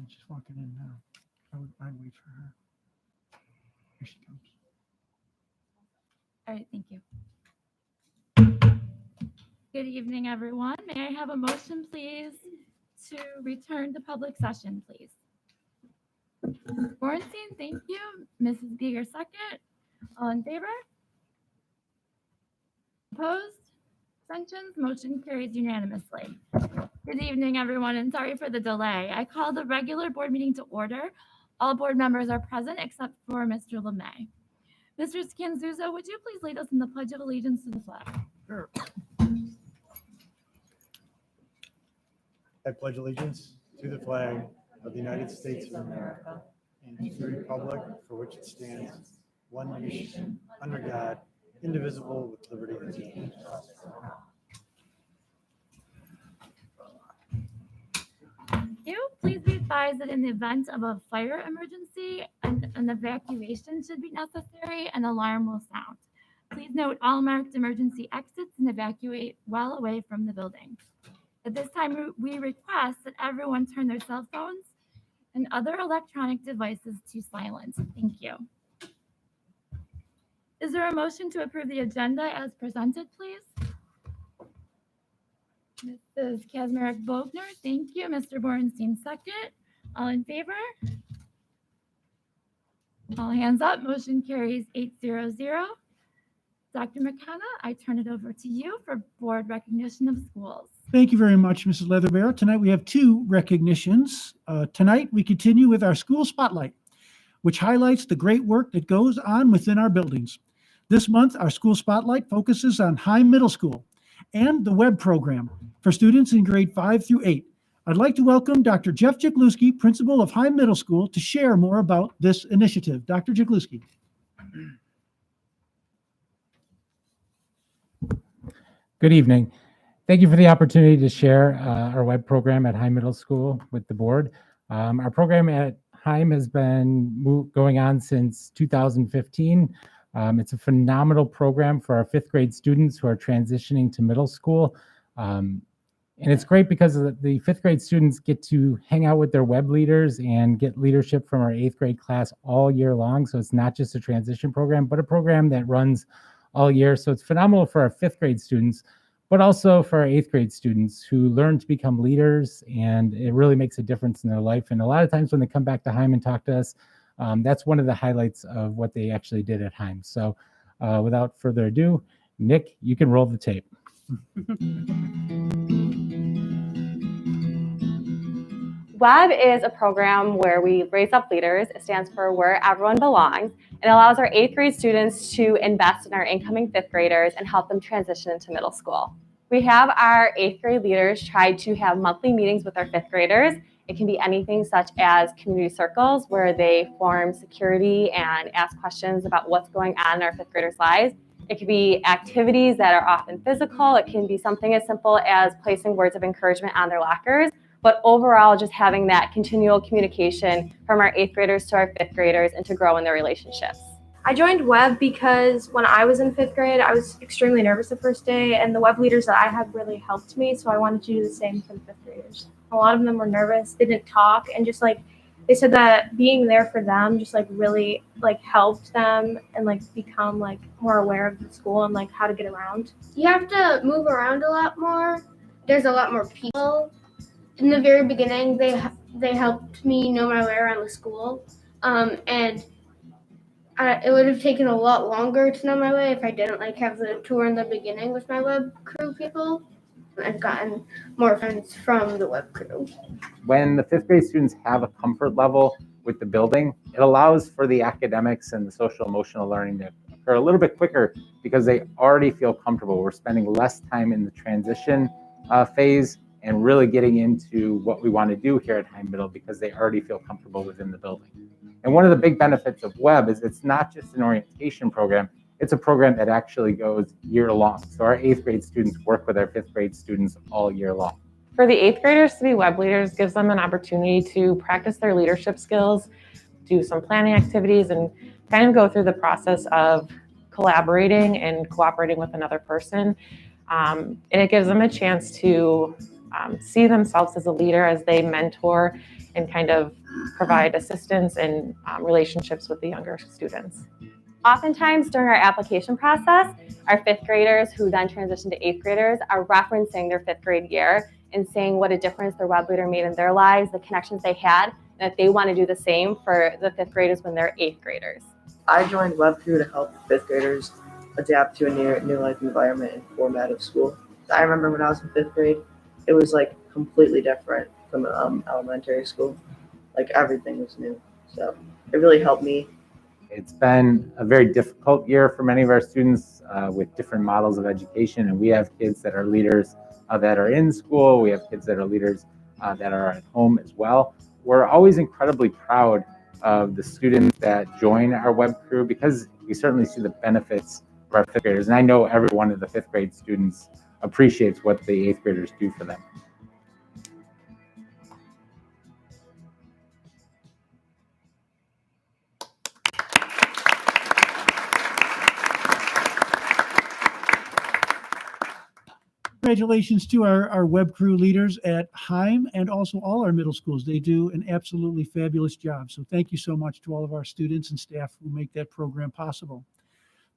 she's walking in now. I'd wait for her. Here she comes. All right, thank you. Good evening, everyone. May I have a motion, please, to return to public session, please? Bornstein, thank you. Mrs. Giger, second. All in favor? Opposed? Abstentions? Motion carries unanimously. Good evening, everyone, and sorry for the delay. I call the regular board meeting to order. All board members are present except for Mr. LeMay. Mr. Scanzuzzo, would you please lead us in the Pledge of Allegiance to the flag? Sure. I pledge allegiance to the flag of the United States of America and to the republic for which it stands, one nation, under God, indivisible, with liberty and justice. Thank you. Please be advised that in the event of a fire emergency, an evacuation should be necessary, an alarm will sound. Please note all marked emergency exits and evacuate well away from the building. At this time, we request that everyone turn their cell phones and other electronic devices to silent. Thank you. Is there a motion to approve the agenda as presented, please? Mrs. Kazmarek-Bogner, thank you. Mr. Borenstein, second. All in favor? All hands up. Motion carries 800. Dr. McKenna, I turn it over to you for board recognition of schools. Thank you very much, Mrs. Leatherbear. Tonight we have two recognitions. Tonight we continue with our school spotlight, which highlights the great work that goes on within our buildings. This month, our school spotlight focuses on Heim Middle School and the web program for students in grade 5 through 8. I'd like to welcome Dr. Jeff Jagluski, principal of Heim Middle School, to share more about this initiative. Dr. Jagluski. Good evening. Thank you for the opportunity to share our web program at Heim Middle School with the board. Our program at Heim has been going on since 2015. It's a phenomenal program for our 5th grade students who are transitioning to middle school. And it's great because the 5th grade students get to hang out with their web leaders and get leadership from our 8th grade class all year long. So it's not just a transition program, but a program that runs all year. So it's phenomenal for our 5th grade students, but also for our 8th grade students who learn to become leaders, and it really makes a difference in their life. And a lot of times when they come back to Heim and talk to us, that's one of the highlights of what they actually did at Heim. So without further ado, Nick, you can roll the tape. WEB is a program where we raise up leaders. It stands for Where Everyone Belongs. It allows our 8th grade students to invest in our incoming 5th graders and help them transition into middle school. We have our 8th grade leaders try to have monthly meetings with our 5th graders. It can be anything such as community circles where they form security and ask questions about what's going on in our 5th graders' lives. It could be activities that are often physical. It can be something as simple as placing words of encouragement on their lockers. But overall, just having that continual communication from our 8th graders to our 5th graders and to grow in their relationships. I joined WEB because when I was in 5th grade, I was extremely nervous the first day, and the WEB leaders that I had really helped me, so I wanted to do the same for the 5th graders. A lot of them were nervous, they didn't talk, and just like they said that being there for them just like really like helped them and like become like more aware of the school and like how to get around. You have to move around a lot more. There's a lot more people. In the very beginning, they helped me know my way around the school, and it would have taken a lot longer to know my way if I didn't like have the tour in the beginning with my web crew people. I've gotten more friends from the web crew. When the 5th grade students have a comfort level with the building, it allows for the academics and the social emotional learning to occur a little bit quicker because they already feel comfortable. We're spending less time in the transition phase and really getting into what we want to do here at Heim Middle because they already feel comfortable within the building. And one of the big benefits of WEB is it's not just an orientation program, it's a program that actually goes year long. So our 8th grade students work with our 5th grade students all year long. For the 8th graders to be web leaders gives them an opportunity to practice their leadership skills, do some planning activities, and kind of go through the process of collaborating and cooperating with another person. And it gives them a chance to see themselves as a leader as they mentor and kind of provide assistance and relationships with the younger students. Oftentimes during our application process, our fifth graders who then transition to eighth graders are referencing their fifth grade year and saying what a difference their web leader made in their lives, the connections they had, and that they want to do the same for the fifth graders when they're eighth graders. I joined WebCrew to help fifth graders adapt to a new life environment and format of school. I remember when I was in fifth grade, it was like completely different from elementary school. Like everything was new. So it really helped me. It's been a very difficult year for many of our students with different models of education, and we have kids that are leaders that are in school. We have kids that are leaders that are at home as well. We're always incredibly proud of the students that join our web crew because we certainly see the benefits of our fifth graders. And I know every one of the fifth grade students appreciates what the eighth graders do for them. Congratulations to our web crew leaders at Heim and also all our middle schools. They do an absolutely fabulous job. So thank you so much to all of our students and staff who make that program possible.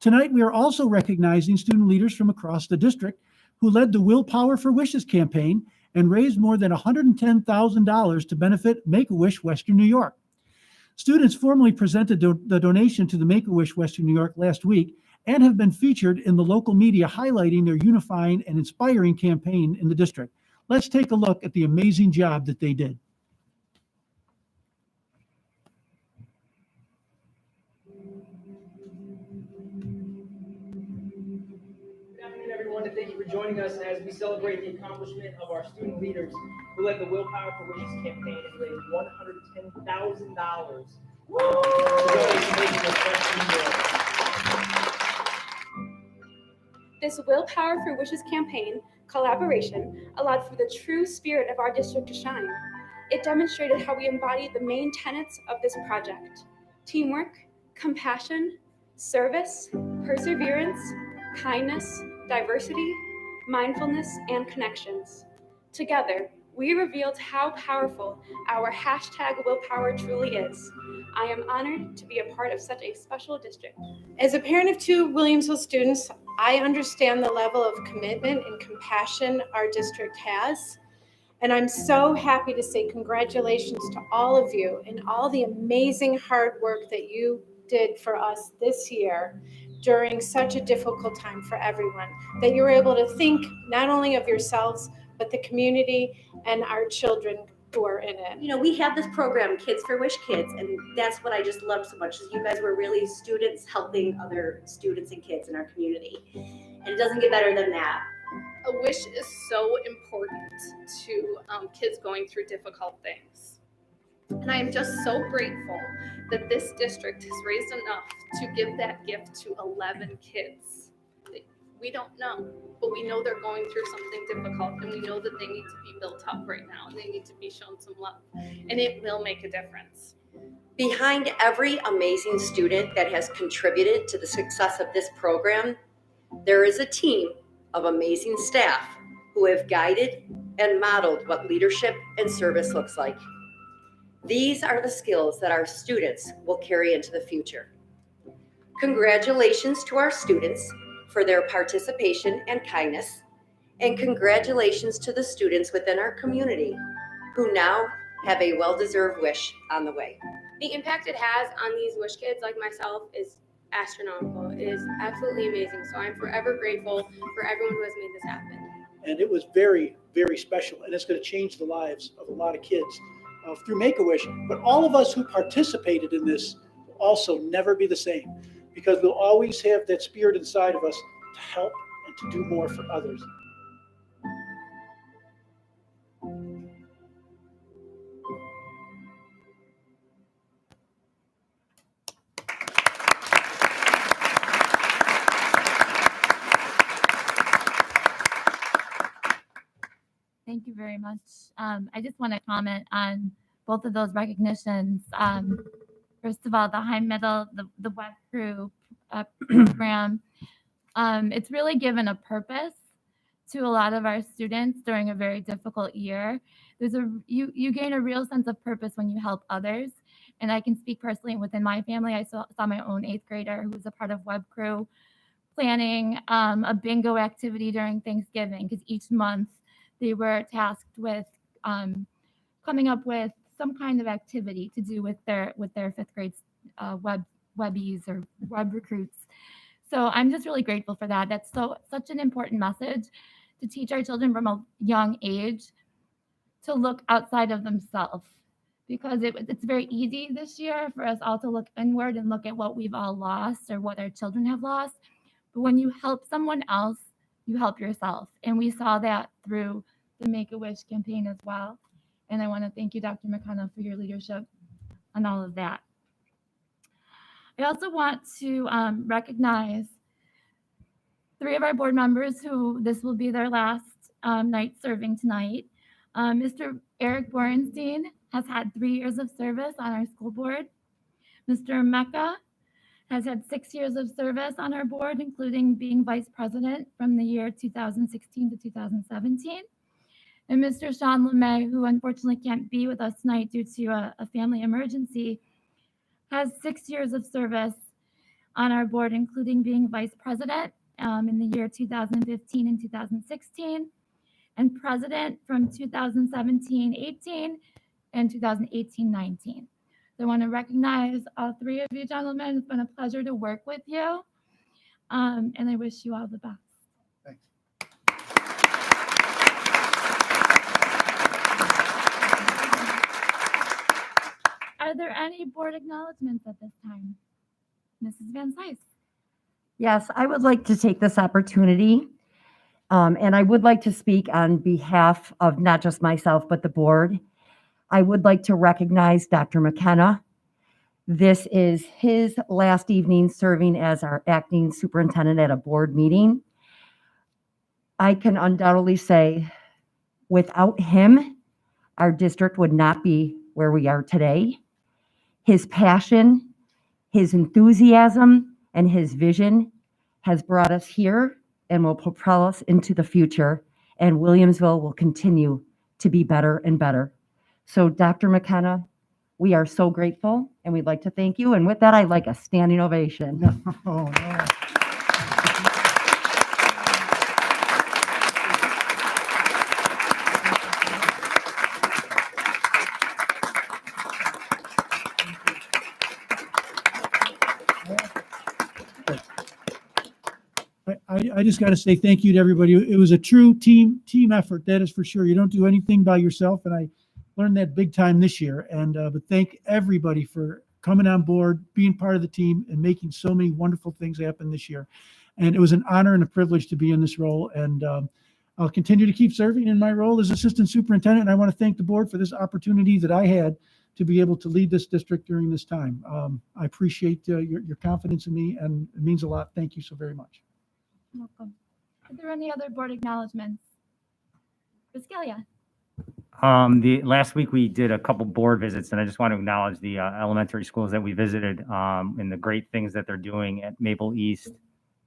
Tonight, we are also recognizing student leaders from across the district who led the Willpower for Wishes campaign and raised more than $110,000 to benefit Make-A-Wish Western New York. Students formally presented the donation to the Make-A-Wish Western New York last week and have been featured in the local media highlighting their unifying and inspiring campaign in the district. Let's take a look at the amazing job that they did. Good afternoon, everyone, and thank you for joining us as we celebrate the accomplishment of our student leaders who led the Willpower for Wishes campaign and raised $110,000. This Willpower for Wishes campaign collaboration allowed for the true spirit of our district to shine. It demonstrated how we embodied the main tenets of this project: teamwork, compassion, service, perseverance, kindness, diversity, mindfulness, and connections. Together, we revealed how powerful our #Willpower truly is. I am honored to be a part of such a special district. As a parent of two Williamsville students, I understand the level of commitment and compassion our district has. And I'm so happy to say congratulations to all of you and all the amazing hard work that you did for us this year during such a difficult time for everyone, that you were able to think not only of yourselves, but the community and our children who are in it. You know, we have this program, Kids for Wish Kids, and that's what I just loved so much, is you guys were really students helping other students and kids in our community. And it doesn't get better than that. A wish is so important to kids going through difficult things. And I am just so grateful that this district has raised enough to give that gift to 11 kids. We don't know, but we know they're going through something difficult, and we know that they need to be built up right now, and they need to be shown some love, and it will make a difference. Behind every amazing student that has contributed to the success of this program, there is a team of amazing staff who have guided and modeled what leadership and service looks like. These are the skills that our students will carry into the future. Congratulations to our students for their participation and kindness, and congratulations to the students within our community who now have a well-deserved wish on the way. The impact it has on these wish kids like myself is astronomical. It is absolutely amazing. So I'm forever grateful for everyone who has made this happen. And it was very, very special, and it's going to change the lives of a lot of kids through Make-A-Wish. But all of us who participated in this will also never be the same, because we'll always have that spirit inside of us to help and to do more for others. Thank you very much. I just want to comment on both of those recognitions. First of all, the High Middle, the web crew program, it's really given a purpose to a lot of our students during a very difficult year. you gain a real sense of purpose when you help others. And I can speak personally within my family. I saw my own 8th grader who was a part of Web Crew planning a bingo activity during Thanksgiving, because each month they were tasked with coming up with some kind of activity to do with their 5th grade webbies or web recruits. So I'm just really grateful for that. That's such an important message to teach our children from a young age to look outside of themselves, because it's very easy this year for us all to look inward and look at what we've all lost or what our children have lost. But when you help someone else, you help yourself. And we saw that through the Make-A-Wish campaign as well. And I want to thank you, Dr. McKenna, for your leadership on all of that. I also want to recognize 3 of our board members who this will be their last night serving tonight. Mr. Eric Borenstein has had 3 years of service on our school board. Mr. Mecca has had 6 years of service on our board, including being vice president from the year 2016 to 2017. And Mr. Sean LeMay, who unfortunately can't be with us tonight due to a family emergency, has 6 years of service on our board, including being vice president in the year 2015 and 2016, and president from 2017-18 and 2018-19. So I want to recognize all 3 of you gentlemen. It's been a pleasure to work with you, and I wish you all the best. Thanks. Are there any board acknowledgements at this time? Mrs. Van Sice. Yes, I would like to take this opportunity, and I would like to speak on behalf of not just myself, but the board. I would like to recognize Dr. McKenna. This is his last evening serving as our acting superintendent at a board meeting. I can undoubtedly say, without him, our district would not be where we are today. His passion, his enthusiasm, and his vision has brought us here and will propel us into the future, and Williamsville will continue to be better and better. So, Dr. McKenna, we are so grateful, and we'd like to thank you. And with that, I'd like a standing ovation. Oh, no. I just got to say thank you to everybody. It was a true team effort, that is for sure. You don't do anything by yourself, and I learned that big time this year. And but thank everybody for coming on board, being part of the team, and making so many wonderful things happen this year. And it was an honor and a privilege to be in this role. And I'll continue to keep serving in my role as assistant superintendent. And I want to thank the board for this opportunity that I had to be able to lead this district during this time. I appreciate your confidence in me, and it means a lot. Thank you so very much. Welcome. Are there any other board acknowledgements? Biscalia. The last week we did a couple board visits, and I just want to acknowledge the elementary schools that we visited and the great things that they're doing at Maple East.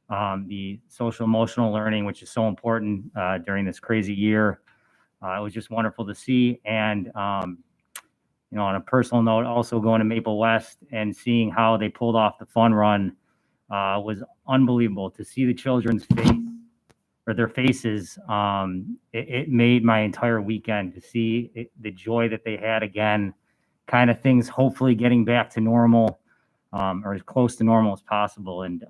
The social emotional learning, which is so important during this crazy year. It was just wonderful to see. And, you know, on a personal note, also going to Maple West and seeing how they pulled off the fun run was unbelievable. To see the children's face or their faces. It made my entire weekend to see the joy that they had again, kind of things hopefully getting back to normal or as close to normal as possible. And,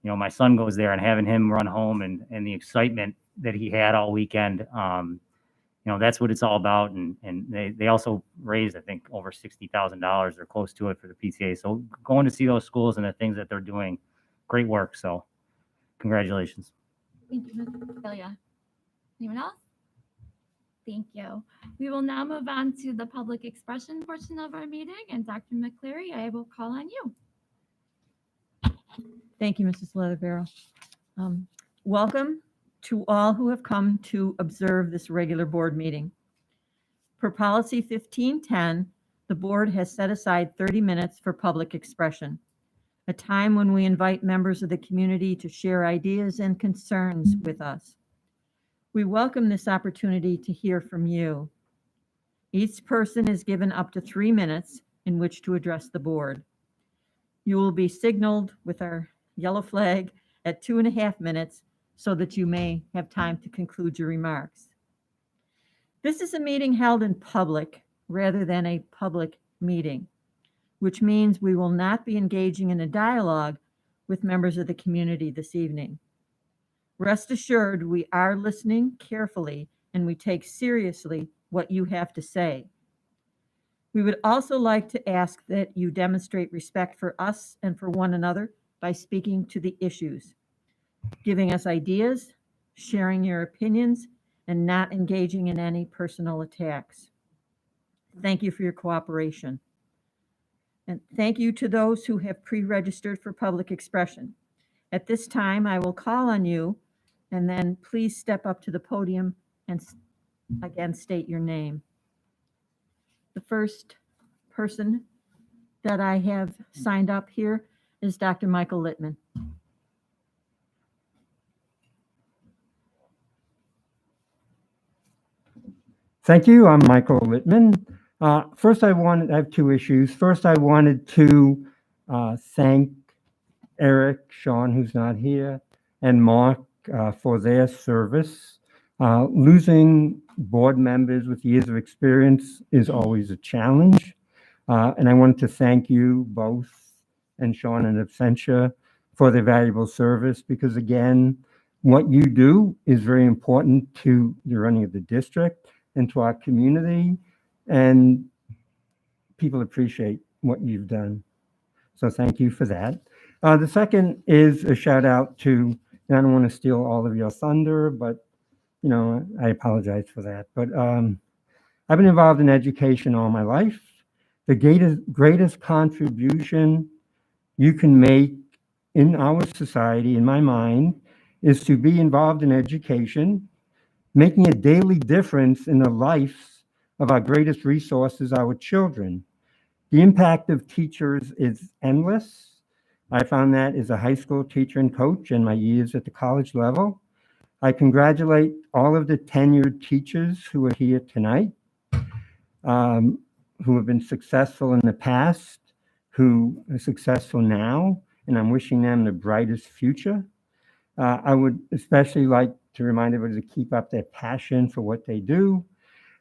you know, my son goes there, and having him run home and the excitement that he had all weekend, you know, that's what it's all about. And they also raised, I think, over $60,000 or close to it for the PTA. So going to see those schools and the things that they're doing, great work. So congratulations. Thank you, Ms. Biscalia. Anyone else? Thank you. We will now move on to the public expression portion of our meeting. And Dr. McCleary, I will call on you. Thank you, Mrs. Leatherbarrow. Welcome to all who have come to observe this regular board meeting. Per policy 1510, the board has set aside 30 minutes for public expression, a time when we invite members of the community to share ideas and concerns with us. We welcome this opportunity to hear from you, Each person is given up to 3 minutes in which to address the board. You will be signaled with our yellow flag at 2.5 minutes so that you may have time to conclude your remarks. This is a meeting held in public rather than a public meeting, which means we will not be engaging in a dialogue with members of the community this evening. Rest assured, we are listening carefully and we take seriously what you have to say. We would also like to ask that you demonstrate respect for us and for one another by speaking to the issues, giving us ideas, sharing your opinions, and not engaging in any personal attacks. Thank you for your cooperation. And thank you to those who have pre-registered for public expression. At this time, I will call on you, and then please step up to the podium and again state your name. The first person that I have signed up here is Dr. Michael Littman. Thank you. I'm Michael Littman. First, I have two issues. First, I wanted to thank Eric, Sean, who's not here, and Mark for their service. Losing board members with years of experience is always a challenge. And I wanted to thank you both, and Sean and Absentia, for their valuable service, because again, what you do is very important to the running of the district and to our community, and people appreciate what you've done. So thank you for that. The second is a shout out to, and I don't want to steal all of your thunder, but you know, I apologize for that. But I've been involved in education all my life. The greatest contribution you can make in our society, in my mind, is to be involved in education, making a daily difference in the lives of our greatest resources, our children. The impact of teachers is endless. I found that as a high school teacher and coach in my years at the college level. I congratulate all of the tenured teachers who are here tonight, who have been successful in the past, who are successful now, and I'm wishing them the brightest future. I would especially like to remind everybody to keep up their passion for what they do.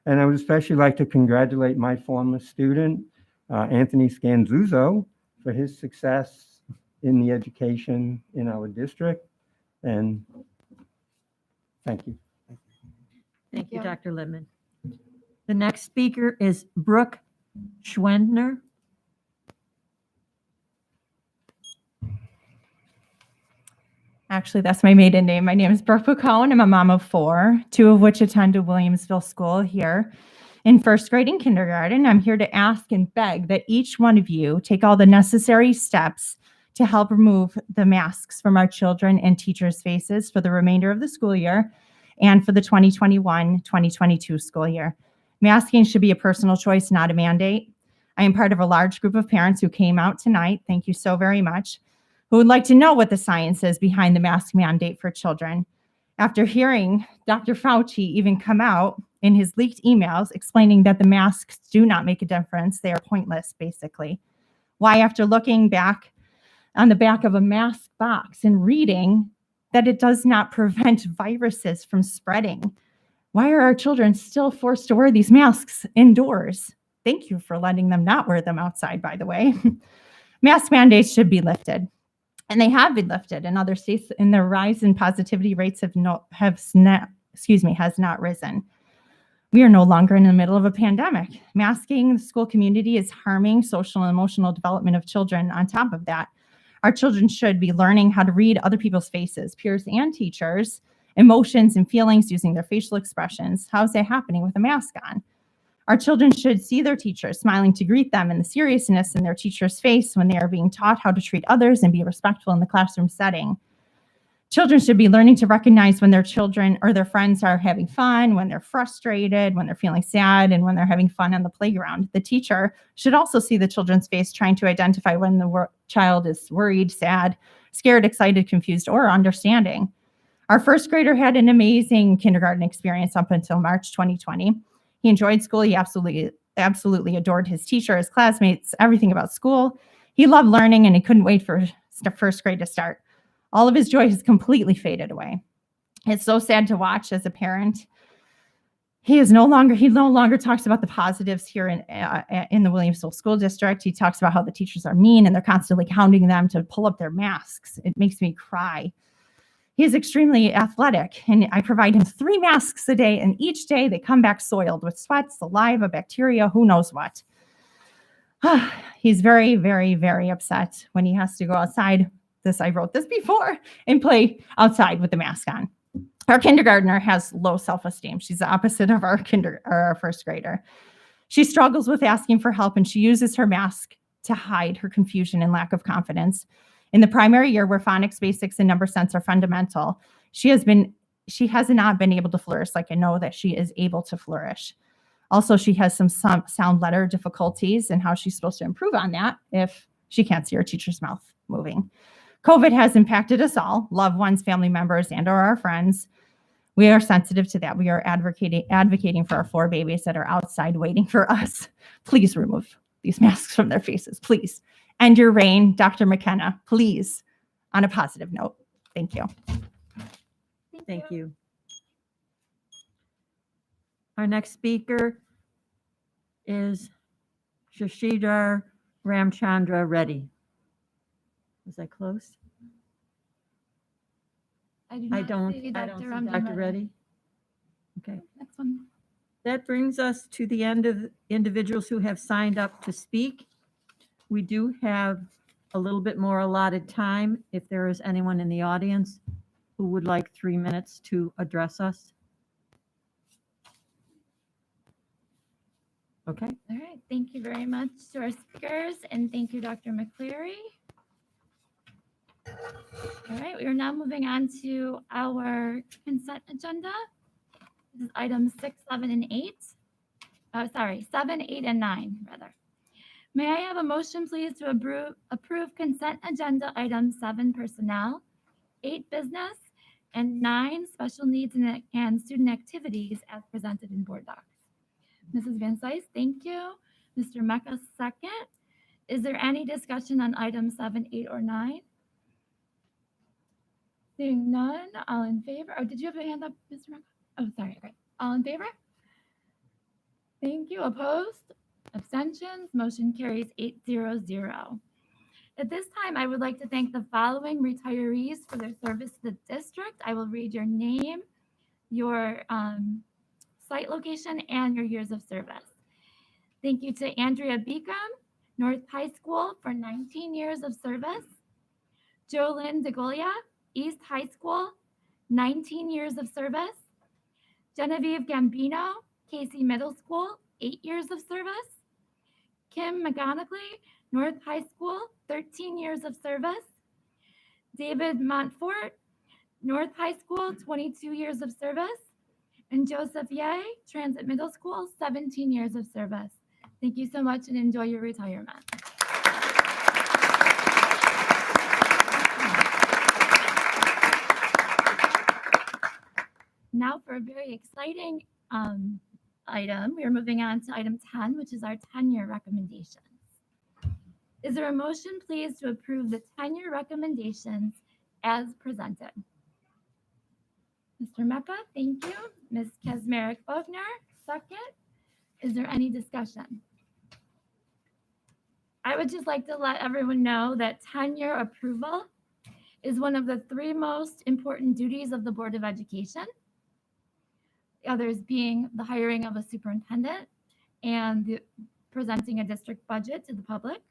And I would especially like to congratulate my former student, Anthony Scanzuzzo, for his success in the education in our district. And thank you. Thank you, Dr. Littman. The next speaker is Brooke Schwendner. Actually, that's my maiden name. My name is Brooke Bacone. I'm a mom of 4, 2 of which attended Williamsville School here in first grade and kindergarten. I'm here to ask and beg that each one of you take all the necessary steps to help remove the masks from our children and teachers' faces for the remainder of the school year and for the 2021-2022 school year. Masking should be a personal choice, not a mandate. I am part of a large group of parents who came out tonight. Thank you so very much. Who would like to know what the science is behind the mask mandate for children. After hearing Dr. Fauci even come out in his leaked emails explaining that the masks do not make a difference, they are pointless, basically. Why, after looking back on the back of a mask box and reading that it does not prevent viruses from spreading, why are our children still forced to wear these masks indoors? Thank you for letting them not wear them outside, by the way. Mask mandates should be lifted. And they have been lifted in other states, and the rise in positivity rates has not risen. We are no longer in the middle of a pandemic. Masking the school community is harming social and emotional development of children. On top of that, our children should be learning how to read other people's faces, peers and teachers, emotions and feelings using their facial expressions. How is that happening with a mask on? Our children should see their teachers smiling to greet them and the seriousness in their teacher's face when they are being taught how to treat others and be respectful in the classroom setting. Children should be learning to recognize when their children or their friends are having fun, when they're frustrated, when they're feeling sad, and when they're having fun on the playground. The teacher should also see the children's face, trying to identify when the child is worried, sad, scared, excited, confused, or understanding. Our first grader had an amazing kindergarten experience up until March 2020. He enjoyed school. He absolutely adored his teacher, his classmates, everything about school. He loved learning and he couldn't wait for first grade to start. All of his joy has completely faded away. It's so sad to watch as a parent. He no longer talks about the positives here in the Williamsville School District. He talks about how the teachers are mean and they're constantly hounding them to pull up their masks. It makes me cry. He is extremely athletic, and I provide him 3 masks a day, and each day they come back soiled with sweat, saliva, bacteria, who knows what. He's very, very, very upset when he has to go outside. I wrote this before, and play outside with the mask on. Our kindergartner has low self-esteem. She's the opposite of our first grader. She struggles with asking for help, and she uses her mask to hide her confusion and lack of confidence. In the primary year, where phonics, basics, and number sense are fundamental, she has not been able to flourish like I know that she is able to flourish. Also, she has some sound letter difficulties and how she's supposed to improve on that if she can't see her teacher's mouth moving. COVID has impacted us all, loved ones, family members, and or our friends. We are sensitive to that. We are advocating for our 4 babies that are outside waiting for us. Please remove these masks from their faces, please. End your reign, Dr. McKenna, please, on a positive note. Thank you. Thank you. Our next speaker is Shashidhar Ramchandra Reddy. Was I close? I don't see Dr. Reddy. Okay. Next one. That brings us to the end of individuals who have signed up to speak. We do have a little bit more allotted time if there is anyone in the audience who would like 3 minutes to address us. Okay. All right. Thank you very much to our speakers, and thank you, Dr. McCleary. All right. We are now moving on to our consent agenda. This is items 6, 7, and 8. Oh, sorry, 7, 8, and 9, rather. May I have a motion, please, to approve consent agenda items 7, personnel, 8, business, and 9, special needs and student activities as presented in board docs. Mrs. Van Sice, thank you. Mr. Mecca, second. Is there any discussion on items 7, 8, or 9? Seeing none, all in favor? Oh, did you have a hand up, Mr. Mecca? Oh, sorry. Okay. All in favor? Thank you. Opposed? Abstentions? Motion carries 8-0-0. At this time, I would like to thank the following retirees for their service to the district. I will read your name, your site location, and your years of service. Thank you to Andrea Beacom, North High School, for 19 years of service. Jolynn DeGolia, East High School, 19 years of service. Genevieve Gambino, Casey Middle School, 8 years of service. Kim McGonigley, North High School, 13 years of service. David Montfort, North High School, 22 years of service. And Joseph Ye, Transit Middle School, 17 years of service. Thank you so much and enjoy your retirement. Now for a very exciting item, we are moving on to item 10, which is our tenure recommendations. Is there a motion, please, to approve the tenure recommendations as presented? Mr. Mecca, thank you. Ms. Kazmarek-Bogner, second. Is there any discussion? I would just like to let everyone know that tenure approval is one of the 3 most important duties of the Board of Education. The others being the hiring of a superintendent and presenting a district budget to the public.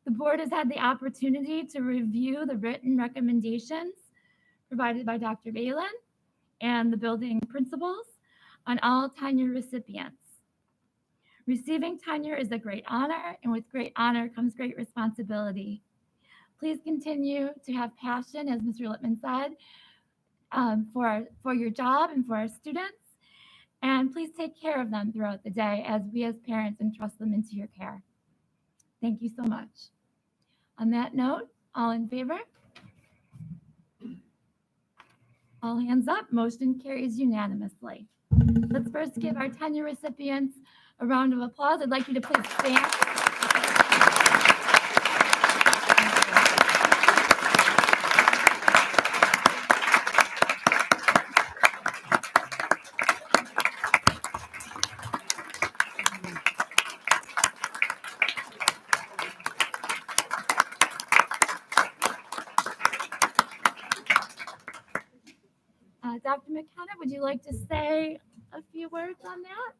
The board has had the opportunity to review the written recommendations provided by Dr. Balin and the building principals on all tenure recipients. Receiving tenure is a great honor, and with great honor comes great responsibility. Please continue to have passion, as Mr. Lippman said, for your job and for our students. And please take care of them throughout the day as we as parents entrust them into your care. Thank you so much. On that note, all in favor? All hands up, motion carries unanimously. Let's first give our tenure recipients a round of applause. I'd like you to please stand. Dr. McKenna, would you like to say a few words on that?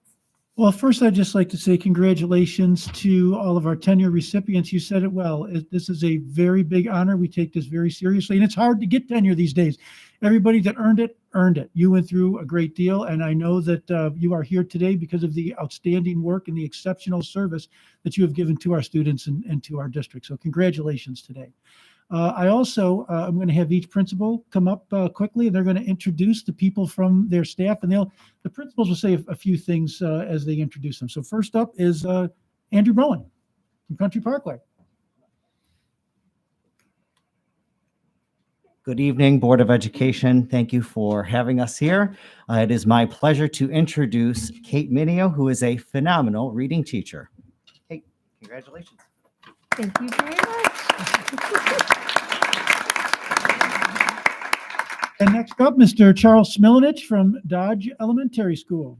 Well, first, I'd just like to say congratulations to all of our tenure recipients. You said it well. This is a very big honor. We take this very seriously, and it's hard to get tenure these days. Everybody that earned it, earned it. You went through a great deal, and I know that you are here today because of the outstanding work and the exceptional service that you have given to our students and to our district. So congratulations today. I also, I'm going to have each principal come up quickly, and they're going to introduce the people from their staff, and the principals will say a few things as they introduce them. So first up is Andrew Bowen from Country Parkway. Good evening, Board of Education. Thank you for having us here. It is my pleasure to introduce Kate Minio, who is a phenomenal reading teacher. Kate, congratulations. Thank you very much. And next up, Mr. Charles Smilinich from Dodge Elementary School.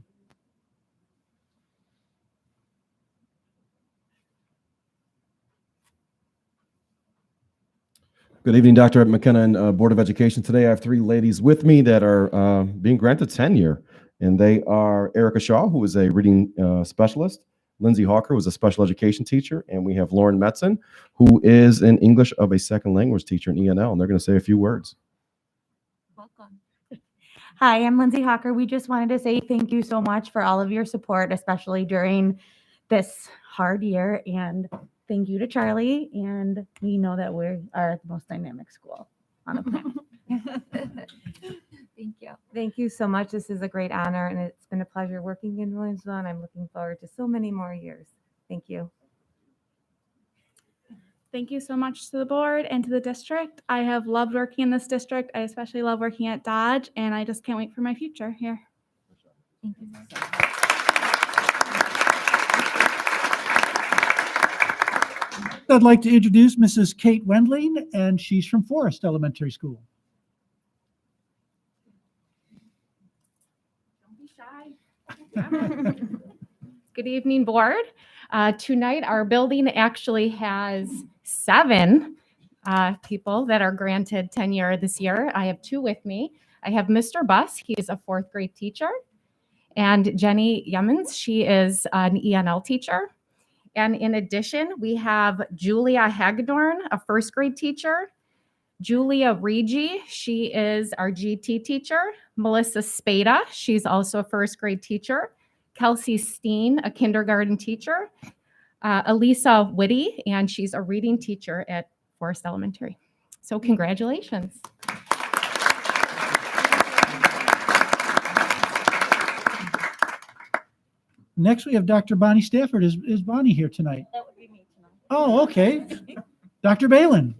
Good evening, Dr. McKenna and Board of Education. Today I have three ladies with me that are being granted tenure, and they are Erica Shaw, who is a reading specialist, Lindsay Hawker, who is a special education teacher, and we have Lauren Metzen, who is an English of a second language teacher in ENL, and they're going to say a few words. Welcome. Hi, I'm Lindsay Hawker. We just wanted to say thank you so much for all of your support, especially during this hard year. And thank you to Charlie. And we know that we are the most dynamic school on the planet. Thank you. Thank you so much. This is a great honor, and it's been a pleasure working in Williamsville, and I'm looking forward to so many more years. Thank you. Thank you so much to the board and to the district. I have loved working in this district. I especially love working at Dodge, and I just can't wait for my future here. Thank you. I'd like to introduce Mrs. Kate Wendling, and she's from Forest Elementary School. Good evening, board. Tonight, our building actually has 7 people that are granted tenure this year. I have 2 with me. I have Mr. Buss, he is a 4th grade teacher, and Jenny Yemens, she is an ENL teacher. And in addition, we have Julia Hagedorn, a 1st grade teacher, Julia Rigi, she is our GT teacher. Melissa Spada, she's also a 1st grade teacher. Kelsey Steen, a kindergarten teacher. Elisa Whitty, and she's a reading teacher at Forest Elementary. So congratulations. Next, we have Dr. Bonnie Stafford. Is Bonnie here tonight? That would be me tonight. Oh, okay. Dr. Balin.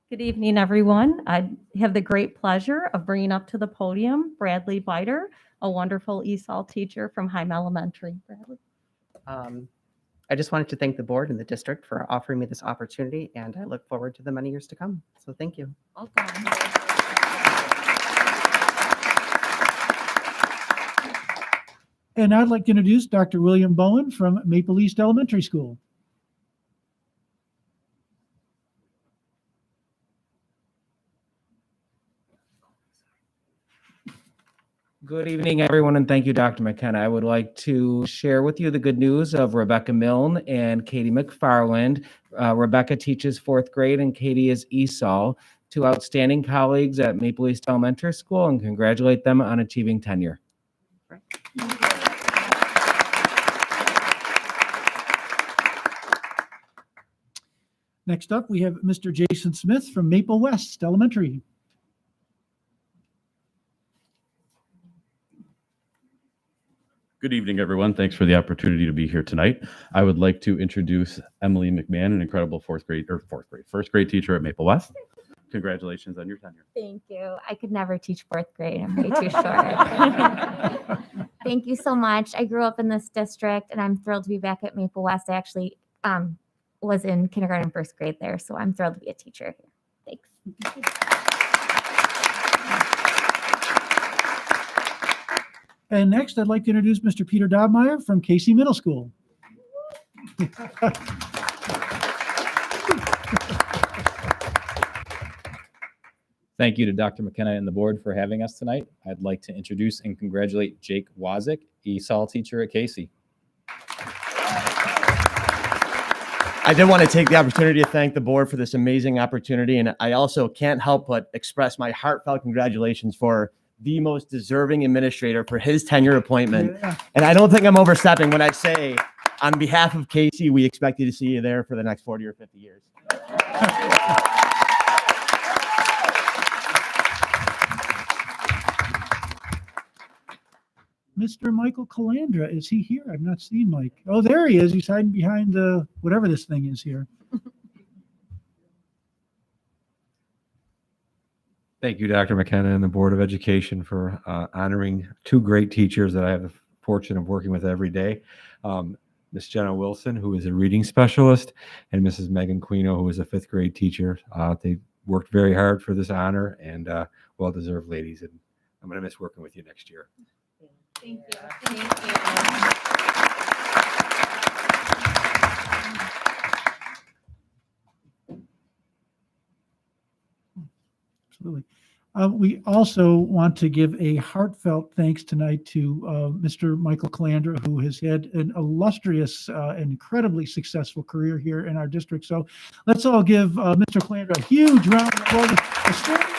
Good evening, everyone. I have the great pleasure of bringing up to the podium Bradley Biter, a wonderful ESOL teacher from Heim Elementary. Bradley. I just wanted to thank the board and the district for offering me this opportunity, and I look forward to the many years to come. So thank you. Welcome. And I'd like to introduce Dr. William Bowen from Maple East Elementary School. Good evening, everyone, and thank you, Dr. McKenna. I would like to share with you the good news of Rebecca Milne and Katie McFarland. Rebecca teaches 4th grade and Katie is ESOL, 2 outstanding colleagues at Maple East Elementary School, and congratulate them on achieving tenure. Next up, we have Mr. Jason Smith from Maple West Elementary. Good evening, everyone. Thanks for the opportunity to be here tonight. I would like to introduce Emily McMahon, an incredible first grade teacher at Maple West. Congratulations on your tenure. Thank you. I could never teach fourth grade. I'm way too short. Thank you so much. I grew up in this district and I'm thrilled to be back at Maple West. I actually was in kindergarten and first grade there, so I'm thrilled to be a teacher here. Thanks. And next, I'd like to introduce Mr. Peter Dobmeyer from Casey Middle School. Thank you to Dr. McKenna and the board for having us tonight. I'd like to introduce and congratulate Jake Wazik, ESOL teacher at Casey. I did want to take the opportunity to thank the board for this amazing opportunity. And I also can't help but express my heartfelt congratulations for the most deserving administrator for his tenure appointment. Yeah. And I don't think I'm overstepping when I say, on behalf of Casey, we expect you to see you there for the next 40 or 50 years. Mr. Michael Calandra, is he here? I've not seen Mike. Oh, there he is. He's hiding behind the, whatever this thing is here. Thank you, Dr. McKenna and the Board of Education for honoring two great teachers that I have the fortune of working with every day. Miss Jenna Wilson, who is a reading specialist, and Mrs. Megan Quino, who is a fifth grade teacher. They worked very hard for this honor and well-deserved ladies. And I'm going to miss working with you next year. Thank you. Thank Absolutely. We also want to give a heartfelt thanks tonight to Mr. Michael Calandra, who has had an illustrious and incredibly successful career here in our district. So let's all give Mr. Calandra a huge round of applause.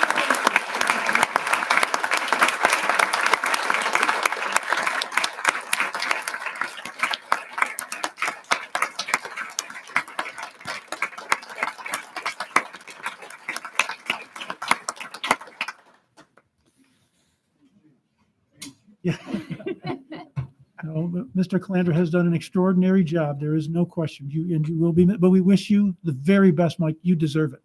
Yeah. No, but Mr. Calandra has done an extraordinary job. There is no question. You will be, but we wish you the very best, Mike. You deserve it.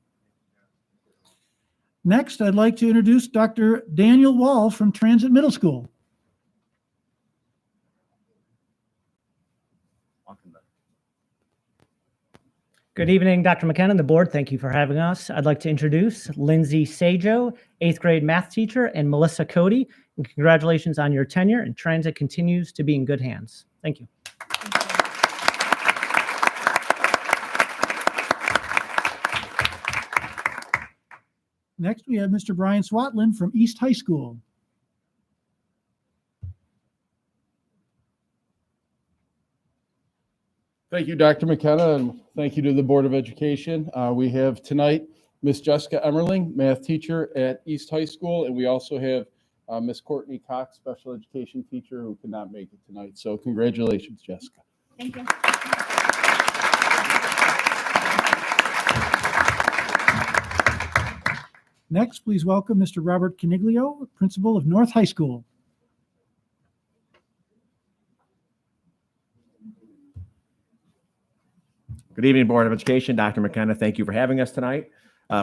Next, I'd like to introduce Dr. Daniel Wall from Transit Middle School. Good evening, Dr. McKenna and the board. Thank you for having us. I'd like to introduce Lindsay Sajo, 8th grade math teacher, and Melissa Cody. And congratulations on your tenure, and Transit continues to be in good hands. Thank you. Next, we have Mr. Brian Swatland from East High School. Thank you, Dr. McKenna, and thank you to the Board of Education. We have tonight Miss Jessica Emmerling, math teacher at East High School, and we also have Miss Courtney Cox, special education teacher, who could not make it tonight. So congratulations, Jessica. Thank you. Next, please welcome Mr. Robert Caniglio, principal of North High School. Good evening, Board of Education. Dr. McKenna, thank you for having us tonight.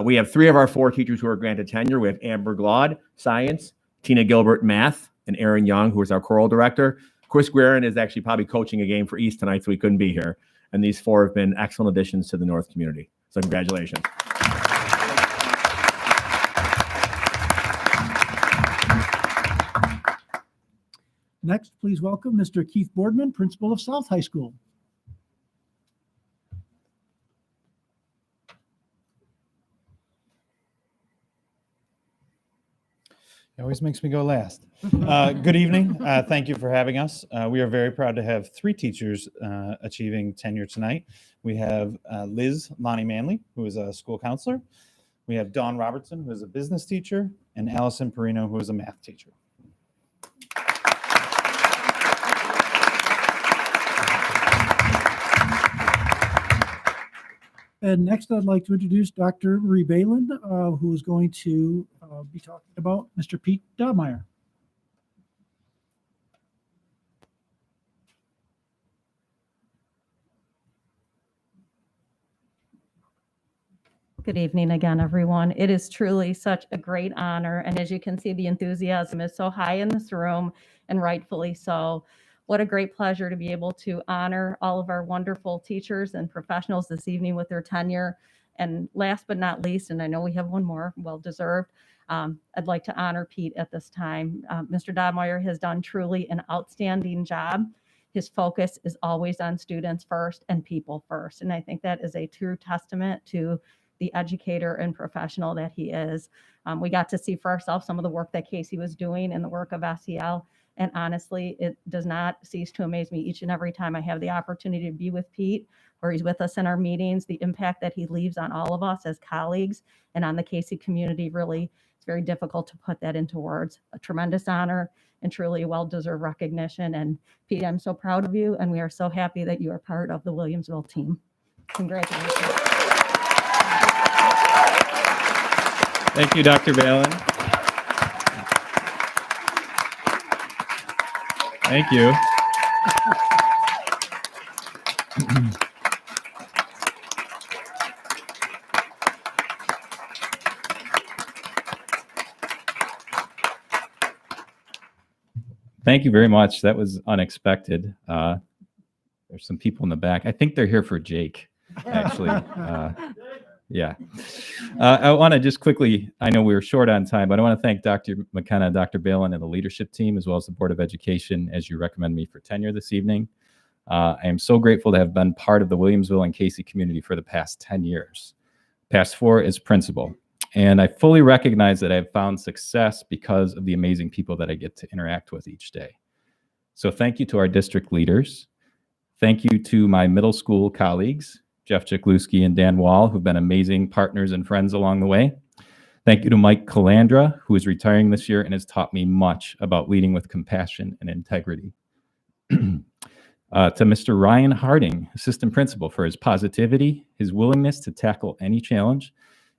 We have 3 of our 4 teachers who are granted tenure. We have Amber Glaude, Science, Tina Gilbert, Math, and Aaron Young, who is our choral director. Chris Guerin is actually probably coaching a game for East tonight, so he couldn't be here. And these 4 have been excellent additions to the North community. So congratulations. Next, please welcome Mr. Keith Boardman, principal of South High School. It always makes me go last. Good evening. Thank you for having us. We are very proud to have 3 teachers achieving tenure tonight. We have Liz Lonnie Manley, who is a school counselor. We have Dawn Robertson, who is a business teacher, and Allison Perino, who is a math teacher. And next, I'd like to introduce Dr. Marie Balin, who is going to be talking about Mr. Pete Dobmeyer. Good evening again, everyone. It is truly such a great honor. And as you can see, the enthusiasm is so high in this room, and rightfully so. What a great pleasure to be able to honor all of our wonderful teachers and professionals this evening with their tenure. And last but not least, and I know we have one more, well-deserved, I'd like to honor Pete at this time. Mr. Dobmeyer has done truly an outstanding job. His focus is always on students first and people first. And I think that is a true testament to the educator and professional that he is. We got to see for ourselves some of the work that Casey was doing and the work of SEL. And honestly, it does not cease to amaze me each and every time I have the opportunity to be with Pete, or he's with us in our meetings, the impact that he leaves on all of us as colleagues and on the Casey community. Really, it's very difficult to put that into words. A tremendous honor and truly a well-deserved recognition. And Pete, I'm so proud of you, and we are so happy that you are part of the Williamsville team. Congratulations. Thank you, Dr. Balin. Thank you. Thank you very much. That was unexpected. There's some people in the back. I think they're here for Jake, actually. Yeah. I want to just quickly, I know we were short on time, but I want to thank Dr. McKenna, Dr. Balin, and the leadership team, as well as the Board of Education, as you recommend me for tenure this evening. I am so grateful to have been part of the Williamsville and Casey community for the past 10 years, past 4 as principal. And I fully recognize that I've found success because of the amazing people that I get to interact with each day. So thank you to our district leaders. Thank you to my middle school colleagues, Jeff Chikluski and Dan Wall, who've been amazing partners and friends along the way. Thank you to Mike Calandra, who is retiring this year and has taught me much about leading with compassion and integrity. To Mr. Ryan Harding, assistant principal, for his positivity, his willingness to tackle any challenge,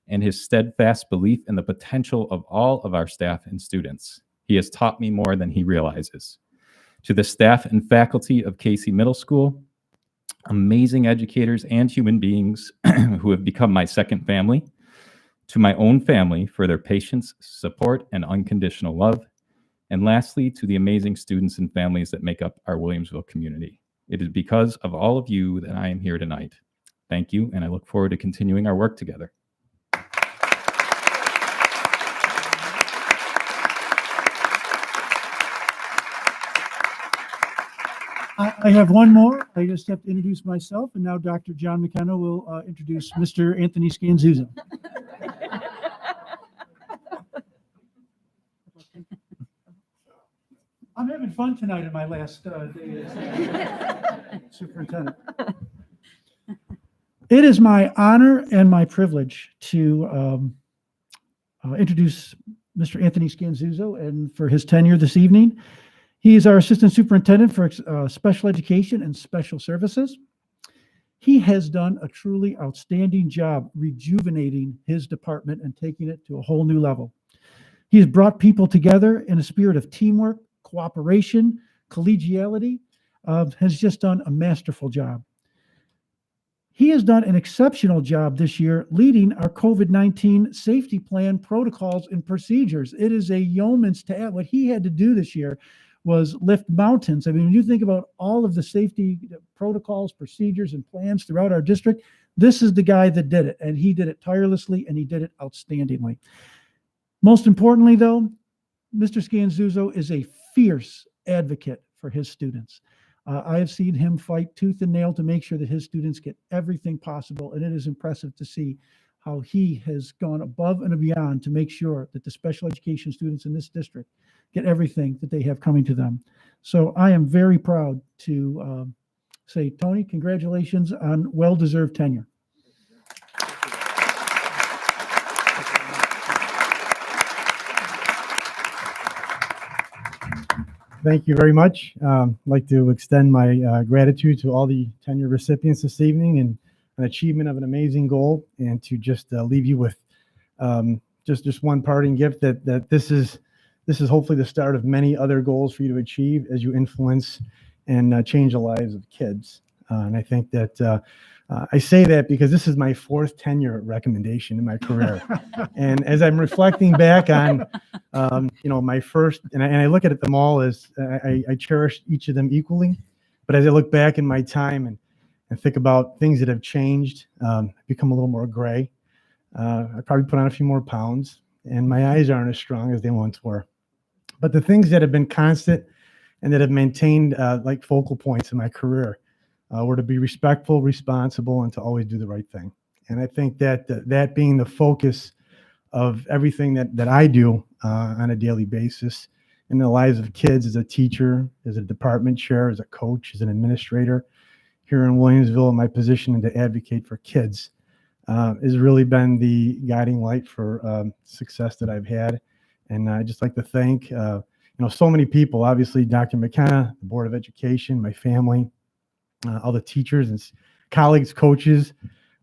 and his steadfast belief in the potential of all of our staff and students. He has taught me more than he realizes. To the staff and faculty of Casey Middle School, amazing educators and human beings who have become my second family. To my own family for their patience, support, and unconditional love. And lastly, to the amazing students and families that make up our Williamsville community. It is because of all of you that I am here tonight. Thank you, and I look forward to continuing our work together. I have one more. I just have to introduce myself, and now Dr. John McKenna will introduce Mr. Anthony Scanzuzzo. I'm having fun tonight in my last day as superintendent. It is my honor and my privilege to introduce Mr. Anthony Scanzuzzo and for his tenure this evening. He is our assistant superintendent for special education and special services. He has done a truly outstanding job rejuvenating his department and taking it to a whole new level. He has brought people together in a spirit of teamwork, cooperation, collegiality, has just done a masterful job. He has done an exceptional job this year leading our COVID-19 safety plan protocols and procedures. It is a yeoman's task. What he had to do this year was lift mountains. I mean, when you think about all of the safety protocols, procedures, and plans throughout our district, this is the guy that did it, and he did it tirelessly, and he did it outstandingly. Most importantly, though, Mr. Scanzuzzo is a fierce advocate for his students. I have seen him fight tooth and nail to make sure that his students get everything possible, and it is impressive to see how he has gone above and beyond to make sure that the special education students in this district get everything that they have coming to them. So I am very proud to say, Tony, congratulations on well-deserved tenure. Thank you very much. I'd like to extend my gratitude to all the tenure recipients this evening and an achievement of an amazing goal, and to just leave you with just one parting gift that this is hopefully the start of many other goals for you to achieve as you influence and change the lives of kids. And I think that I say that because this is my fourth tenure recommendation in my career. And as I'm reflecting back on, my first, and I look at them all as I cherish each of them equally. But as I look back in my time and think about things that have changed, I've become a little more gray. I probably put on a few more pounds, and my eyes aren't as strong as they once were. But the things that have been constant and that have maintained like focal points in my career were to be respectful, responsible, and to always do the right thing. And I think that that being the focus of everything that I do on a daily basis in the lives of kids as a teacher, as a department chair, as a coach, as an administrator here in Williamsville, in my position to advocate for kids has really been the guiding light for success that I've had. And I'd just like to thank, so many people, obviously Dr. McKenna, the Board of Education, my family, all the teachers and colleagues, coaches,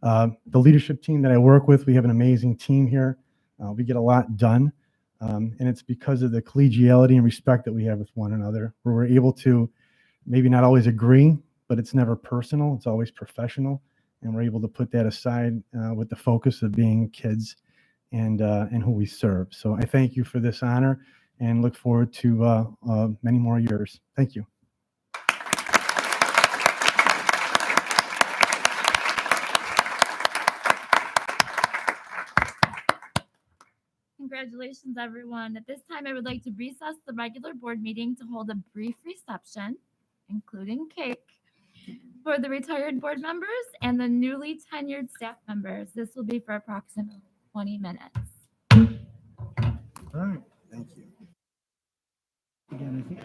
the leadership team that I work with. We have an amazing team here. We get a lot done. And it's because of the collegiality and respect that we have with one another, where we're able to maybe not always agree, but it's never personal. It's always professional. And we're able to put that aside with the focus of being kids and who we serve. So I thank you for this honor and look forward to many more years. Thank you. Congratulations, everyone. At this time, I would like to recess the regular board meeting to hold a brief reception, including cake, for the retired board members and the newly tenured staff members. This will be for approximately 20 minutes. All right. Thank you. Again, I think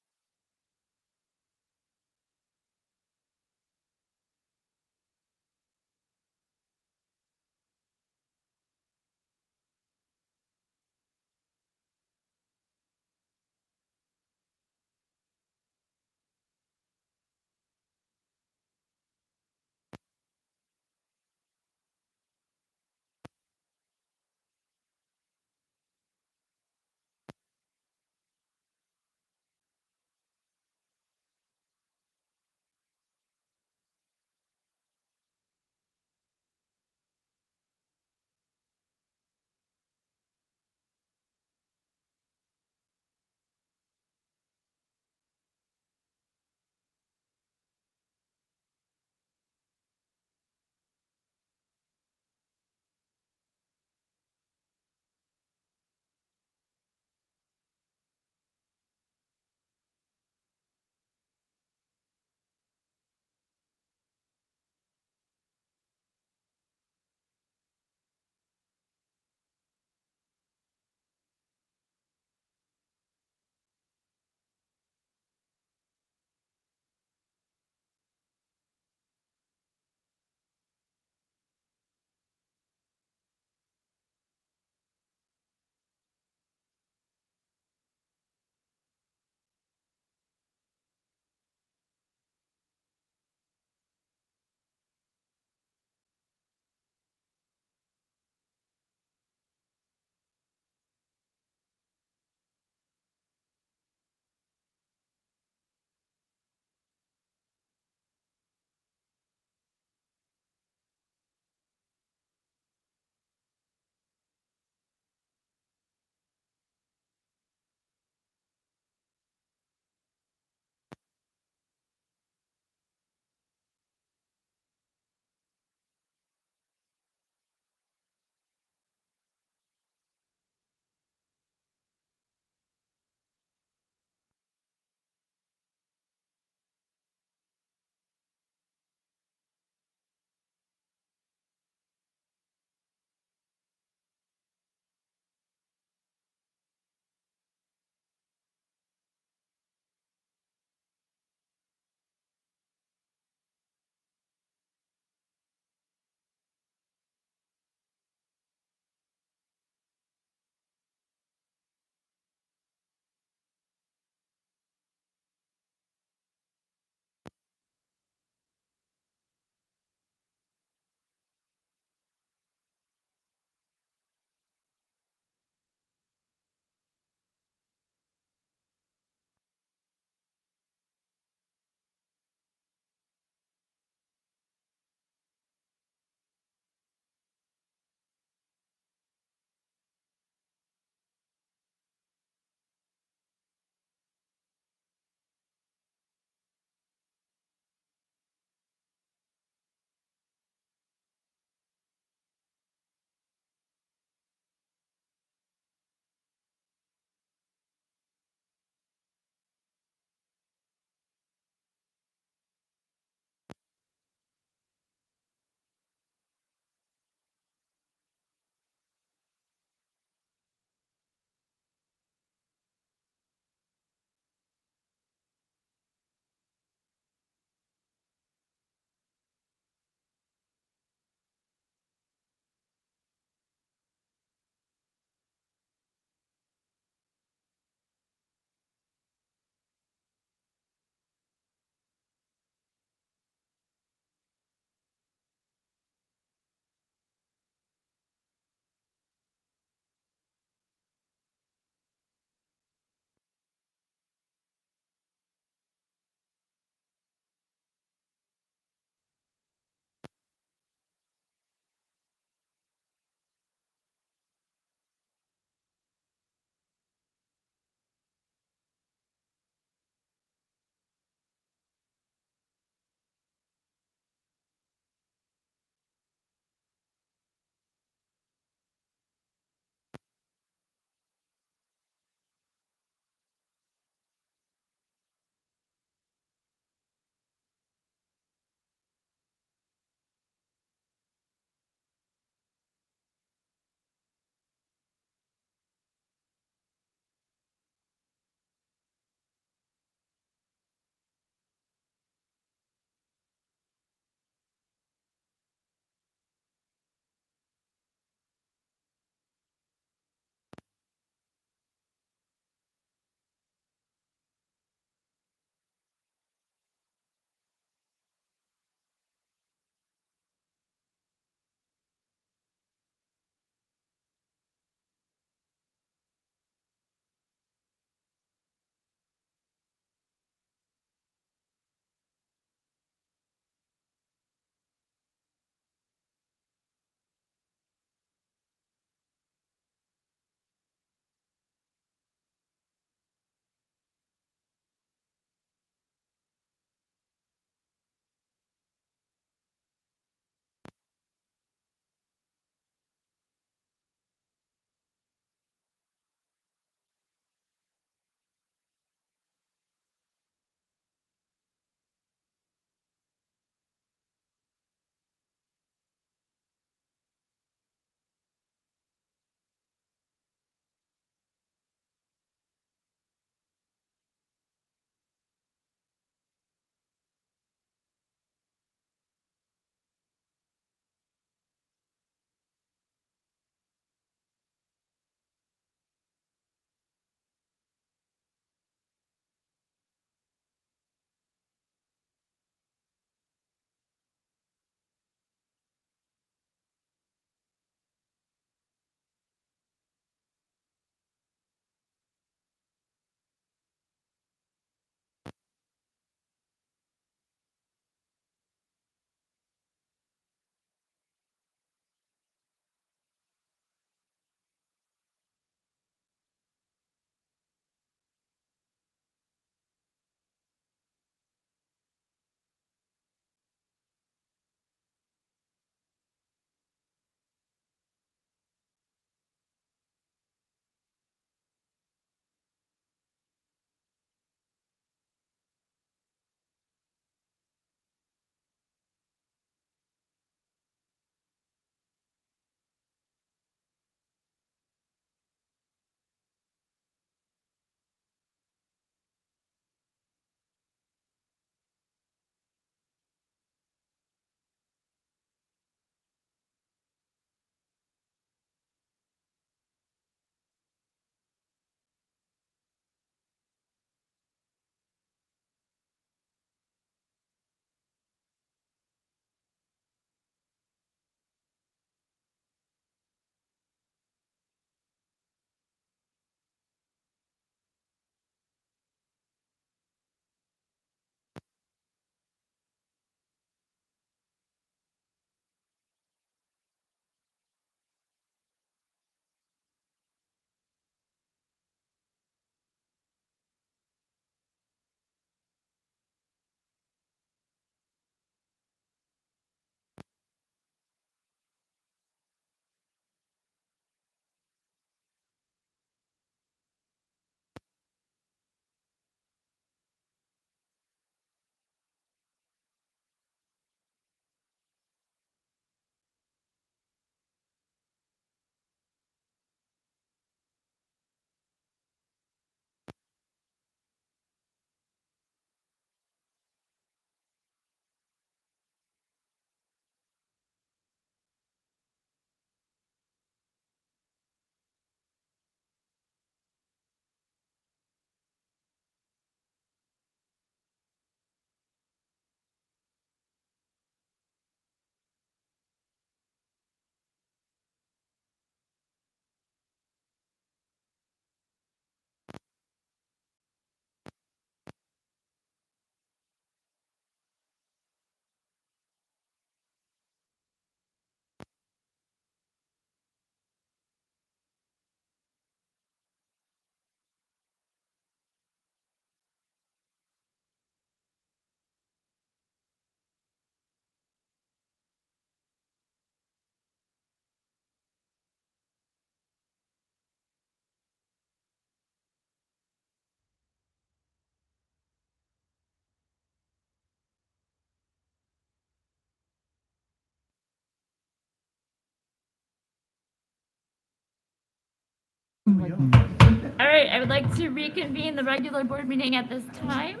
All right, I would like to reconvene the regular board meeting at this time.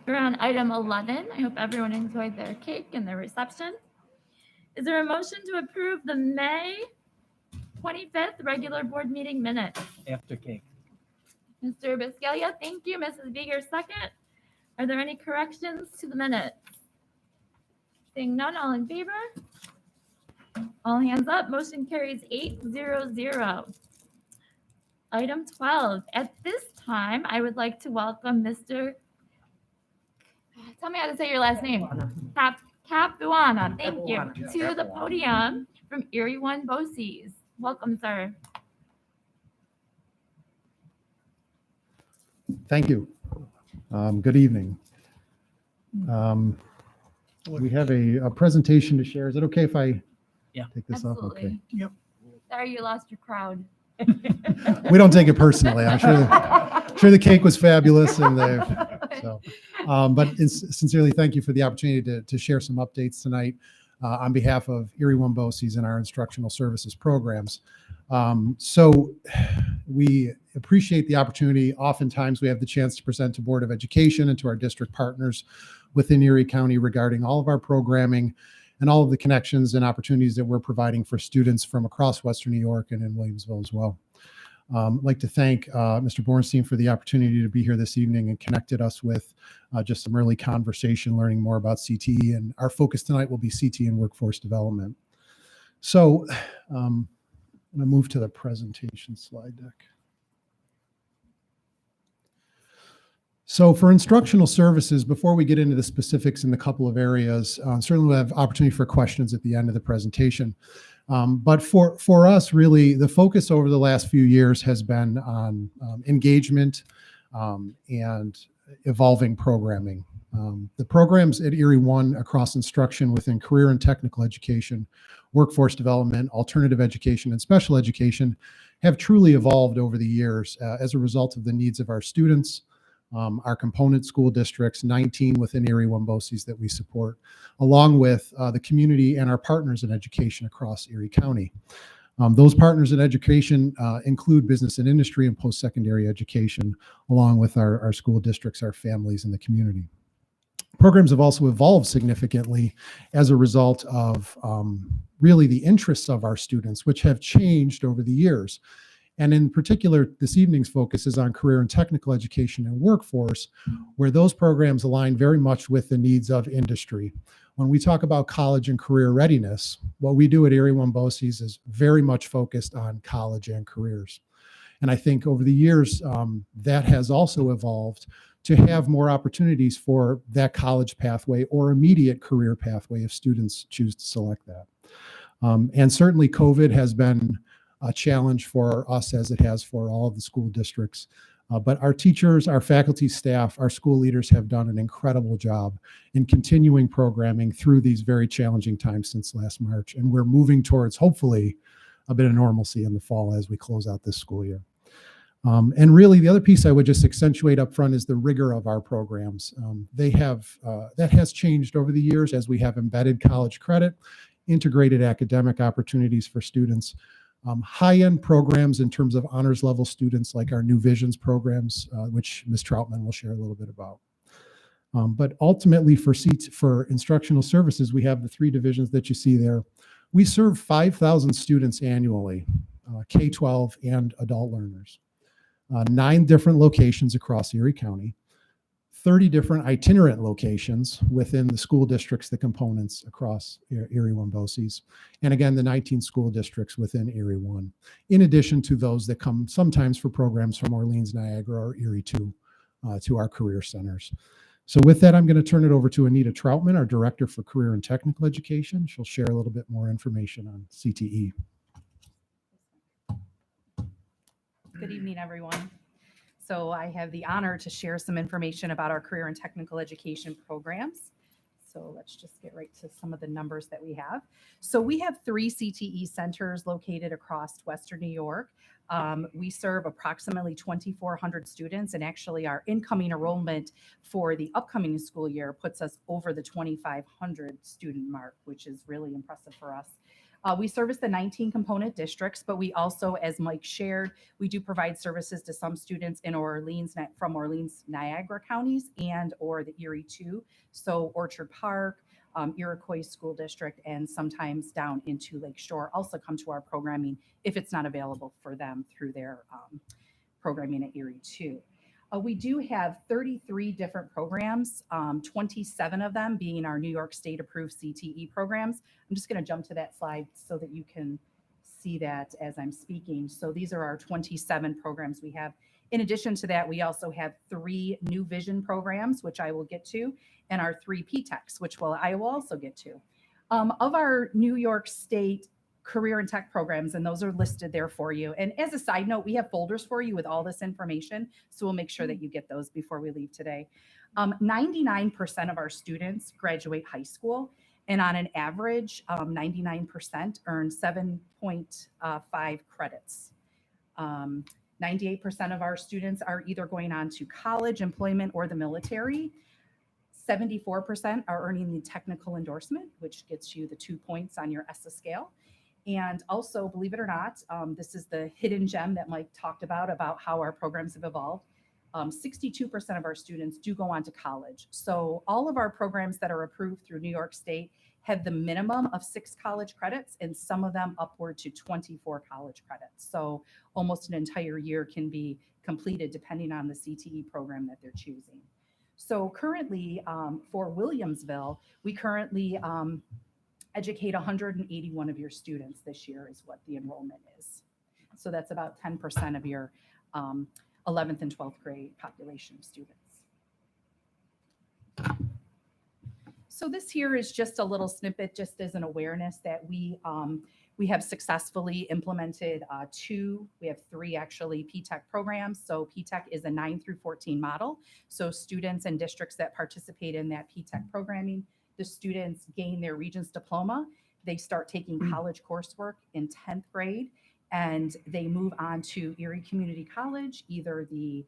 We're on item 11. I hope everyone enjoyed their cake and their reception. Is there a motion to approve the May 25th regular board meeting minutes? After cake. Mr. Biscaglia, thank you. Mrs. Beeger, second. Are there any corrections to the minutes? Seeing none, all in favor? All hands up. Motion carries 8-0-0. Item 12. At this time, I would like to welcome Mr. Tell me how to say your last name. Capuana. Thank you. To the podium from Erie One BOCES. Welcome, sir. Thank you. Good evening. We have a presentation to share. Is it okay if I take this off? Okay. Absolutely. Yep. Sorry you lost your crowd. We don't take it personally. I'm sure the cake was fabulous, and but sincerely thank you for the opportunity to share some updates tonight on behalf of Erie One BOCES and our instructional services programs. So we appreciate the opportunity. Oftentimes we have the chance to present to Board of Education and to our district partners within Erie County regarding all of our programming and all of the connections and opportunities that we're providing for students from across Western New York and in Williamsville as well. I'd like to thank Mr. Bornstein for the opportunity to be here this evening and connected us with just some early conversation, learning more about CTE. And our focus tonight will be CTE and workforce development. So I'm going to move to the presentation slide deck. So for instructional services, before we get into the specifics in the couple of areas, certainly we'll have opportunity for questions at the end of the presentation. But for us, really, the focus over the last few years has been on engagement and evolving programming. The programs at Erie One across instruction within career and technical education, workforce development, alternative education, and special education have truly evolved over the years as a result of the needs of our students, our component school districts, 19 within Erie One BOCES that we support, along with the community and our partners in education across Erie County. Those partners in education include business and industry and post-secondary education, along with our school districts, our families, and the community. Programs have also evolved significantly as a result of really the interests of our students, which have changed over the years. And in particular, this evening's focus is on career and technical education and workforce, where those programs align very much with the needs of industry. When we talk about college and career readiness, what we do at Erie One BOCES is very much focused on college and careers. And I think over the years, that has also evolved to have more opportunities for that college pathway or immediate career pathway if students choose to select that. And certainly COVID has been a challenge for us as it has for all of the school districts. But our teachers, our faculty, staff, our school leaders have done an incredible job in continuing programming through these very challenging times since last March. And we're moving towards, hopefully, a bit of normalcy in the fall as we close out this school year. And really, the other piece I would just accentuate up front is the rigor of our programs. That has changed over the years as we have embedded college credit, integrated academic opportunities for students, high-end programs in terms of honors level students like our New Visions programs, which Ms. Troutman will share a little bit about. But ultimately for instructional services, we have the three divisions that you see there. We serve 5,000 students annually, K-12 and adult learners. 9 different locations across Erie County, 30 different itinerant locations within the school districts, the components across Erie One BOCES, and again, the 19 school districts within Erie One, in addition to those that come sometimes for programs from Orleans, Niagara, or Erie 2 to our career centers. So with that, I'm going to turn it over to Anita Troutman, our Director for Career and Technical Education. She'll share a little bit more information on CTE. Good evening, everyone. So I have the honor to share some information about our career and technical education programs. So let's just get right to some of the numbers that we have. So we have 3 CTE centers located across Western New York. We serve approximately 2,400 students, and actually our incoming enrollment for the upcoming school year puts us over the 2,500 student mark, which is really impressive for us. We service the 19 component districts, but we also, as Mike shared, we do provide services to some students in Orleans, from Orleans, Niagara counties and or the Erie 2. So Orchard Park, Iroquois School District, and sometimes down into Lakeshore also come to our programming if it's not available for them through their programming at Erie 2. We do have 33 different programs, 27 of them being our New York State approved CTE programs. I'm just going to jump to that slide so that you can see that as I'm speaking. So these are our 27 programs we have. In addition to that, we also have 3 New Vision programs, which I will get to, and our 3 PTECs, which I will also get to. Of our New York State career and tech programs, and those are listed there for you. And as a side note, we have folders for you with all this information, so we'll make sure that you get those before we leave today. 99% of our students graduate high school, and on an average, 99% earn 7.5 credits. 98% of our students are either going on to college, employment, or the military. 74% are earning the technical endorsement, which gets you the 2 points on your ESSA scale. And also, believe it or not, this is the hidden gem that Mike talked about how our programs have evolved. 62% of our students do go on to college. So all of our programs that are approved through New York State have the minimum of 6 college credits, and some of them upward to 24 college credits. So almost an entire year can be completed depending on the CTE program that they're choosing. So currently for Williamsville, we currently educate 181 of your students this year is what the enrollment is. So that's about 10% of your 11th and 12th grade population of students. So this here is just a little snippet, just as an awareness that we have successfully implemented we have 3 actually PTEC programs. So PTEC is a 9 through 14 model. So students and districts that participate in that PTEC programming, the students gain their Regents diploma. They start taking college coursework in 10th grade, and they move on to Erie Community College, either the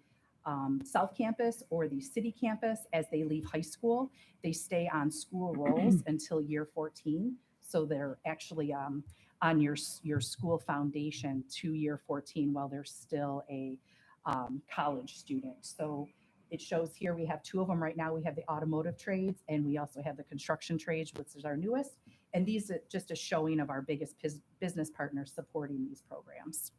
South Campus or the City Campus. As they leave high school, they stay on school rolls until year 14. So they're actually on your school foundation to year 14 while they're still a college student. So it shows here we have 2 of them right now. We have the automotive trades, and we also have the construction trades, which is our newest. And these are just a showing of our biggest business partners supporting these programs.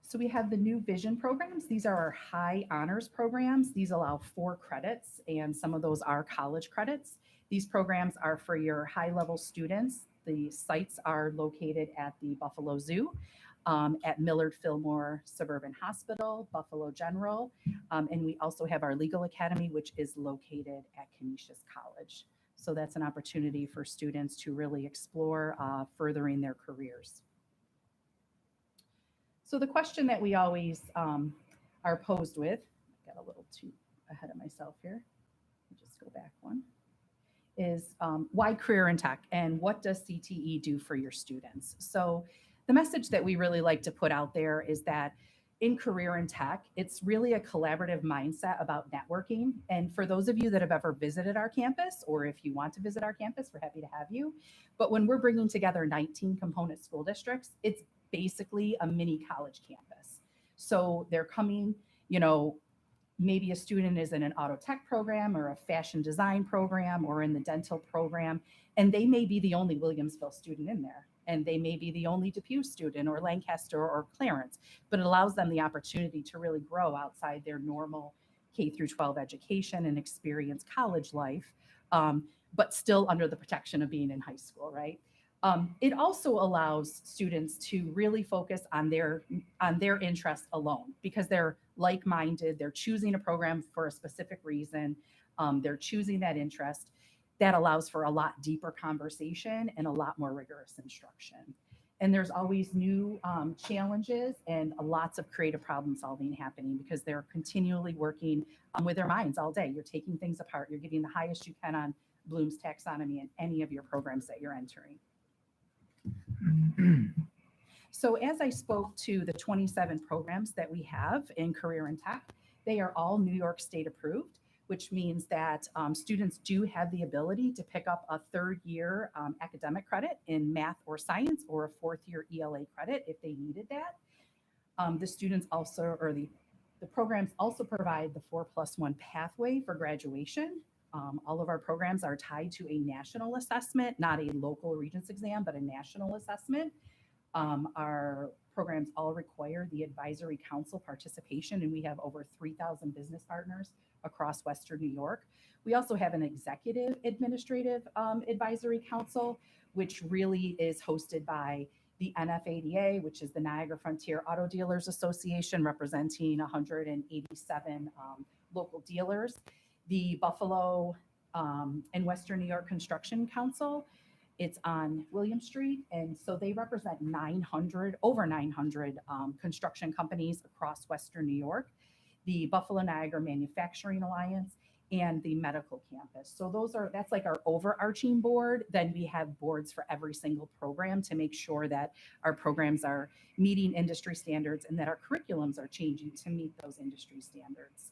So we have the New Vision programs. These are our high honors programs. These allow 4 credits, and some of those are college credits. These programs are for your high-level students. The sites are located at the Buffalo Zoo, at Millard Fillmore Suburban Hospital, Buffalo General, and we also have our Legal Academy, which is located at Canisius College. So that's an opportunity for students to really explore furthering their careers. So the question that we always are posed with, I got a little too ahead of myself here. Let me just go back one, is why career in tech, and what does CTE do for your students? So the message that we really like to put out there is that in career in tech, it's really a collaborative mindset about networking. And for those of you that have ever visited our campus, or if you want to visit our campus, we're happy to have you. But when we're bringing together 19 component school districts, it's basically a mini college campus. So they're coming, maybe a student is in an auto tech program or a fashion design program or in the dental program, and they may be the only Williamsville student in there. And they may be the only Depew student or Lancaster or Clarence, but it allows them the opportunity to really grow outside their normal K through 12 education and experience college life, but still under the protection of being in high school, right? It also allows students to really focus on their interest alone, because they're like-minded, they're choosing a program for a specific reason, they're choosing that interest. That allows for a lot deeper conversation and a lot more rigorous instruction. And there's always new challenges and lots of creative problem solving happening, because they're continually working with their minds all day. You're taking things apart. You're getting the highest you can on Bloom's taxonomy in any of your programs that you're entering. So as I spoke to the 27 programs that we have in Career and Tech, they are all New York State approved, which means that students do have the ability to pick up a third year academic credit in math or science, or a fourth year ELA credit if they needed that. The students also, or the programs also provide the 4+1 pathway for graduation. All of our programs are tied to a national assessment, not a local Regents exam, but a national assessment. Our programs all require the advisory council participation, and we have over 3,000 business partners across Western New York. We also have an executive administrative advisory council, which really is hosted by the NFADA, which is the Niagara Frontier Auto Dealers Association, representing 187 local dealers. The Buffalo and Western New York Construction Council, it's on William Street, and so they represent over 900 construction companies across Western New York. The Buffalo Niagara Manufacturing Alliance, and the medical campus. So that's like our overarching board. Then we have boards for every single program to make sure that our programs are meeting industry standards and that our curriculums are changing to meet those industry standards.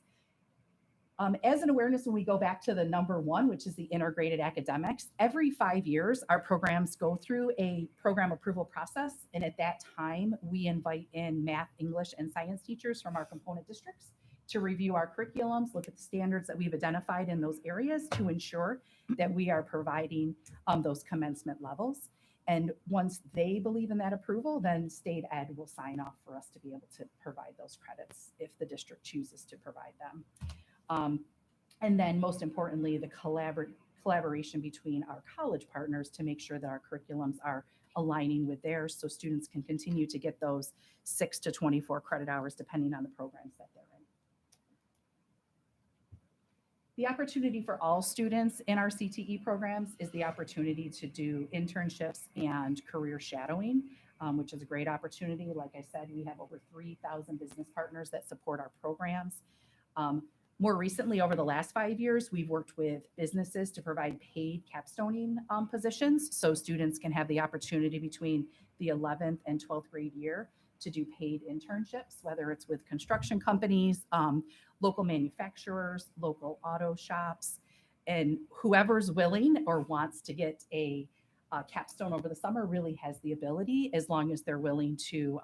As an awareness, when we go back to the number one, which is the integrated academics, every 5 years, our programs go through a program approval process. And at that time, we invite in math, English, and science teachers from our component districts to review our curriculums, look at the standards that we've identified in those areas to ensure that we are providing those commencement levels. And once they believe in that approval, then state ed will sign off for us to be able to provide those credits if the district chooses to provide them. And then most importantly, the collaboration between our college partners to make sure that our curriculums are aligning with theirs so students can continue to get those 6 to 24 credit hours depending on the programs that they're in. The opportunity for all students in our CTE programs is the opportunity to do internships and career shadowing, which is a great opportunity. Like I said, we have over 3,000 business partners that support our programs. More recently, over the last 5 years, we've worked with businesses to provide paid capstoning positions so students can have the opportunity between the 11th and 12th grade year to do paid internships, whether it's with construction companies, local manufacturers, local auto shops, and whoever's willing or wants to get a capstone over the summer really has the ability, as long as they're willing to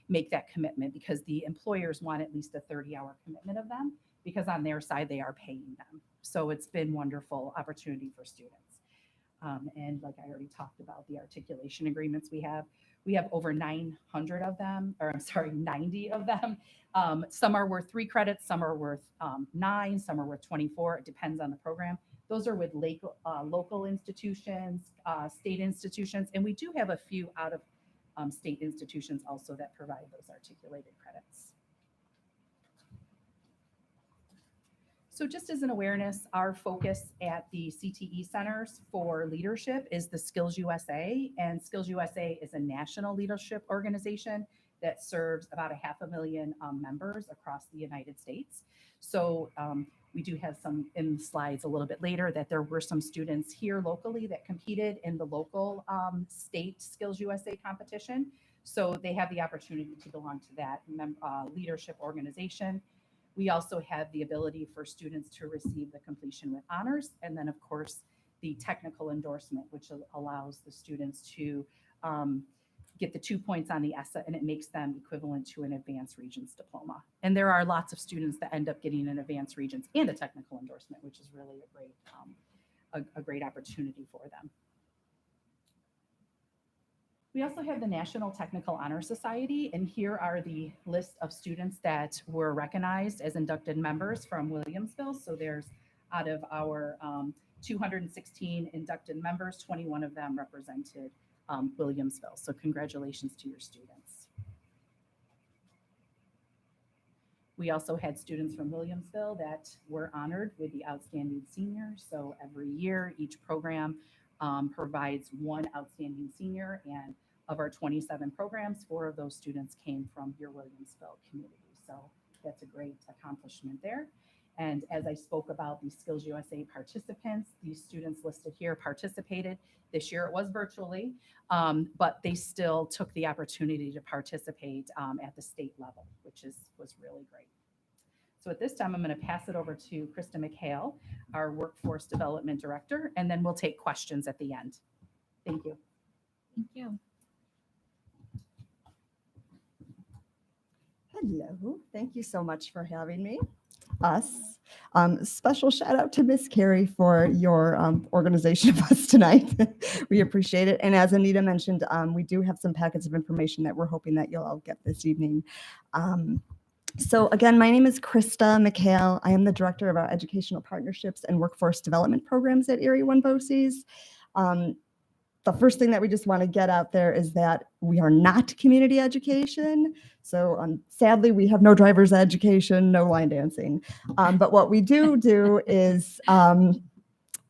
make that commitment, because the employers want at least a 30-hour commitment of them, because on their side, they are paying them. So it's been wonderful opportunity for students. And like I already talked about, the articulation agreements we have over 900 of them, or I'm sorry, 90 of them. Some are worth 3 credits, some are worth 9, some are worth 24. It depends on the program. Those are with local institutions, state institutions, and we do have a few out of state institutions also that provide those articulated credits. So just as an awareness, our focus at the CTE Centers for Leadership is the Skills USA, and Skills USA is a national leadership organization that serves about 500,000 members across the United States. So we do have some in the slides a little bit later that there were some students here locally that competed in the local state Skills USA competition. So they have the opportunity to belong to that leadership organization. We also have the ability for students to receive the completion with honors. And then of course, the technical endorsement, which allows the students to get the 2 points on the ESSA, and it makes them equivalent to an advanced Regents diploma. And there are lots of students that end up getting an advanced Regents and a technical endorsement, which is really a great opportunity for them. We also have the National Technical Honor Society, and here are the list of students that were recognized as inducted members from Williamsville. So there's, out of our 216 inducted members, 21 of them represented Williamsville. So congratulations to your students. We also had students from Williamsville that were honored with the Outstanding Senior. So every year, each program provides one outstanding senior, and of our 27 programs, 4 of those students came from your Williamsville community. So that's a great accomplishment there. And as I spoke about these Skills USA participants, these students listed here participated. This year it was virtually, but they still took the opportunity to participate at the state level, which was really great. So at this time, I'm going to pass it over to Krista McHale, our Workforce Development Director, and then we'll take questions at the end. Thank you. Thank you. Hello, thank you so much for having me, us. Special shout out to Miss Carrie for your organization of us tonight. We appreciate it. And as Anita mentioned, we do have some packets of information that we're hoping that you'll all get this evening. So again, my name is Krista McHale. I am the Director of our Educational Partnerships and Workforce Development Programs at Erie One BOCES. The first thing that we just want to get out there is that we are not community education. So sadly, we have no driver's education, no line dancing. But what we do is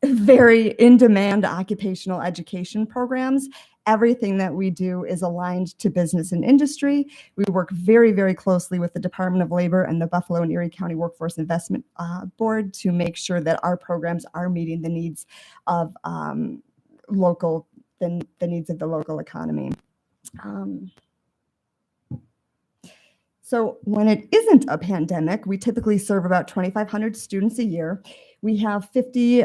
very in-demand occupational education programs. Everything that we do is aligned to business and industry. We work very, very closely with the Department of Labor and the Buffalo and Erie County Workforce Investment Board to make sure that our programs are meeting the needs of the needs of the local economy. So when it isn't a pandemic, we typically serve about 2,500 students a year. We have 50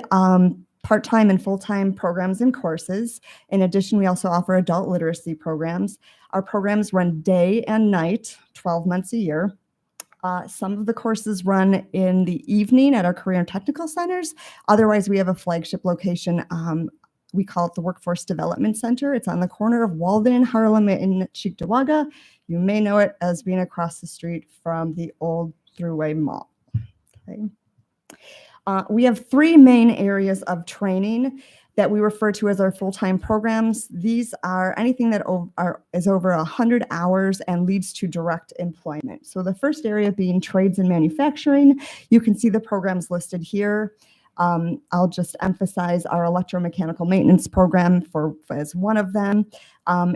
part-time and full-time programs and courses. In addition, we also offer adult literacy programs. Our programs run day and night, 12 months a year. Some of the courses run in the evening at our career and technical centers. Otherwise, we have a flagship location. We call it the Workforce Development Center. It's on the corner of Walden and Harlem in Cheektowaga. You may know it as being across the street from the old Thruway Mall. Okay. We have three main areas of training that we refer to as our full-time programs. These are anything that is over 100 hours and leads to direct employment. So the first area being trades and manufacturing. You can see the programs listed here. I'll just emphasize our electromechanical maintenance program as one of them.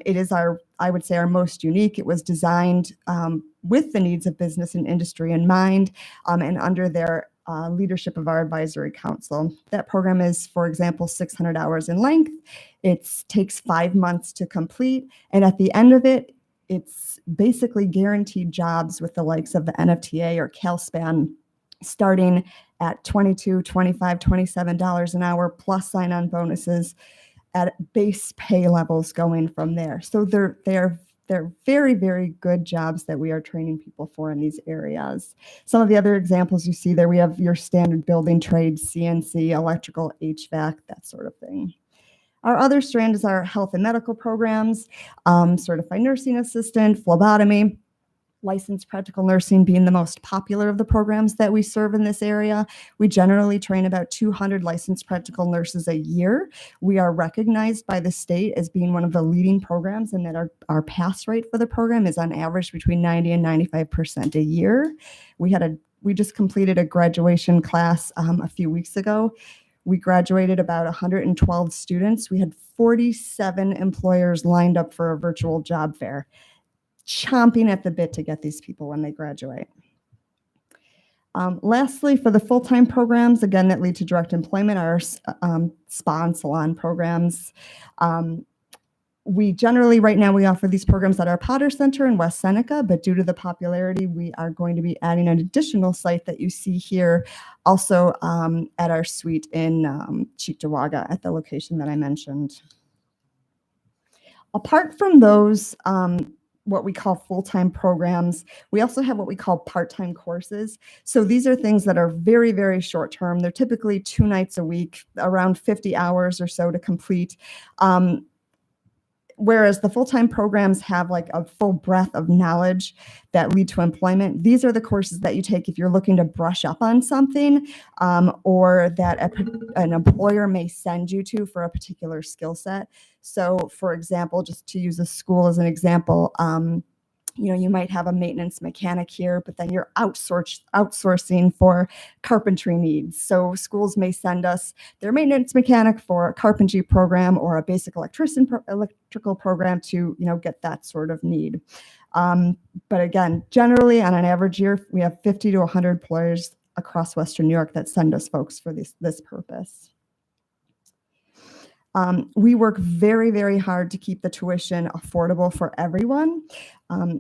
It is I would say our most unique. It was designed with the needs of business and industry in mind, and under their leadership of our advisory council. That program is, for example, 600 hours in length. It takes 5 months to complete, and at the end of it, it's basically guaranteed jobs with the likes of the NFTA or CalSpan, starting at $22, $25, $27 an hour plus sign-on bonuses at base pay levels going from there. So they're very, very good jobs that we are training people for in these areas. Some of the other examples you see there, we have your standard building trades, CNC, electrical, HVAC, that sort of thing. Our other strand is our health and medical programs, certified nursing assistant, phlebotomy, licensed practical nursing being the most popular of the programs that we serve in this area. We generally train about 200 licensed practical nurses a year. We are recognized by the state as being one of the leading programs, and that our pass rate for the program is on average between 90 and 95% a year. We just completed a graduation class a few weeks ago. We graduated about 112 students. We had 47 employers lined up for a virtual job fair, chomping at the bit to get these people when they graduate. Lastly, for the full-time programs, again, that lead to direct employment, are spa and salon programs. We generally, right now, we offer these programs at our Potter Center in West Seneca, but due to the popularity, we are going to be adding an additional site that you see here, also at our suite in Cheektowaga at the location that I mentioned. Apart from those, what we call full-time programs, we also have what we call part-time courses. So these are things that are very, very short-term. They're typically 2 nights a week, around 50 hours or so to complete. Whereas the full-time programs have like a full breadth of knowledge that lead to employment. These are the courses that you take if you're looking to brush up on something, or that an employer may send you to for a particular skill set. So for example, just to use a school as an example, you might have a maintenance mechanic here, but then you're outsourcing for carpentry needs. So schools may send us their maintenance mechanic for a carpentry program or a basic electrical program to, get that sort of need. But again, generally on an average year, we have 50 to 100 employers across Western New York that send us folks for this purpose. We work very, very hard to keep the tuition affordable for everyone.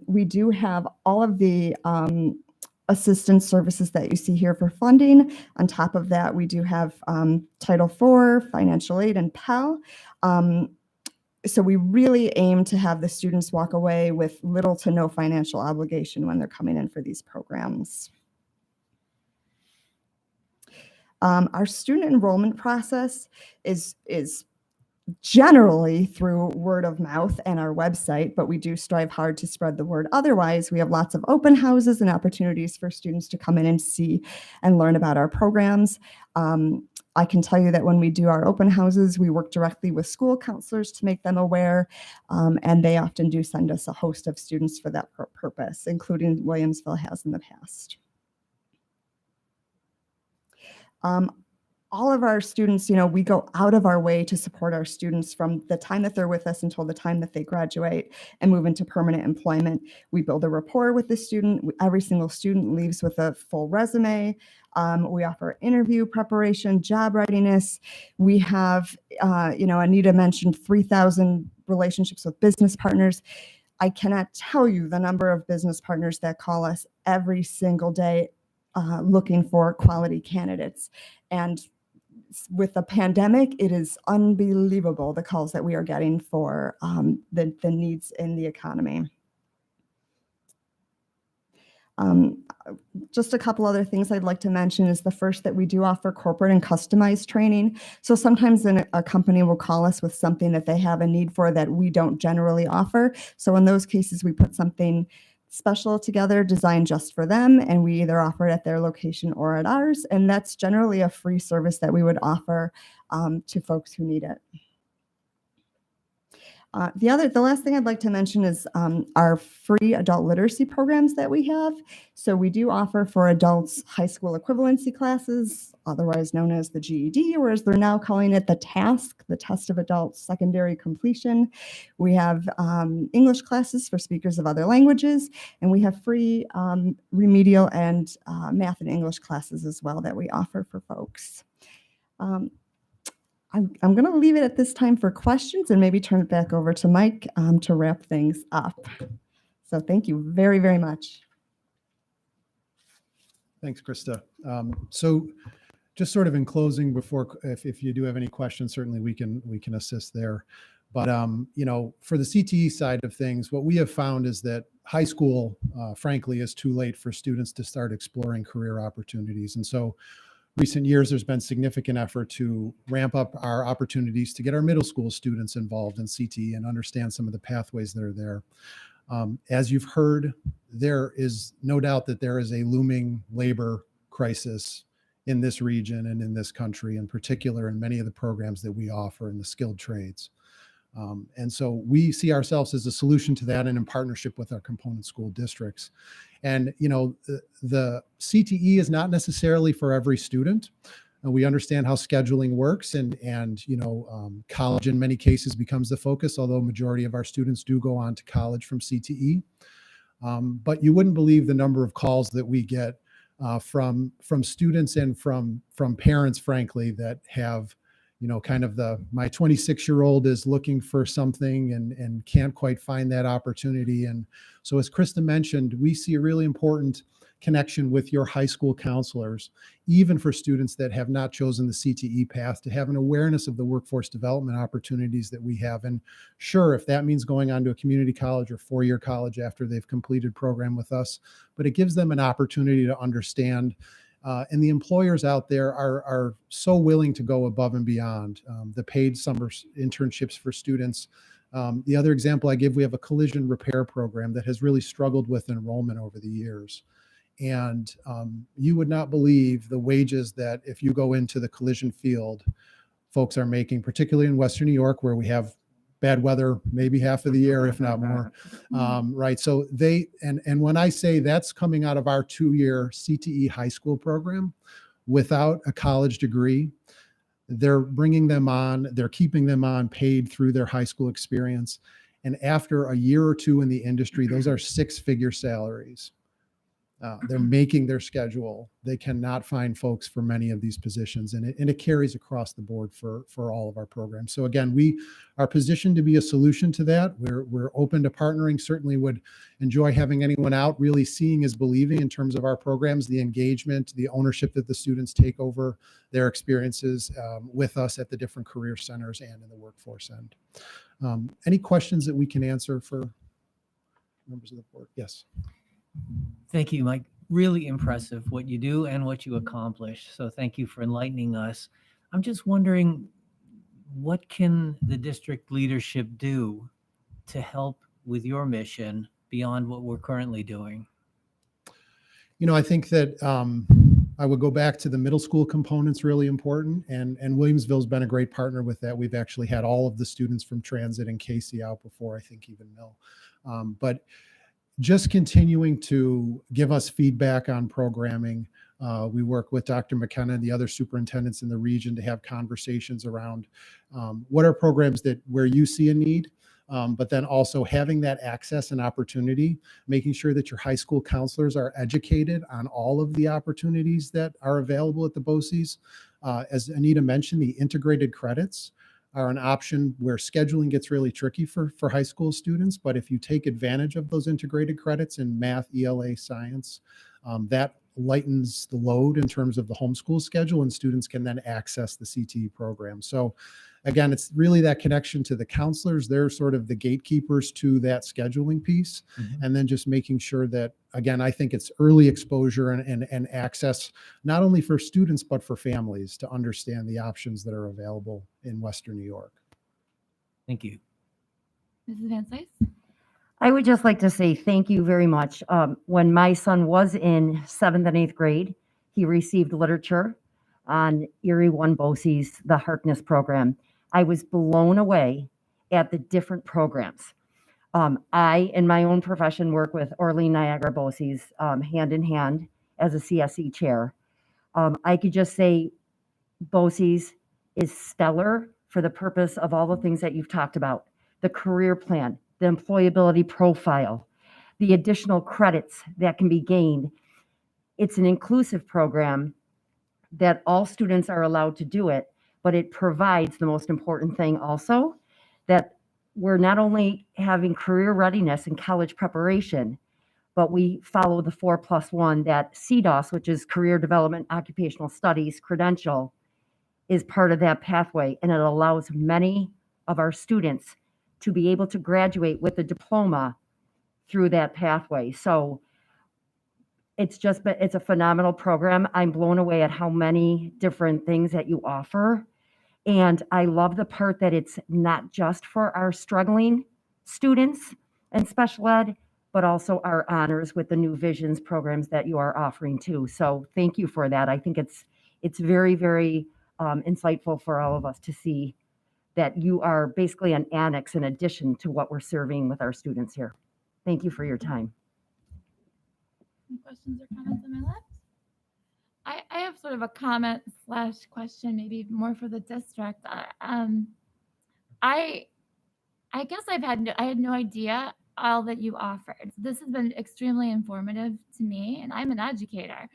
We do have all of the assistance services that you see here for funding. On top of that, we do have Title IV, financial aid, and Pell. So we really aim to have the students walk away with little to no financial obligation when they're coming in for these programs. Our student enrollment process is generally through word of mouth and our website, but we do strive hard to spread the word. Otherwise, we have lots of open houses and opportunities for students to come in and see and learn about our programs. I can tell you that when we do our open houses, we work directly with school counselors to make them aware, and they often do send us a host of students for that purpose, including Williamsville has in the past. All of our students, we go out of our way to support our students from the time that they're with us until the time that they graduate and move into permanent employment. We build a rapport with the student. Every single student leaves with a full resume. We offer interview preparation, job readiness. We have, Anita mentioned 3,000 relationships with business partners. I cannot tell you the number of business partners that call us every single day looking for quality candidates. And with the pandemic, it is unbelievable the calls that we are getting for the needs in the economy. Just a couple other things I'd like to mention is the first that we do offer corporate and customized training. So sometimes a company will call us with something that they have a need for that we don't generally offer. So in those cases, we put something special together designed just for them, and we either offer it at their location or at ours, and that's generally a free service that we would offer to folks who need it. The last thing I'd like to mention is our free adult literacy programs that we have. So we do offer for adults high school equivalency classes, otherwise known as the GED, or as they're now calling it, the TASC, the Test of Adult Secondary Completion. We have English classes for speakers of other languages, and we have free remedial and math and English classes as well that we offer for folks. I'm going to leave it at this time for questions and maybe turn it back over to Mike to wrap things up. So thank you very, very much. Thanks, Krista. So just sort of in closing, before, if you do have any questions, certainly we can assist there. But for the CTE side of things, what we have found is that high school, frankly, is too late for students to start exploring career opportunities. And so recent years, there's been significant effort to ramp up our opportunities to get our middle school students involved in CTE and understand some of the pathways that are there. As you've heard, there is no doubt that there is a looming labor crisis in this region and in this country, in particular in many of the programs that we offer in the skilled trades. And so we see ourselves as a solution to that and in partnership with our component school districts. And, the CTE is not necessarily for every student. We understand how scheduling works and college in many cases becomes the focus, although majority of our students do go on to college from CTE. But you wouldn't believe the number of calls that we get from students and from parents, frankly, that have kind of my 26-year-old is looking for something and can't quite find that opportunity. And so as Krista mentioned, we see a really important connection with your high school counselors, even for students that have not chosen the CTE path, to have an awareness of the workforce development opportunities that we have. And sure, if that means going on to a community college or four-year college after they've completed program with us, but it gives them an opportunity to understand. And the employers out there are so willing to go above and beyond the paid summer internships for students. The other example I give, we have a collision repair program that has really struggled with enrollment over the years. And you would not believe the wages that if you go into the collision field, folks are making, particularly in Western New York, where we have bad weather, maybe half of the year, if not more. Right. So and when I say that's coming out of our 2-year CTE high school program without a college degree, they're bringing them on, they're keeping them on paid through their high school experience. And after a year or two in the industry, those are 6-figure salaries. They're making their schedule. They cannot find folks for many of these positions, and it carries across the board for all of our programs. So again, we are positioned to be a solution to that. We're open to partnering. Certainly would enjoy having anyone out. Really seeing is believing in terms of our programs, the engagement, the ownership that the students take over their experiences with us at the different career centers and in the workforce end. Any questions that we can answer for members of the board? Yes. Thank you, Mike. Really impressive what you do and what you accomplish. So thank you for enlightening us. I'm just wondering, what can the district leadership do to help with your mission beyond what we're currently doing? You know, I think that I would go back to the middle school component's really important, and Williamsville's been a great partner with that. We've actually had all of the students from Transit and Casey out before, I think even Mill. But just continuing to give us feedback on programming. We work with Dr. McKenna and the other superintendents in the region to have conversations around what are programs where you see a need, but then also having that access and opportunity, making sure that your high school counselors are educated on all of the opportunities that are available at the BOCES. As Anita mentioned, the integrated credits are an option where scheduling gets really tricky for high school students. But if you take advantage of those integrated credits in math, ELA, science, that lightens the load in terms of the homeschool schedule, and students can then access the CTE program. So again, it's really that connection to the counselors. They're sort of the gatekeepers to that scheduling piece. And then just making sure that, again, I think it's early exposure and access, not only for students, but for families to understand the options that are available in Western New York. Thank you. Mrs. Van Cise? I would just like to say thank you very much. When my son was in 7th and 8th grade, he received literature on Erie One BOCES, the Harkness program. I was blown away at the different programs. I, in my own profession, work with Orlean Niagara BOCES hand in hand as a CSE chair. I could just say BOCES is stellar for the purpose of all the things that you've talked about: the career plan, the employability profile, the additional credits that can be gained. It's an inclusive program that all students are allowed to do it, but it provides the most important thing also, that we're not only having career readiness and college preparation, but we follow the 4+1 that CDOS, which is Career Development Occupational Studies credential, is part of that pathway. And it allows many of our students to be able to graduate with a diploma through that pathway. So it's a phenomenal program. I'm blown away at how many different things that you offer. And I love the part that it's not just for our struggling students and special ed, but also our honors with the New Visions programs that you are offering too. So thank you for that. I think it's very, very insightful for all of us to see that you are basically an annex in addition to what we're serving with our students here. Thank you for your time. Any questions or comments on my left? I have sort of a comment / question, maybe more for the district. I guess I had no idea all that you offered. This has been extremely informative to me, and I'm an educator.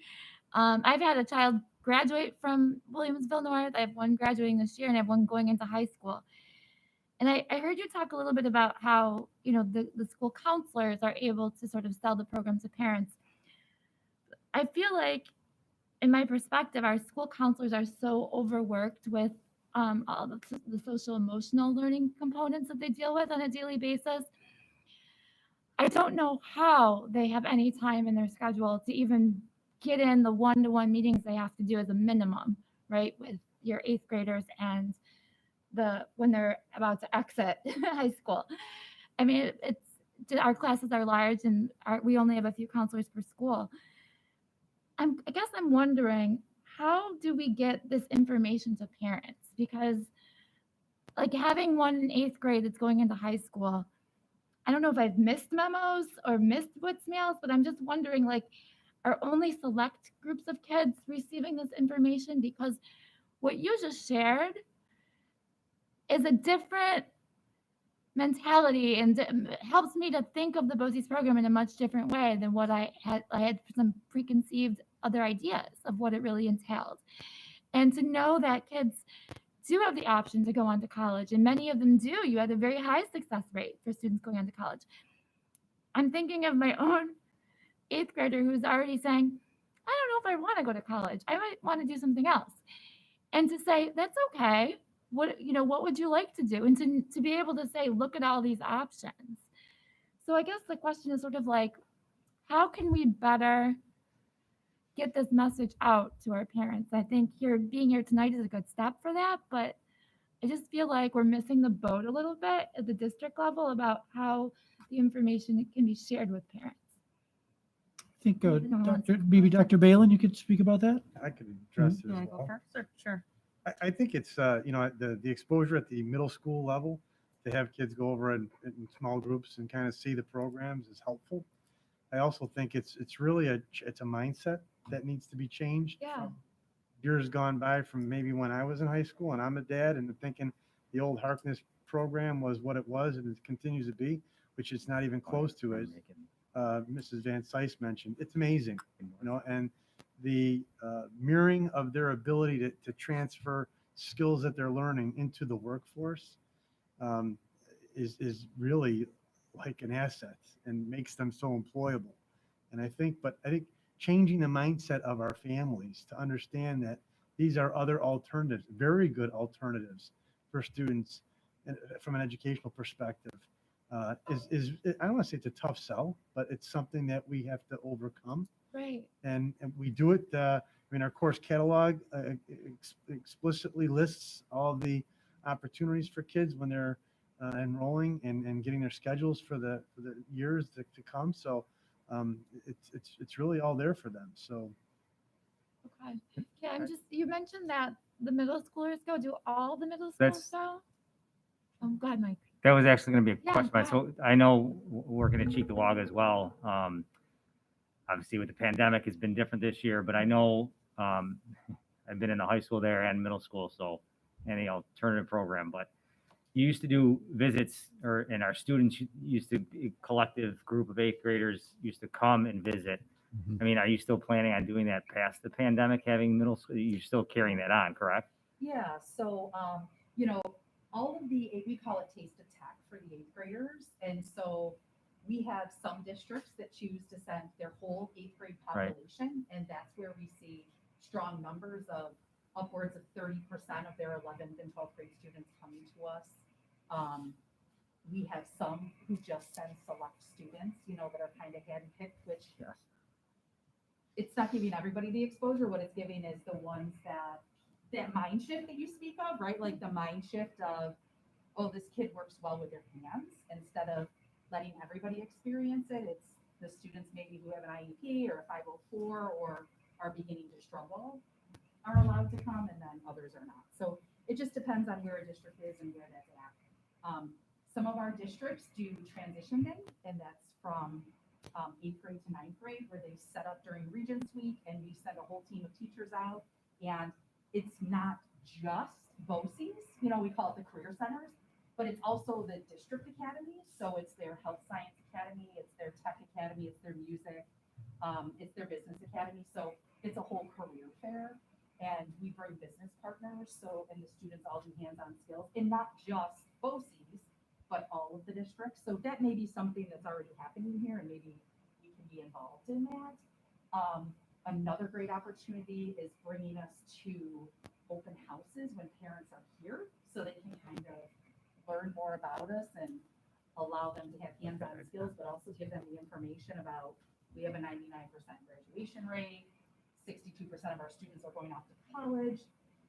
I've had a child graduate from Williamsville North. I have one graduating this year, and I have one going into high school. And I heard you talk a little bit about how, the school counselors are able to sort of sell the program to parents. I feel like, in my perspective, our school counselors are so overworked with all the social emotional learning components that they deal with on a daily basis. I don't know how they have any time in their schedule to even get in the one-to-one meetings they have to do as a minimum, right, with your 8th graders and when they're about to exit high school. I mean, our classes are large, and we only have a few counselors per school. I guess I'm wondering, how do we get this information to parents? Because like having one in 8th grade that's going into high school, I don't know if I've missed memos or missed voicemails, but I'm just wondering, like, are only select groups of kids receiving this information? Because what you just shared is a different mentality and helps me to think of the BOCES program in a much different way than what I had some preconceived other ideas of what it really entailed. And to know that kids do have the option to go on to college, and many of them do. You had a very high success rate for students going on to college. I'm thinking of my own 8th grader who's already saying, I don't know if I want to go to college. I might want to do something else. And to say, that's okay. What would you like to do? And to be able to say, look at all these options. So I guess the question is sort of like, how can we better get this message out to our parents? I think being here tonight is a good step for that, but I just feel like we're missing the boat a little bit at the district level about how the information can be shared with parents. I think maybe Dr. Balin, you could speak about that. I could address it You as want to go well. first? Sure. I think it's the exposure at the middle school level to have kids go over in small groups and kind of see the programs is helpful. I also think it's really it's a mindset that needs to be changed. Yeah. From years gone by from maybe when I was in high school and I'm a dad and thinking the old Harkness program was what it was and it continues to be, which it's not even close to, as Mrs. Van Sice mentioned. It's amazing, and the mirroring of their ability to transfer skills that they're learning into the workforce is really like an asset and makes them so employable. And I think changing the mindset of our families to understand that these are other alternatives, very good alternatives for students from an educational perspective, is I don't want to say it's a tough sell, but it's something that we have to overcome. Right. And we do it. Our course catalog explicitly lists all the opportunities for kids when they're enrolling and getting their schedules for the years to come. So it's really all there for them. So. Okay. Yeah, you mentioned that the middle schoolers go. Do all the middle schools go? Go ahead, Mike. That was actually going to be a Yeah, question. go So I know working at Cheektowaga as well. Obviously, with the pandemic, it's been different this year. But I know I've been in the high school there and middle school, so any alternative program. But you used to do visits, and our students used to, a collective group of 8th graders used to come and visit. I mean, are you still planning on doing that past the pandemic? Having middle school, you're still carrying that on, correct? Yeah, so, all of we call it Taste of Tech for the 8th graders. And so we have some districts that choose to send their whole 8th grade Right. population. And that's where we see strong numbers of upwards of 30% of their 11th and 12th grade students coming to us. We have some who just send select students, that are kind of handpicked, which it's not giving everybody the exposure. What it's giving is the ones that mind shift that you speak of, right? Like the mind shift of, oh, this kid works well with their hands, instead of letting everybody experience it. It's the students maybe who have an IEP or a 504 or are beginning to struggle are allowed to come, and then others are not. So it just depends on where a district is and where that's at. Some of our districts do transition day, and that's from 8th grade to 9th grade, where they set up during Regents Week, and we send a whole team of teachers out. And it's not just BOCES, we call it the career centers, but it's also the district academy. So it's their health science academy, it's their tech academy, it's their music, it's their business academy. So it's a whole career fair, and we bring business partners. So, and the students all do hands-on skills, and not just BOCES, but all of the districts. So that may be something that's already happening here, and maybe you can be involved in that. Another great opportunity is bringing us to open houses when parents are here, so they can kind of learn more about us and allow them to have hands-on skills, but also give them the information about, we have a 99% graduation rate, 62% of our students are going off to college.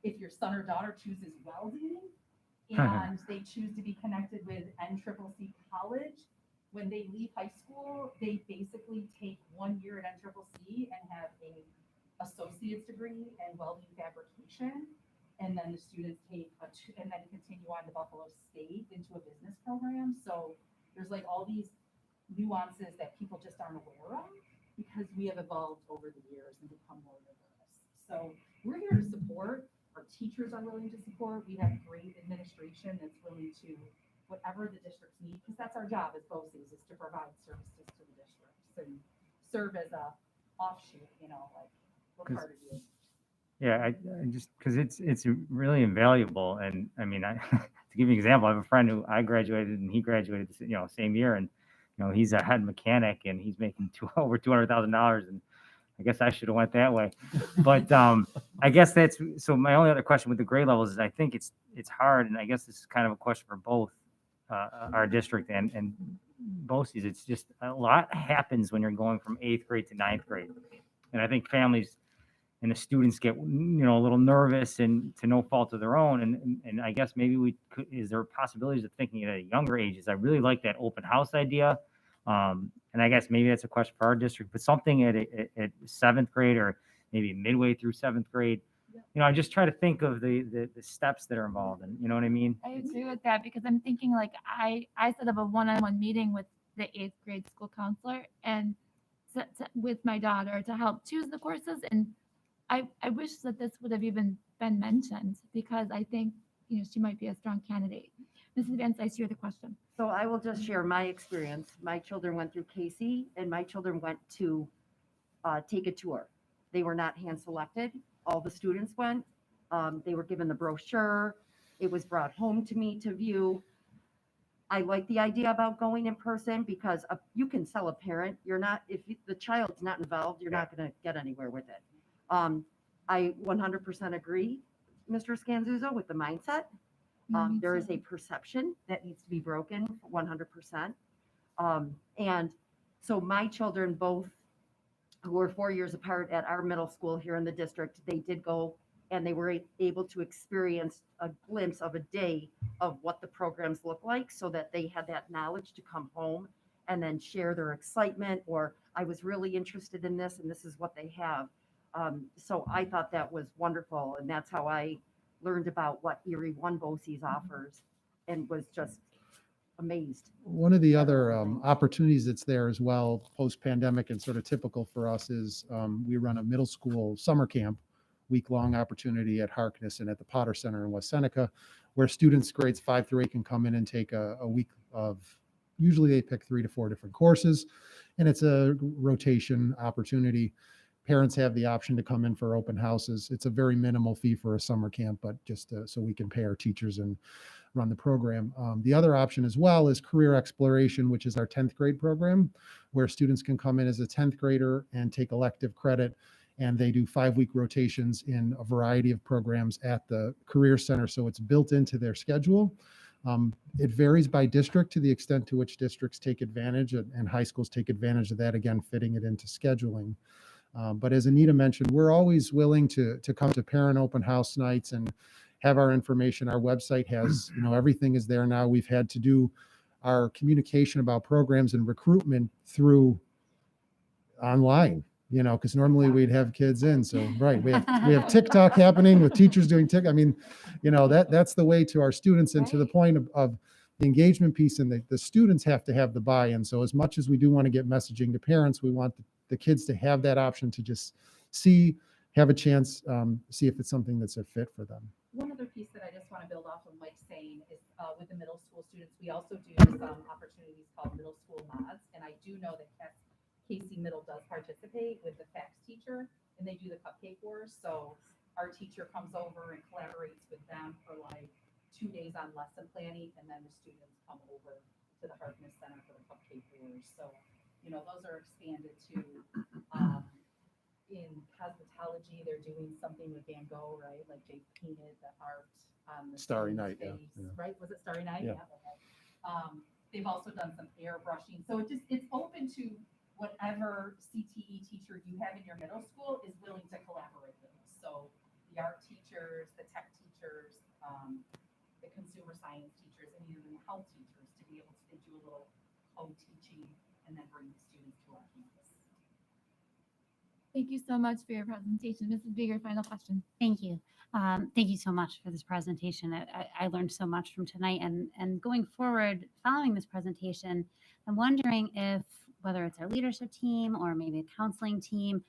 If your son or daughter chooses welding and they choose to be connected with NCCC College, when they leave high school, they basically take 1 year at NCCC and have a associate's degree in welding fabrication. And then the students take and then continue on to Buffalo State into a business program. So there's like all these nuances that people just aren't aware of, because we have evolved over the years and become more rigorous. So we're here to support. Our teachers are willing to support. We have great administration that's willing to whatever the districts need, because that's our job as BOCES, is to provide services to the districts and serve as a offshoot, you know, like we're part of you. Yeah, I just because it's really invaluable, and I mean, to give you an example, I have a friend who I graduated and he graduated, same year, and he's a head mechanic and he's making over $200,000, and I guess I should have went that way, but I guess that's so. My only other question with the grade levels is I think it's hard, and I guess this is kind of a question for both our district and BOCES. It's just a lot happens when you're going from 8th grade to 9th grade, and I think families and the students get a little nervous and to no fault of their own, and I guess maybe is there possibilities of thinking at younger ages? I really like that open house idea, and I guess maybe that's a question for our district, but something at 7th grade or maybe midway through 7th grade. I just try to think of the steps that are involved, and you know what I mean. I agree with that because I'm thinking like I set up a one-on-one meeting with the 8th grade school counselor and with my daughter to help choose the courses, and I wish that this would have even been mentioned because I think she might be a strong candidate. Mrs. Van Sice, you have the question. So I will just share my experience. My children went through Casey, and my children went to take a tour. They were not hand selected. All the students went. They were given the brochure. It was brought home to me to view. I like the idea about going in person because you can sell a parent. If the child's not involved, you're not going to get anywhere with it. I 100% agree, Mr. Scanzuzzo, with the mindset. There is a perception that needs to be broken 100%. And so my children, both who were 4 years apart at our middle school here in the district, they did go and they were able to experience a glimpse of a day of what the programs look like so that they had that knowledge to come home and then share their excitement, or I was really interested in this and this is what they have. So I thought that was wonderful, and that's how I learned about what Erie One BOCES offers and was just amazed. One of the other opportunities that's there as well, post-pandemic and sort of typical for us is we run a middle school summer camp, week-long opportunity at Harkness and at the Potter Center in West Seneca, where students grades 5 through 8 can come in and take a week of, usually they pick 3 to 4 different courses, and it's a rotation opportunity. Parents have the option to come in for open houses. It's a very minimal fee for a summer camp, but just so we can pay our teachers and run the program. The other option as well is career exploration, which is our 10th grade program, where students can come in as a 10th grader and take elective credit, and they do 5-week rotations in a variety of programs at the Career Center. So it's built into their schedule. It varies by district to the extent to which districts take advantage and high schools take advantage of that, again, fitting it into scheduling. But as Anita mentioned, we're always willing to come to parent open house nights and have our information. Our website has, everything is there now. We've had to do our communication about programs and recruitment through online, because normally we'd have kids in. So, right, we have TikTok happening with teachers doing TikTok. I mean, that's the way to our students and to the point of the engagement piece, and the students have to have the buy-in. So as much as we do want to get messaging to parents, we want the kids to have that option to just have a chance, see if it's something that's a fit for them. One other piece that I just want to build off of Mike's saying is with the middle school students, we also do some opportunities called middle school mods. And I do know that Casey Middle does participate with the FACS teacher, and they do the cupcake wars. So our teacher comes over and collaborates with them for like 2 days on lesson planning, and then the students come over to the Harkness Center for the cupcake wars. So those are expanded to, in cosmetology, they're doing something with Van Gogh, right? Like they painted the art on the Starry student's Night, face, yeah. right? Was it Starry Night? Yeah. Okay. They've also done some airbrushing. So it's open to whatever CTE teacher you have in your middle school is willing to collaborate with us. So the art teachers, the tech teachers, the consumer science teachers, and even the health teachers to be able to do a little co-teaching and then bring the students to our campus. Thank you so much for your presentation. Mrs. Beeger, final question. Thank you. Thank you so much for this presentation. I learned so much from tonight, and going forward, following this presentation, I'm wondering if, whether it's our leadership team or maybe a counseling team,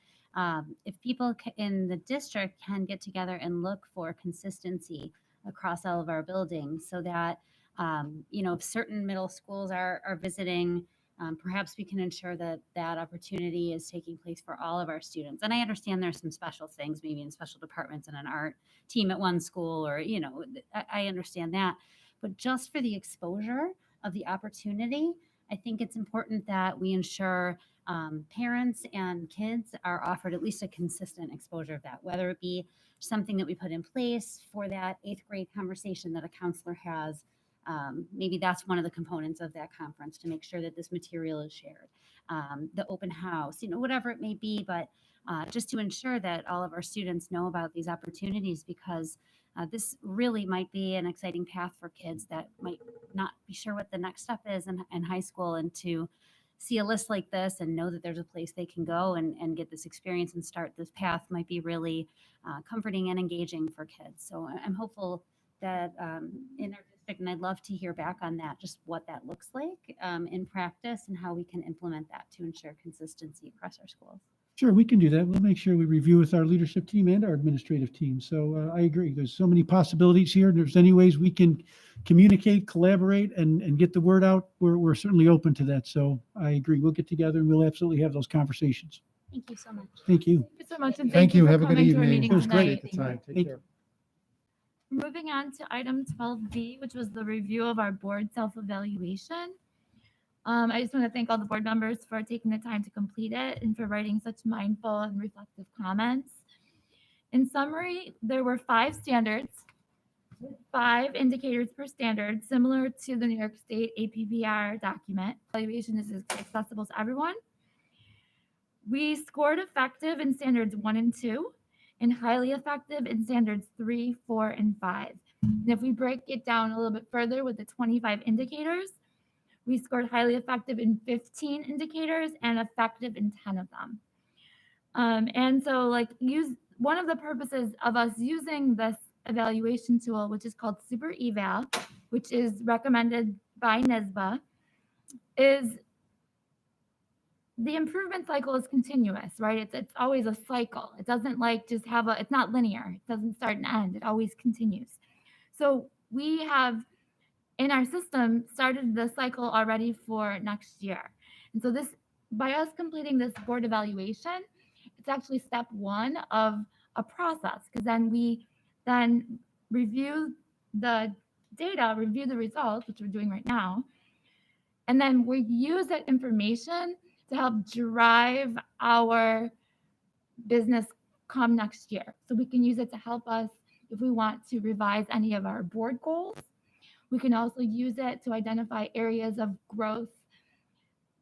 if people in the district can get together and look for consistency across all of our buildings so that If certain middle schools are visiting, perhaps we can ensure that that opportunity is taking place for all of our students. And I understand there's some special things, maybe in special departments and an art team at one school, or, I understand that. But just for the exposure of the opportunity, I think it's important that we ensure parents and kids are offered at least a consistent exposure of that, whether it be something that we put in place for that 8th grade conversation that a counselor has. Maybe that's one of the components of that conference, to make sure that this material is shared. The open house, whatever it may be, but just to ensure that all of our students know about these opportunities, because this really might be an exciting path for kids that might not be sure what the next step is in high school, and to see a list like this and know that there's a place they can go and get this experience and start this path might be really comforting and engaging for kids. So I'm hopeful that in our district, and I'd love to hear back on that, just what that looks like in practice and how we can implement that to ensure consistency across our schools. Sure, we can do that. We'll make sure we review with our leadership team and our administrative team. So I agree. There's so many possibilities here. There's any ways we can communicate, collaborate, and get the word out. We're certainly open to that. So I agree. We'll get together and we'll absolutely have those conversations. Thank you so much. Thank you. Thank you so much. And Thank you. for Have a good coming to our evening. meeting It was tonight. great. Take Thank care. Moving on to item 12B, which was the review of our board self-evaluation. I just want to thank all the board members for taking the time to complete it and for writing such mindful and reflective comments. In summary, there were 5 standards, 5 indicators per standard, similar to the New York State APPR document. Evaluation is accessible to everyone. We scored effective in standards 1 and 2, and highly effective in standards 3, 4, and 5. And if we break it down a little bit further with the 25 indicators, we scored highly effective in 15 indicators and effective in 10 of them. And so one of the purposes of us using this evaluation tool, which is called Super Eval, which is recommended by NSBA, is the improvement cycle is continuous, right? It's always a cycle. It doesn't just it's not linear. It doesn't start and end. It always continues. So we have in our system started the cycle already for next year. And so by us completing this board evaluation, it's actually step 1 of a process, because then we review the data, review the results, which we're doing right now, and then we use that information to help drive our business come next year. So we can use it to help us if we want to revise any of our board goals. We can also use it to identify areas of growth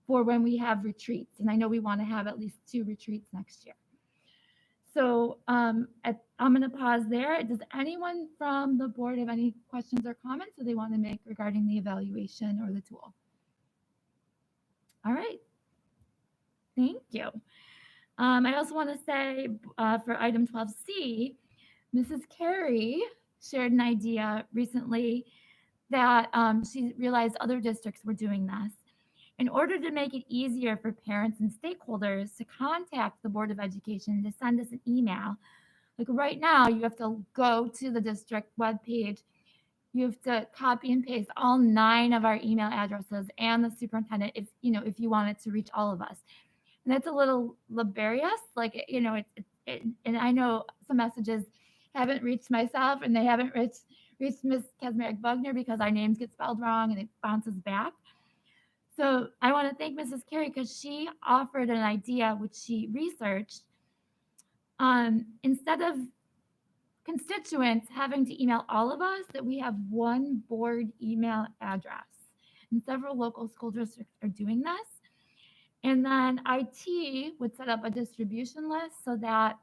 for when we have retreats. And I know we want to have at least 2 retreats next year. So I'm going to pause there. Does anyone from the board have any questions or comments that they want to make regarding the evaluation or the tool? All right. Thank you. I also want to say for item 12C, Mrs. Carey shared an idea recently that she realized other districts were doing this. In order to make it easier for parents and stakeholders to contact the Board of Education to send us an email, like right now, you have to go to the district webpage. You have to copy and paste all 9 of our email addresses and the superintendent if you wanted to reach all of us. And that's a little laborious, and I know some messages haven't reached myself and they haven't reached Ms. Kazmarek-Bugner because our names get spelled wrong and it bounces back. So I want to thank Mrs. Carey because she offered an idea which she researched. Instead of constituents having to email all of us, that we have one board email address. And several local school districts are doing this. And then IT would set up a distribution list so that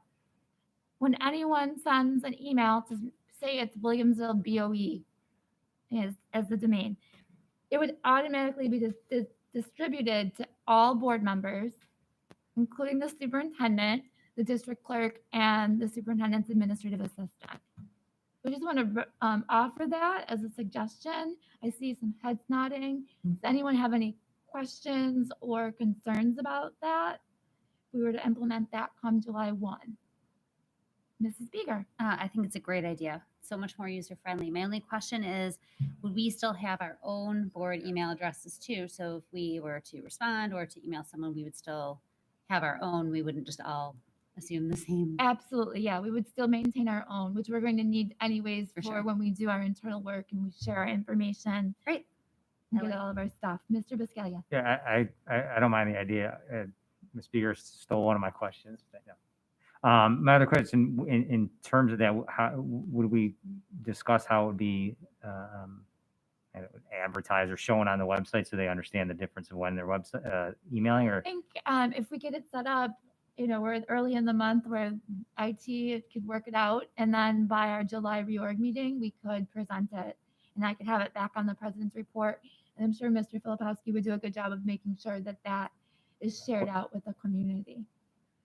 when anyone sends an email to say it's Williamsville BOE as the domain, it would automatically be distributed to all board members, including the superintendent, the district clerk, and the superintendent's administrative assistant. I just want to offer that as a suggestion. I see some heads nodding. Does anyone have any questions or concerns about that? If we were to implement that come July 1. Mrs. Beeger. I think it's a great idea. so much more user friendly. My only question is, would we still have our own board email addresses too? So if we were to respond or to email someone, we would still have our own. We wouldn't just all assume the same. Absolutely, yeah. We would still maintain our own, which we're going to need anyways for sure. when we do our internal work and we share our information. Great. And I get like all of our stuff. Mr. Biscaglia. Yeah, I don't mind the idea. Ms. Beeger stole one of my questions. But no. My other question, in terms of that, how would we discuss how it would be advertised or shown on the website so they understand the difference of when they're emailing? Or I think if we get it set up, we're early in the month where IT could work it out. And then by our July reorg meeting, we could present it and I could have it back on the president's report. And I'm sure Mr. Filipowski would do a good job of making sure that that is shared out with the community.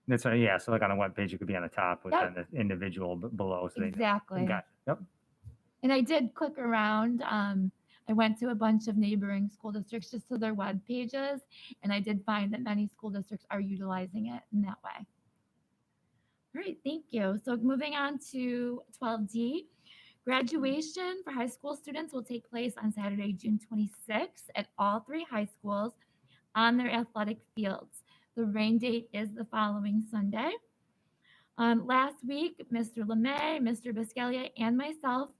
That's right. Yeah. So like on a web page, it could be on the top with Yep. then the individual below. So Exactly. They know. Gotcha. Yep. And I did click around. I went to a bunch of neighboring school districts just to their web pages, and I did find that many school districts are utilizing it in that way. All right, thank you. So moving on to 12D, graduation for high school students will take place on Saturday, June 26th at all 3 high schools on their athletic fields. The rain date is the following Sunday. Last week, Mr. LeMay, Mr. Biscaglia, and myself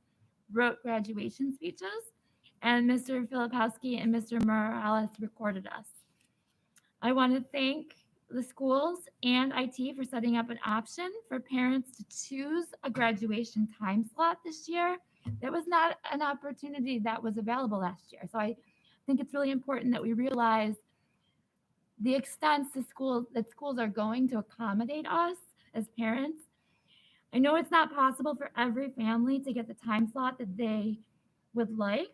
wrote graduation speeches, and Mr. Filipowski and Mr. Morales recorded us. I want to thank the schools and IT for setting up an option for parents to choose a graduation time slot this year. That was not an opportunity that was available last year. So I think it's really important that we realize the extent that schools are going to accommodate us as parents. I know it's not possible for every family to get the time slot that they would like.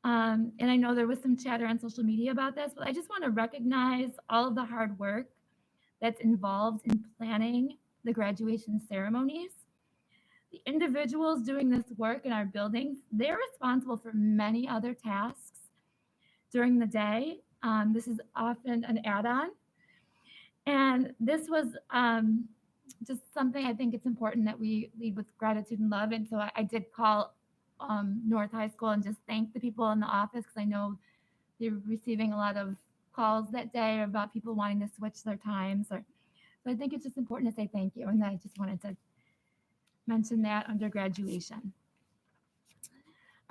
And I know there was some chatter on social media about this, but I just want to recognize all of the hard work that's involved in planning the graduation ceremonies. The individuals doing this work in our buildings, they're responsible for many other tasks during the day. This is often an add-on. And this was just something I think it's important that we lead with gratitude and love. And so I did call North High School and just thank the people in the office because I know they're receiving a lot of calls that day about people wanting to switch their times. So I think it's just important to say thank you. And I just wanted to mention that under graduation.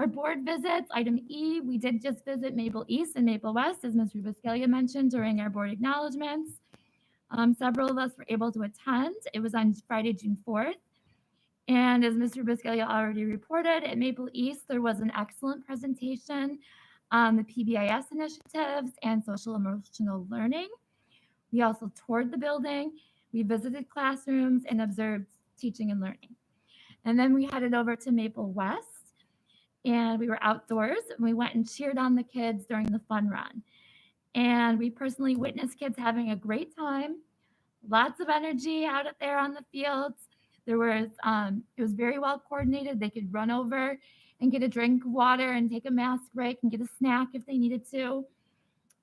Our board visits, item E, we did just visit Maple East and Maple West, as Mr. Biscaglia mentioned during our board acknowledgements. Several of us were able to attend. It was on Friday, June 4th. And as Mr. Biscaglia already reported, at Maple East, there was an excellent presentation on the PBIS initiatives and social emotional learning. We also toured the building, we visited classrooms, and observed teaching and learning. And then we headed over to Maple West, and we were outdoors, and we went and cheered on the kids during the fun run. And we personally witnessed kids having a great time, lots of energy out there on the fields. There was, it was very well coordinated. They could run over and get a drink of water and take a mask break and get a snack if they needed to.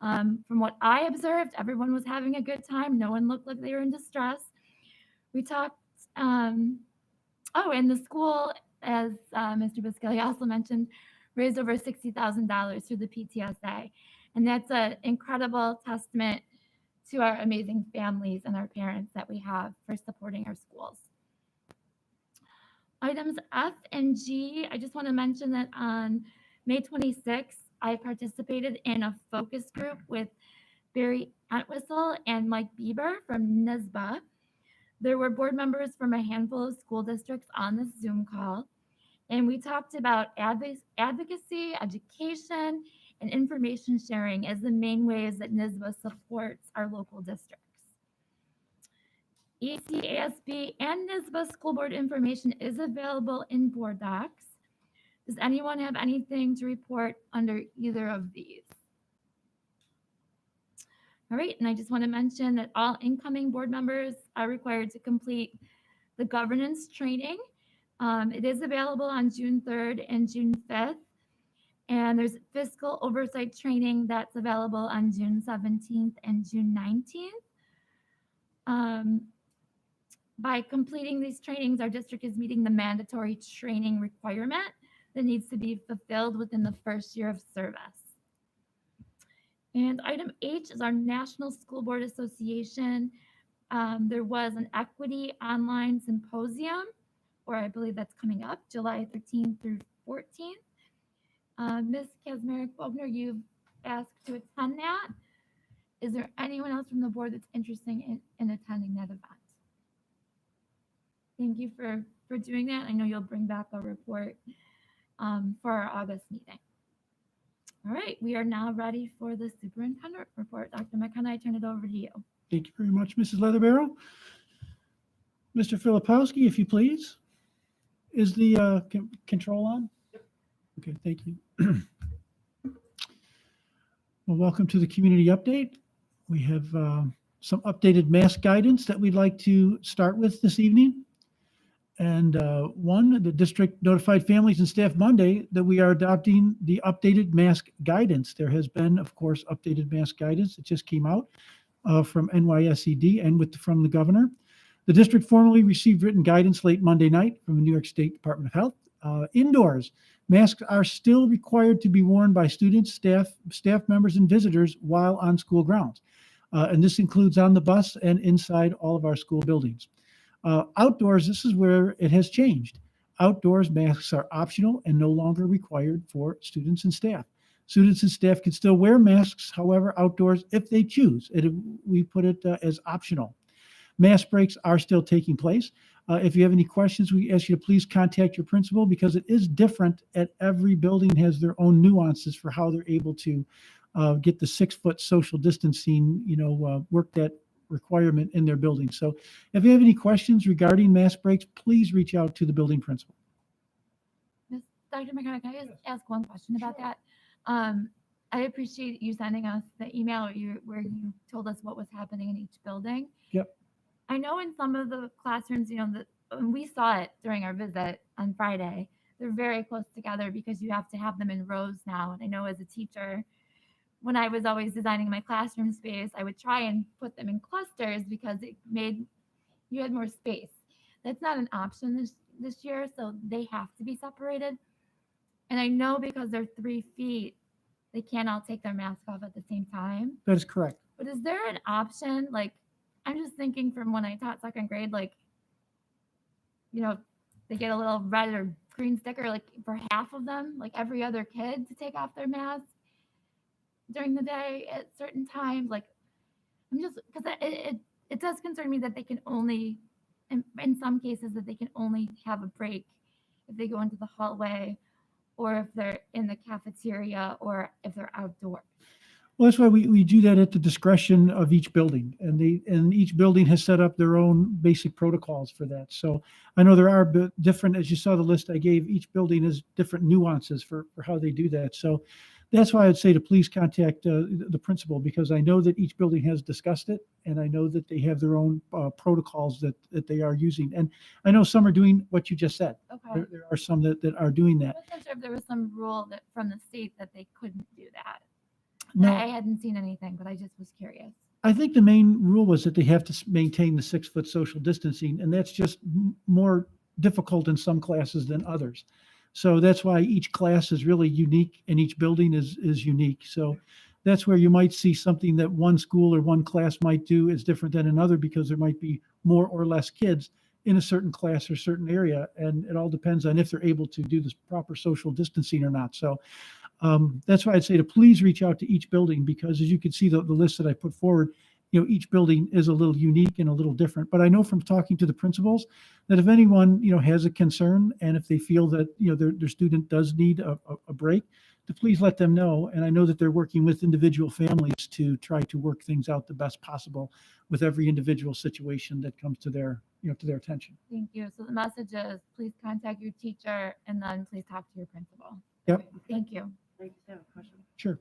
From what I observed, everyone was having a good time. No one looked like they were in distress. We talked, and the school, as Mr. Biscaglia also mentioned, raised over $60,000 through the PTSA. And that's an incredible testament to our amazing families and our parents that we have for supporting our schools. Items F and G, I just want to mention that on May 26th, I participated in a focus group with Barry Entwistle and Mike Bieber from NYSBA. There were board members from a handful of school districts on this Zoom call, and we talked about advocacy, education, and information sharing as the main ways that NYSBA supports our local districts. ECASB and NYSBA school board information is available in board docs. Does anyone have anything to report under either of these? All right, and I just want to mention that all incoming board members are required to complete the governance training. It is available on June 3rd and June 5th. And there's fiscal oversight training that's available on June 17th and June 19th. By completing these trainings, our district is meeting the mandatory training requirement that needs to be fulfilled within the first year of service. And item H is our National School Board Association. There was an equity online symposium, or I believe that's coming up, July 13th through 14th. Ms. Kazmarek-Bogner, you've asked to attend that. Is there anyone else from the board that's interested in attending that event? Thank you for doing that. I know you'll bring back a report for our August meeting. All right, we are now ready for the superintendent report. Dr. McKenna, I turn it over to you. Thank you very much, Mrs. Leatherbarrow. Mr. Filipowski, if you please. Is the control on? Okay, thank you. Well, welcome to the community update. We have some updated mask guidance that we'd like to start with this evening. And one, the district notified families and staff Monday that we are adopting the updated mask guidance. There has been, of course, updated mask guidance that just came out from NYSED and from the governor. The district formally received written guidance late Monday night from the New York State Department of Health. Indoors, masks are still required to be worn by students, staff members, and visitors while on school grounds. And this includes on the bus and inside all of our school buildings. Outdoors, this is where it has changed. Outdoors, masks are optional and no longer required for students and staff. Students and staff can still wear masks, however, outdoors if they choose. We put it as optional. Mask breaks are still taking place. If you have any questions, we ask you to please contact your principal because it is different at every building, has their own nuances for how they're able to get the 6-foot social distancing, work that requirement in their building. So if you have any questions regarding mask breaks, please reach out to the building principal. Dr. McKenna, can I just ask one question about that? I appreciate you sending us the email where you told us what was happening in each building. Yep. I know in some of the classrooms, we saw it during our visit on Friday. They're very close together because you have to have them in rows now. And I know as a teacher, when I was always designing my classroom space, I would try and put them in clusters because it made you had more space. That's not an option this year, so they have to be separated. And I know because they're 3 feet, they can't all take their mask off at the same time. That is correct. But is there an option? Like, I'm just thinking from when I taught second grade, like, they get a little red or green sticker, like for half of them, like every other kid to take off their mask during the day at certain times. Like, I'm just, because it does concern me that they can only, in some cases, that they can only have a break if they go into the hallway or if they're in the cafeteria or if they're outdoors. Well, that's why we do that at the discretion of each building, and each building has set up their own basic protocols for that. So I know there are different, as you saw the list I gave, each building has different nuances for how they do that. So that's why I'd say to please contact the principal, because I know that each building has discussed it, and I know that they have their own protocols that they are using. And I know some are doing what you just said. Okay. There are some that are doing I that. wasn't sure if there was some rule that from the state that they couldn't do that. No. I hadn't seen anything, but I just was curious. I think the main rule was that they have to maintain the 6-foot social distancing, and that's just more difficult in some classes than others. So that's why each class is really unique and each building is unique. So that's where you might see something that one school or one class might do is different than another because there might be more or less kids in a certain class or certain area. And it all depends on if they're able to do this proper social distancing or not. So that's why I'd say to please reach out to each building, because as you can see the list that I put forward, each building is a little unique and a little different. But I know from talking to the principals that if anyone, has a concern and if they feel that, their student does need a break, to please let them know. And I know that they're working with individual families to try to work things out the best possible with every individual situation that comes to their attention. Thank you. So the message is please contact your teacher and then please talk to your principal. Yep. Thank you. Sure.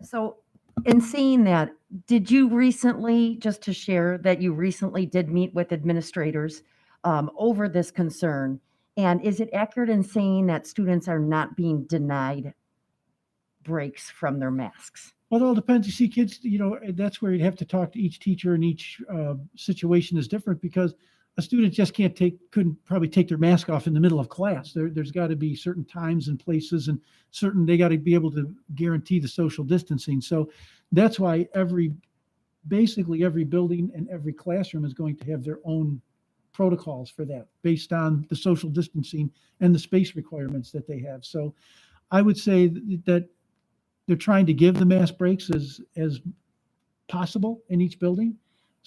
So in seeing that, did you recently, just to share that you recently did meet with administrators over this concern? And is it accurate in saying that students are not being denied breaks from their masks? Well, it all depends. You see, kids, that's where you'd have to talk to each teacher, and each situation is different because a student just couldn't probably take their mask off in the middle of class. There's got to be certain times and places and they got to be able to guarantee the social distancing. So that's why basically every building and every classroom is going to have their own protocols for that based on the social distancing and the space requirements that they have. So I would say that they're trying to give the mask breaks as possible in each building,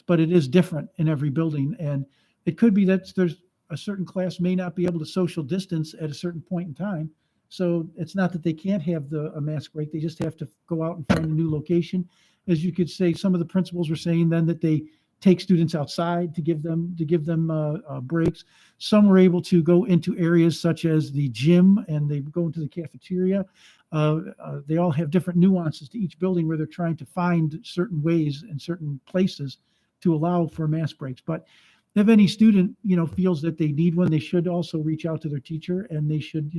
but it is different in every building. And it could be that there's a certain class may not be able to social distance at a certain point in time. So it's not that they can't have a mask break. They just have to go out and find a new location. As you could say, some of the principals were saying then that they take students outside to give them breaks. Some were able to go into areas such as the gym and they go into the cafeteria. They all have different nuances to each building where they're trying to find certain ways and certain places to allow for mask breaks. But if any student, feels that they need one, they should also reach out to their teacher and they should,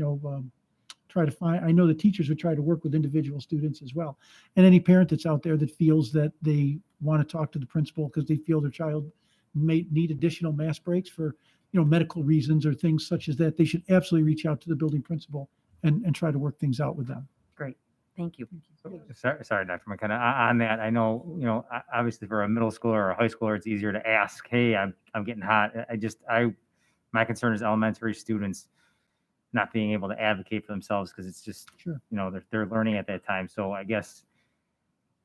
try to find, I know the teachers would try to work with individual students as well. And any parent that's out there that feels that they want to talk to the principal because they feel their child may need additional mask breaks for, medical reasons or things such as that, they should absolutely reach out to the building principal and try to work things out with them. Great. Thank you. Sorry, Dr. McKenna. On that, I know, obviously for a middle schooler or a high schooler, it's easier to ask, hey, I'm getting hot. My concern is elementary students not being able to advocate for themselves because it's just, Sure. They're learning at that time. So I guess,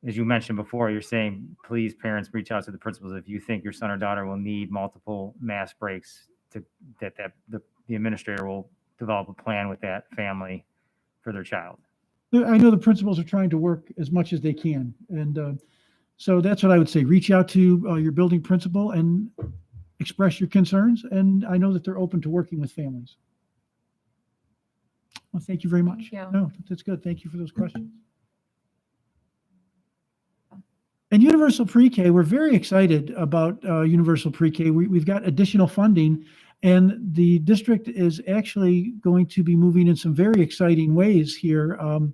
as you mentioned before, you're saying, please, parents, reach out to the principals if you think your son or daughter will need multiple mask breaks that the administrator will develop a plan with that family for their child. I know the principals are trying to work as much as they can. And so that's what I would say. Reach out to your building principal and express your concerns. And I know that they're open to working with families. Well, thank you very much. Thank you. No, that's good. Thank you for those questions. And Universal Pre-K, we're very excited about Universal Pre-K. We've got additional funding, and the district is actually going to be moving in some very exciting ways here. And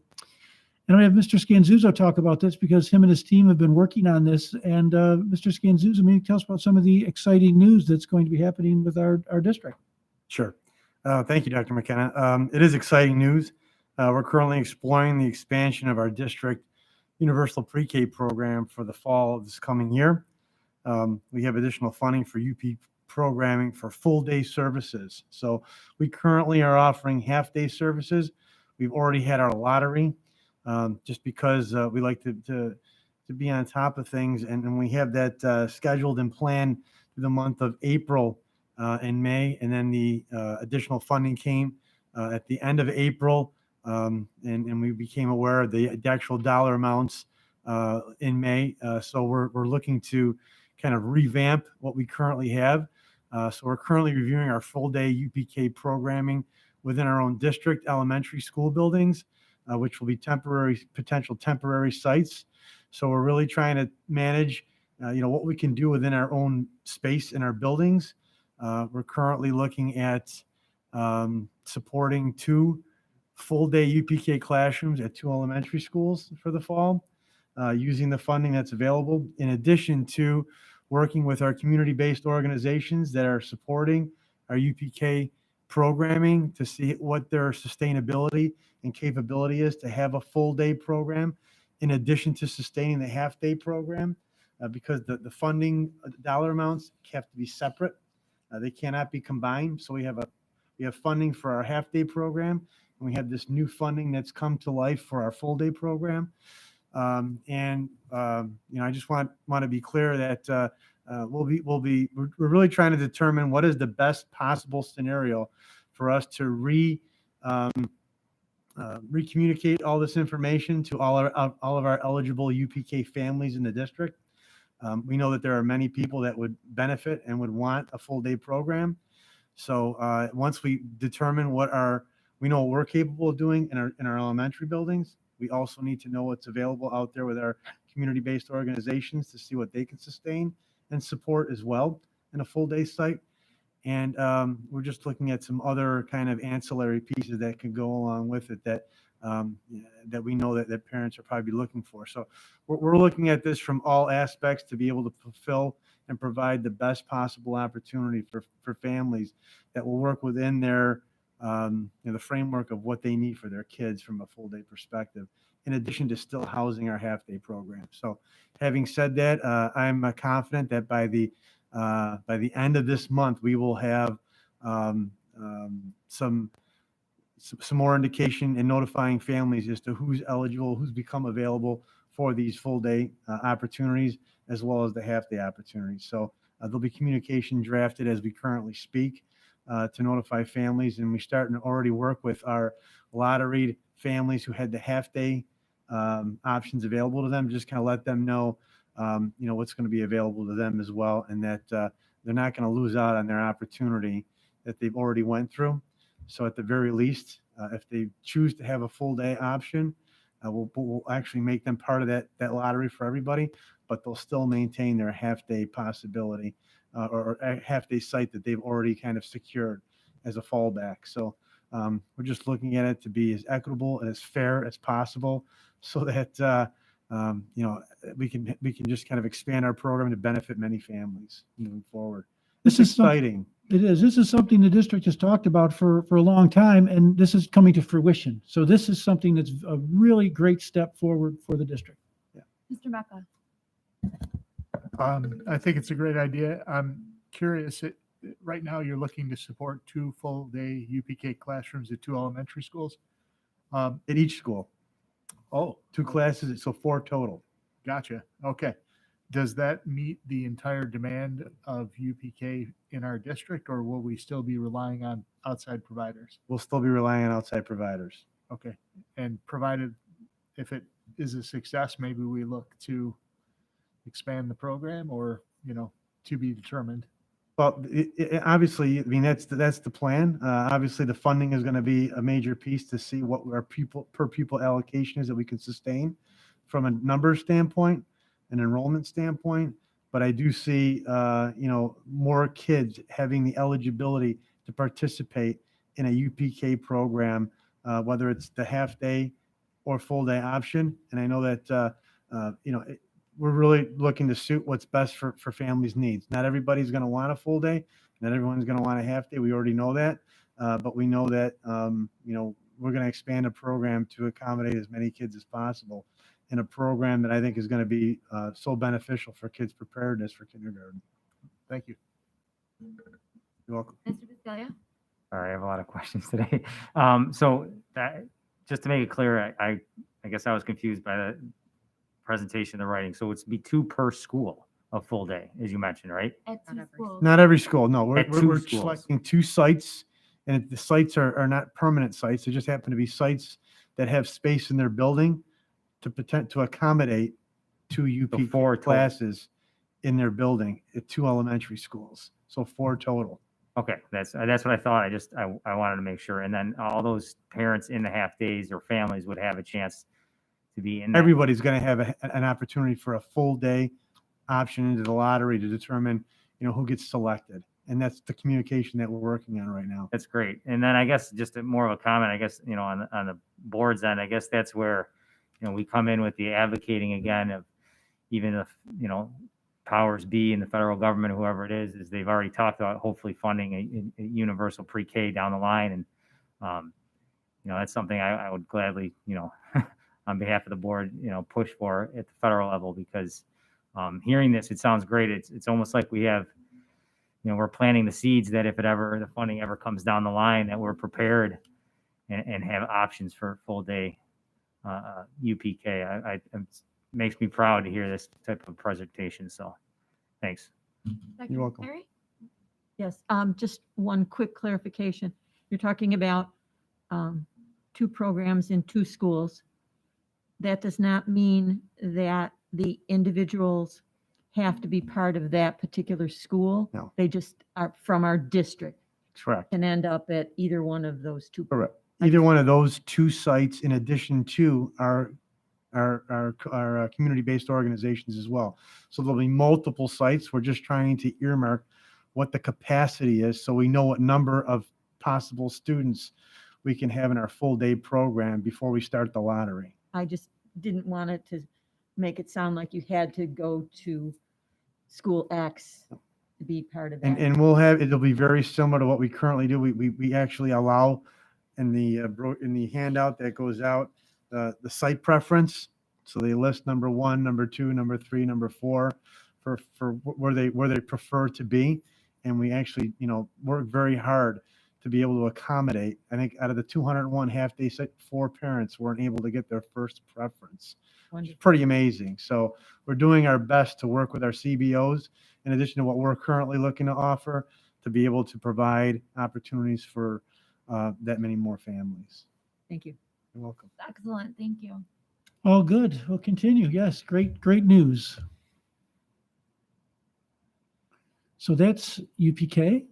I have Mr. Scanzuzzo talk about this because him and his team have been working on this. And Mr. Scanzuzzo, maybe tell us about some of the exciting news that's going to be happening with our district. Sure. Thank you, Dr. McKenna. It is exciting news. We're currently exploring the expansion of our district Universal Pre-K program for the fall of this coming year. We have additional funding for UP programming for full day services. So we currently are offering half-day services. We've already had our lottery just because we like to be on top of things. And we have that scheduled and planned through the month of April and May. And then the additional funding came at the end of April. And we became aware of the actual dollar amounts in May. So we're looking to kind of revamp what we currently have. So we're currently reviewing our full day UPK programming within our own district elementary school buildings, which will be potential temporary sites. So we're really trying to manage, what we can do within our own space in our buildings. We're currently looking at supporting 2 full-day UPK classrooms at 2 elementary schools for the fall, using the funding that's available, in addition to working with our community-based organizations that are supporting our UPK programming to see what their sustainability and capability is to have a full-day program in addition to sustaining the half-day program, because the funding dollar amounts have to be separate. They cannot be combined. So we have funding for our half-day program, and we have this new funding that's come to life for our full-day program. I just want to be clear that we're really trying to determine what is the best possible scenario for us to recommunicate all this information to all of our eligible UPK families in the district. We know that there are many people that would benefit and would want a full-day program. So once we determine we know what we're capable of doing in our elementary buildings, we also need to know what's available out there with our community-based organizations to see what they can sustain and support as well in a full-day site. And we're just looking at some other kind of ancillary pieces that can go along with it that we know that parents are probably looking for. So we're looking at this from all aspects to be able to fulfill and provide the best possible opportunity for families that will work within their, the framework of what they need for their kids from a full day perspective, in addition to still housing our half day program. So having said that, I'm confident that by the end of this month, we will have some more indication in notifying families as to who's eligible, who's become available for these full day opportunities, as well as the half day opportunities. So there'll be communication drafted as we currently speak to notify families, and we start to already work with our lotteried families who had the half day options available to them. Just kind of let them know, what's going to be available to them as well, and that they're not going to lose out on their opportunity that they've already went through. So at the very least, if they choose to have a full day option, we'll actually make them part of that lottery for everybody, but they'll still maintain their half day possibility or a half day site that they've already kind of secured as a fallback. So we're just looking at it to be as equitable and as fair as possible, so that we can just kind of expand our program to benefit many families moving forward. This It's is some- exciting. It is. This is something the district has talked about for a long time, and this is coming to fruition. So this is something that's a really great step forward for the district. Mr. Mecca. I think it's a great idea. I'm curious, right now you're looking to support 2 full-day UPK classrooms at 2 elementary schools? At each school. Oh, 2 classes, so 4 total. gotcha. Okay. Does that meet the entire demand of UPK in our district, or will we still be relying on outside providers? We'll still be relying on outside providers. Okay. And provided, if it is a success, maybe we look to expand the program, or, to be determined. Well, obviously, I mean, that's the plan. Obviously, the funding is going to be a major piece to see what our per pupil allocation is that we can sustain from a numbers standpoint, an enrollment standpoint. But I do see, more kids having the eligibility to participate in a UPK program, whether it's the half day or full day option. And I know that, we're really looking to suit what's best for families' needs. Not everybody's going to want a full day. Not everyone's going to want a half day. We already know that. But we know that, we're going to expand the program to accommodate as many kids as possible in a program that I think is going to be so beneficial for kids' preparedness for kindergarten. Thank you. You're welcome. Mr. Bisceglia. Sorry, I have a lot of questions today. Just to make it clear, I guess I was confused by the presentation, the writing. So it's be 2 per school, a full day, as you mentioned, right? At 2 schools. Not every school. No, we're, At we're, 2 we're schools. selecting 2 sites, and the sites are not permanent sites. They just happen to be sites that have space in their building to accommodate 2 UP 4 total. classes in their building at 2 elementary schools. So 4 total. Okay, that's what I thought. I wanted to make sure. And then all those parents in the half days or families would have a chance to be in that. Everybody's going to have an opportunity for a full day option into the lottery to determine, who gets selected. And that's the communication that we're working on right now. That's great. And then I guess just more of a comment, I guess, on the board's end, I guess that's where, we come in with the advocating again of, even if, powers be in the federal government, whoever it is they've already talked about hopefully funding a universal pre-K down the line. And, that's something I would gladly, on behalf of the board, push for at the federal level, because hearing this, it sounds great. It's almost like we have, we're planting the seeds that if the funding ever comes down the line, that we're prepared and have options for full day UPK. It makes me proud to hear this type of presentation. So thanks. Dr. You're welcome. Perry? Yes, just one quick clarification. You're talking about 2 programs in 2 schools. That does not mean that the individuals have to be part of that particular school. No. They just are from our district Correct. and end up at either one of those 2. Correct. Either one of those 2 sites, in addition to our community-based organizations as well. So there'll be multiple sites. We're just trying to earmark what the capacity is, so we know what number of possible students we can have in our full day program before we start the lottery. I just didn't want it to make it sound like you had to go to school X to be part of that. And we'll have, it'll be very similar to what we currently do. We actually allow in the handout that goes out, the site preference. So they list number 1, number 2, number 3, number 4 for where they prefer to be. And we actually, work very hard to be able to accommodate. I think out of the 201 half-day site, 4 parents weren't able to get their first preference. Which is pretty amazing. So we're doing our best to work with our CBOs, in addition to what we're currently looking to offer, to be able to provide opportunities for that many more families. Thank you. You're welcome. Excellent. Thank you. All good. We'll continue. Yes, great news. So that's UPK.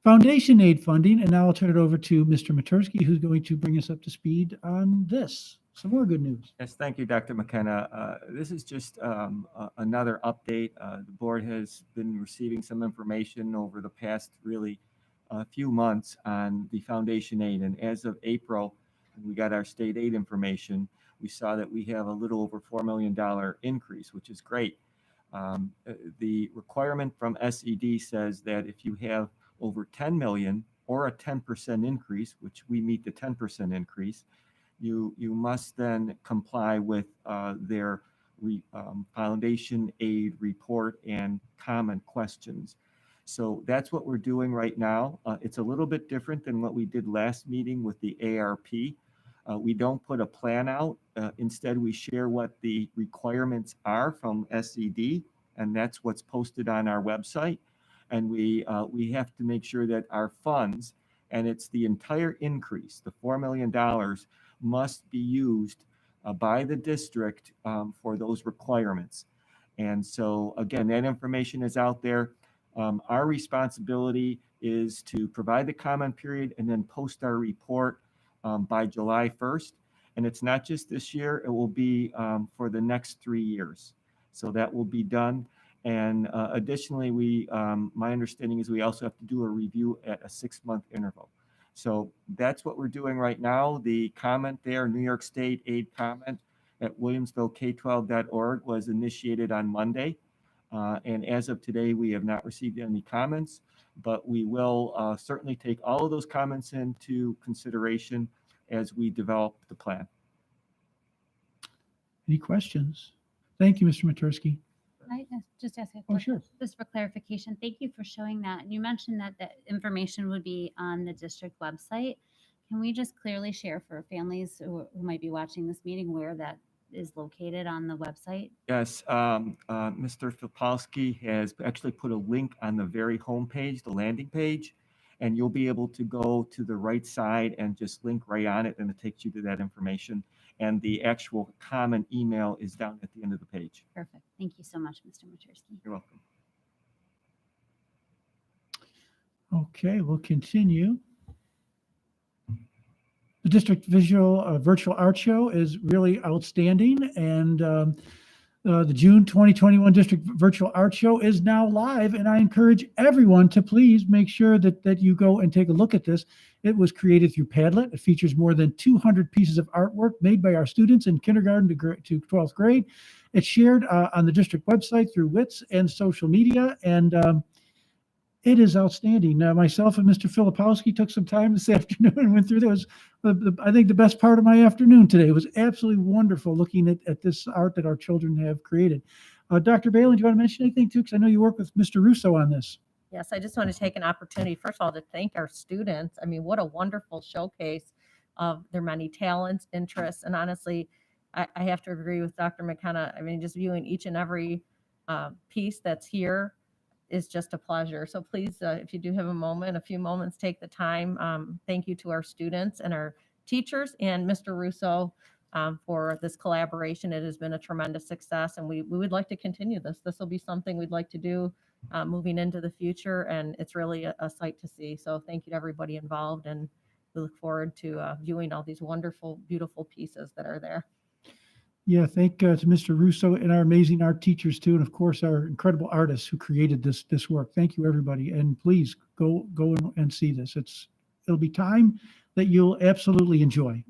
Foundation aid funding, and now I'll turn it over to Mr. Matursky, who's going to bring us up to speed on this. Some more good news. Yes, thank you, Dr. McKenna. This is just another update. The board has been receiving some information over the past really few months on the foundation aid. And as of April, we got our state aid information. We saw that we have a little over $4 million increase, which is great. The requirement from SED says that if you have over 10 million or a 10% increase, which we meet the 10% increase, you must then comply with their foundation aid report and comment questions. So that's what we're doing right now. It's a little bit different than what we did last meeting with the ARP. We don't put a plan out. Instead, we share what the requirements are from SED, and that's what's posted on our website. And we have to make sure that our funds, and it's the entire increase, the $4 million, must be used by the district for those requirements. And so, again, that information is out there. Our responsibility is to provide the comment period and then post our report by July 1st. And it's not just this year, it will be for the next 3 years. So that will be done. And additionally, my understanding is we also have to do a review at a 6-month interval. So that's what we're doing right now. The comment there, New York State aid comment at williamsvillek12.org was initiated on Monday. And as of today, we have not received any comments, but we will certainly take all of those comments into consideration as we develop the plan. Any questions? Thank you, Mr. Matursky. Can I just ask a Oh, question? sure. Just for clarification, thank you for showing that. And you mentioned that the information would be on the district website. Can we just clearly share for families who might be watching this meeting where that is located on the website? Yes, Mr. Filipowski has actually put a link on the very homepage, the landing page, and you'll be able to go to the right side and just link right on it, and it takes you to that information. And the actual common email is down at the end of the page. Perfect. Thank you so much, Mr. Matursky. You're welcome. Okay, we'll continue. The district virtual art show is really outstanding, and the June 2021 district virtual art show is now live, and I encourage everyone to please make sure that you go and take a look at this. It was created through Padlet. It features more than 200 pieces of artwork made by our students in kindergarten to 12th grade. It's shared on the district website through WITS and social media, and it is outstanding. Myself and Mr. Filipowski took some time this afternoon and went through this. I think the best part of my afternoon today was absolutely wonderful looking at this art that our children have created. Dr. Balin, do you want to mention anything too? Because I know you work with Mr. Russo on this. Yes, I just want to take an opportunity, first of all, to thank our students. I mean, what a wonderful showcase of their many talents, interests, and honestly, I have to agree with Dr. McKenna. I mean, just viewing each and every piece that's here is just a pleasure. So please, if you do have a few moments, take the time. Thank you to our students and our teachers and Mr. Russo for this collaboration. It has been a tremendous success, and we would like to continue this. This will be something we'd like to do moving into the future, and it's really a sight to see. So thank you to everybody involved, and we look forward to viewing all these wonderful, beautiful pieces that are there. Yeah, thank to Mr. Russo and our amazing art teachers too, and of course our incredible artists who created this work. Thank you, everybody, and please go and see this. It'll be time that you'll absolutely enjoy.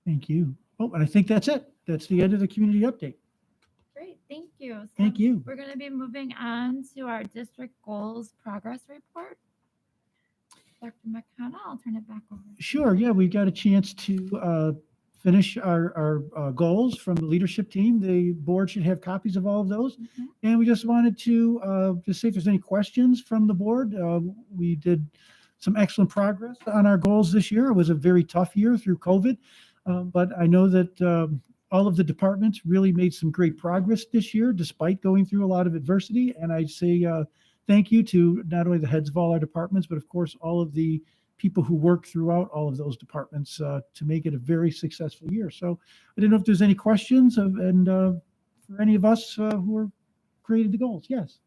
Thank you. Oh, and I think that's it. That's the end of the community update. Great. Thank you. So Thank you. We're going to be moving on to our district goals progress report. Dr. McKenna, I'll turn it back over. Sure. Yeah, we got a chance to finish our goals from the leadership team. The board should have copies of all of those. And we just wanted to just see if there's any questions from the board. We did some excellent progress on our goals this year. It was a very tough year through COVID, but I know that all of the departments really made some great progress this year, despite going through a lot of adversity. And I'd say thank you to not only the heads of all our departments, but of course, all of the people who work throughout all of those departments to make it a very successful year. So I didn't know if there's any questions for any of us who created the goals. Yes.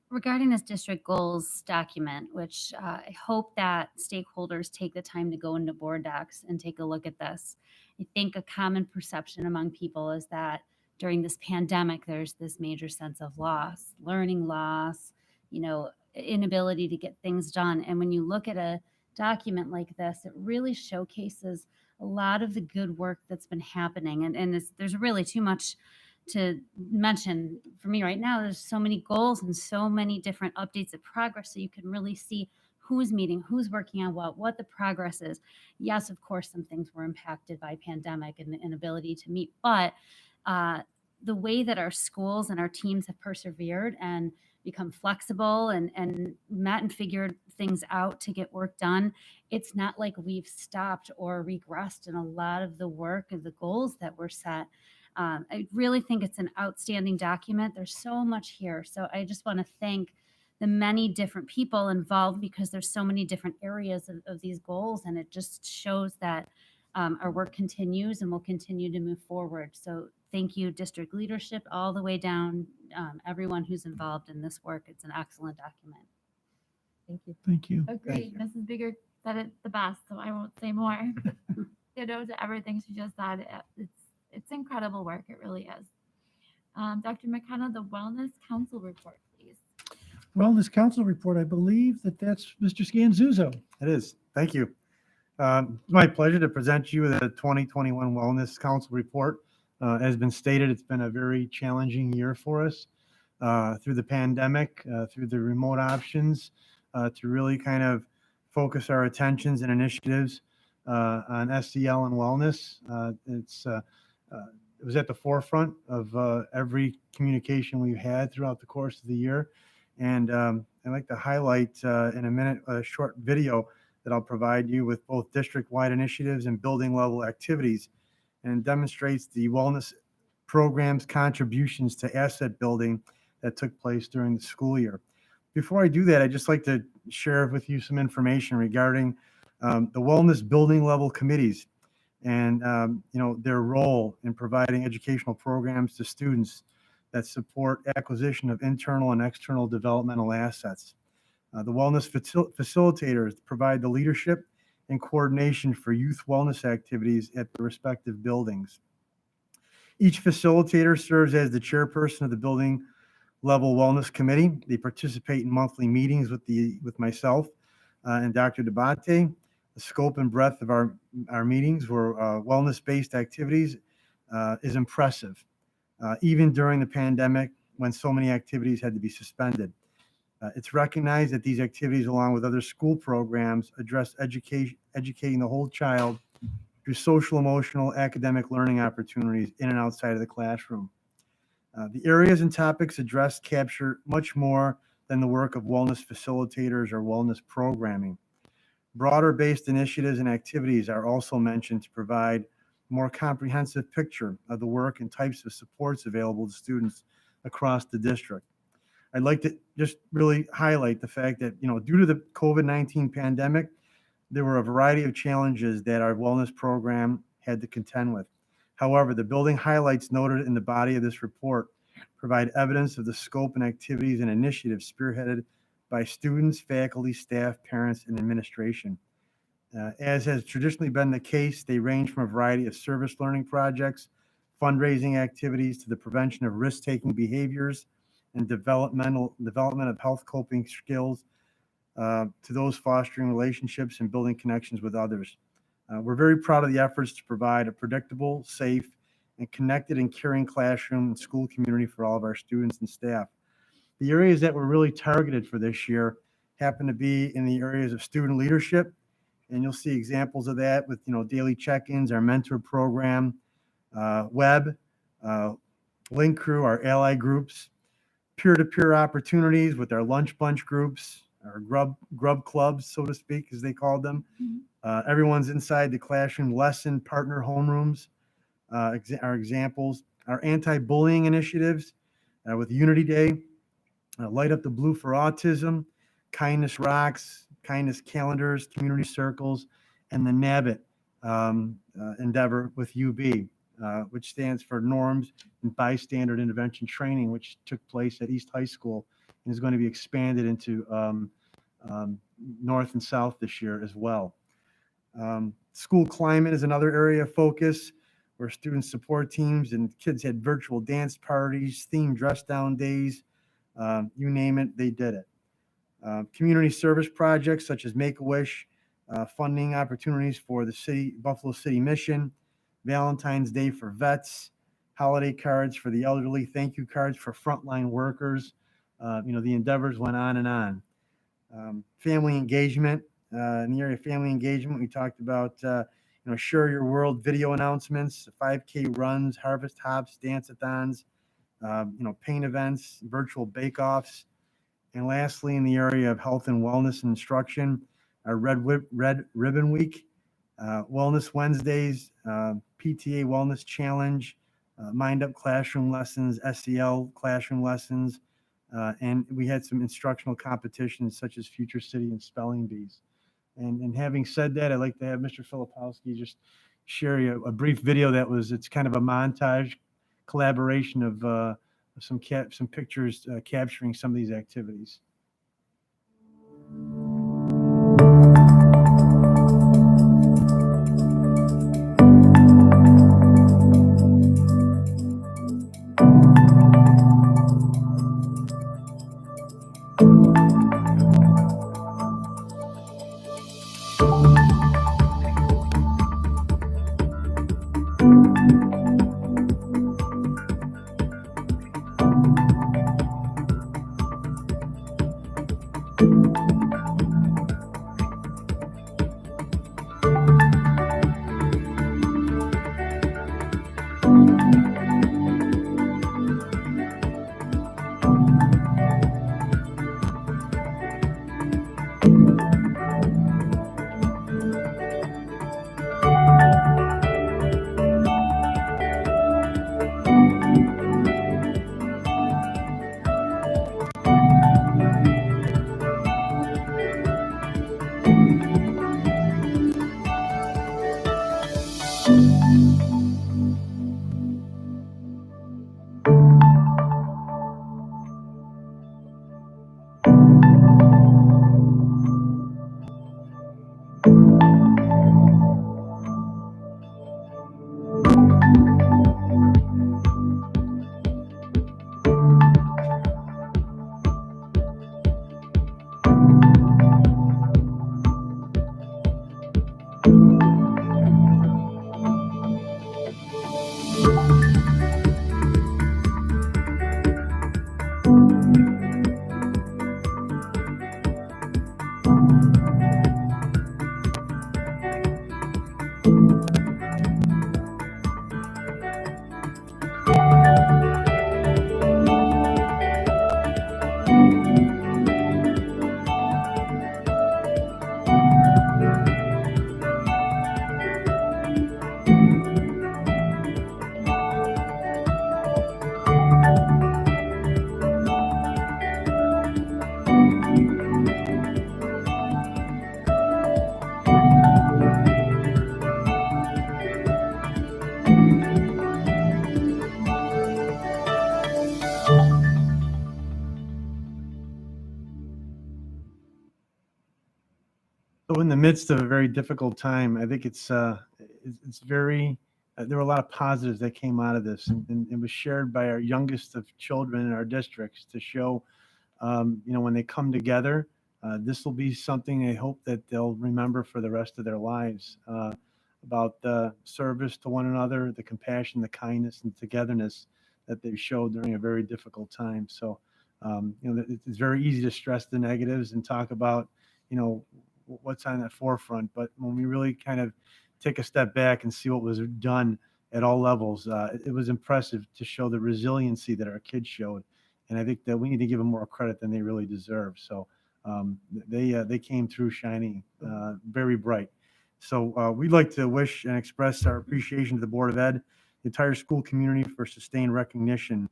Regarding this district goals document, which I hope that stakeholders take the time to go into board docs and take a look at this. I think a common perception among people is that during this pandemic, there's this major sense of loss, learning loss, inability to get things done. And when you look at a document like this, it really showcases a lot of the good work that's been happening. And there's really too much to mention for me right now. There's so many goals and so many different updates of progress, so you can really see who's meeting, who's working on what the progress is. Yes, of course, some things were impacted by pandemic and the inability to meet, but the way that our schools and our teams have persevered and become flexible and met and figured things out to get work done, it's not like we've stopped or regressed in a lot of the work and the goals that were set. I really think it's an outstanding document. There's so much here. So I just want to thank the many different people involved, because there's so many different areas of these goals, and it just shows that our work continues and will continue to move forward. So thank you, district leadership, all the way down, everyone who's involved in this work. It's an excellent document. Thank you. Thank you. Agreed. Mrs. Bigger said it the best, so I won't say more. Ditto to everything she just said. It's incredible work. It really is. Dr. McKenna, the Wellness Council report, please. Wellness Council report, I believe that's Mr. Scanzuzo. It is. Thank you. It's my pleasure to present you the 2021 Wellness Council report. As been stated, it's been a very challenging year for us through the pandemic, through the remote options, to really kind of focus our attentions and initiatives on SEL and wellness. It was at the forefront of every communication we've had throughout the course of the year. And I'd like to highlight in a minute a short video that I'll provide you with both district-wide initiatives and building level activities, and demonstrates the wellness program's contributions to asset building that took place during the school year. Before I do that, I'd just like to share with you some information regarding the wellness building level committees and their role in providing educational programs to students that support acquisition of internal and external developmental assets. The wellness facilitators provide the leadership and coordination for youth wellness activities at the respective buildings. Each facilitator serves as the chairperson of the building level wellness committee. They participate in monthly meetings with myself and Dr. Debate. The scope and breadth of our meetings were wellness-based activities is impressive, even during the pandemic when so many activities had to be suspended. It's recognized that these activities, along with other school programs, address educating the whole child through social, emotional, academic learning opportunities in and outside of the classroom. The areas and topics addressed capture much more than the work of wellness facilitators or wellness programming. Broader-based initiatives and activities are also mentioned to provide a more comprehensive picture of the work and types of supports available to students across the district. I'd like to just really highlight the fact that, due to the COVID-19 pandemic, there were a variety of challenges that our wellness program had to contend with. However, the building highlights noted in the body of this report provide evidence of the scope and activities and initiatives spearheaded by students, faculty, staff, parents, and administration. As has traditionally been the case, they range from a variety of service learning projects, fundraising activities, to the prevention of risk-taking behaviors and development of health coping skills, to those fostering relationships and building connections with others. We're very proud of the efforts to provide a predictable, safe, and connected and caring classroom and school community for all of our students and staff. The areas that were really targeted for this year happen to be in the areas of student leadership, and you'll see examples of that with, daily check-ins, our mentor program, web, Link Crew, our ally groups, peer-to-peer opportunities with our lunch bunch groups, our grub clubs, so to speak, as they called them. Everyone's inside the classroom lesson partner homerooms are examples. Our anti-bullying initiatives with Unity Day, Light Up the Blue for Autism, Kindness Rocks, Kindness Calendars, Community Circles, and the NABIT endeavor with UB, which stands for Norms and Bystander Intervention Training, which took place at East High School and is going to be expanded into North and South this year as well. School climate is another area of focus where student support teams and kids had virtual dance parties, themed dress down days, you name it, they did it. Community service projects such as Make-A-Wish, funding opportunities for the Buffalo City Mission, Valentine's Day for vets, holiday cards for the elderly, thank you cards for frontline workers. The endeavors went on and on. Family engagement, in the area of family engagement, we talked about, Share Your World video announcements, 5K runs, harvest hops, dance-a-thons, paint events, virtual bake-offs. And lastly, in the area of health and wellness and instruction, our Red Ribbon Week, Wellness Wednesdays, PTA Wellness Challenge, Mind Up Classroom lessons, SEL classroom lessons, and we had some instructional competitions such as Future City and Spelling Bees. And having said that, I'd like to have Mr. Filipowski just share you a brief video it's kind of a montage collaboration of some pictures capturing some of these activities. So in the midst of a very difficult time, I think it's very, there were a lot of positives that came out of this, and it was shared by our youngest of children in our districts to show, when they come together, this will be something I hope that they'll remember for the rest of their lives. about the service to one another, the compassion, the kindness, and togetherness that they've showed during a very difficult time. So, it's very easy to stress the negatives and talk about, what's on that forefront. But when we really kind of take a step back and see what was done at all levels, it was impressive to show the resiliency that our kids showed. And I think that we need to give them more credit than they really deserve. So they came through shining very bright. So we'd like to wish and express our appreciation to the Board of Ed, the entire school community for sustained recognition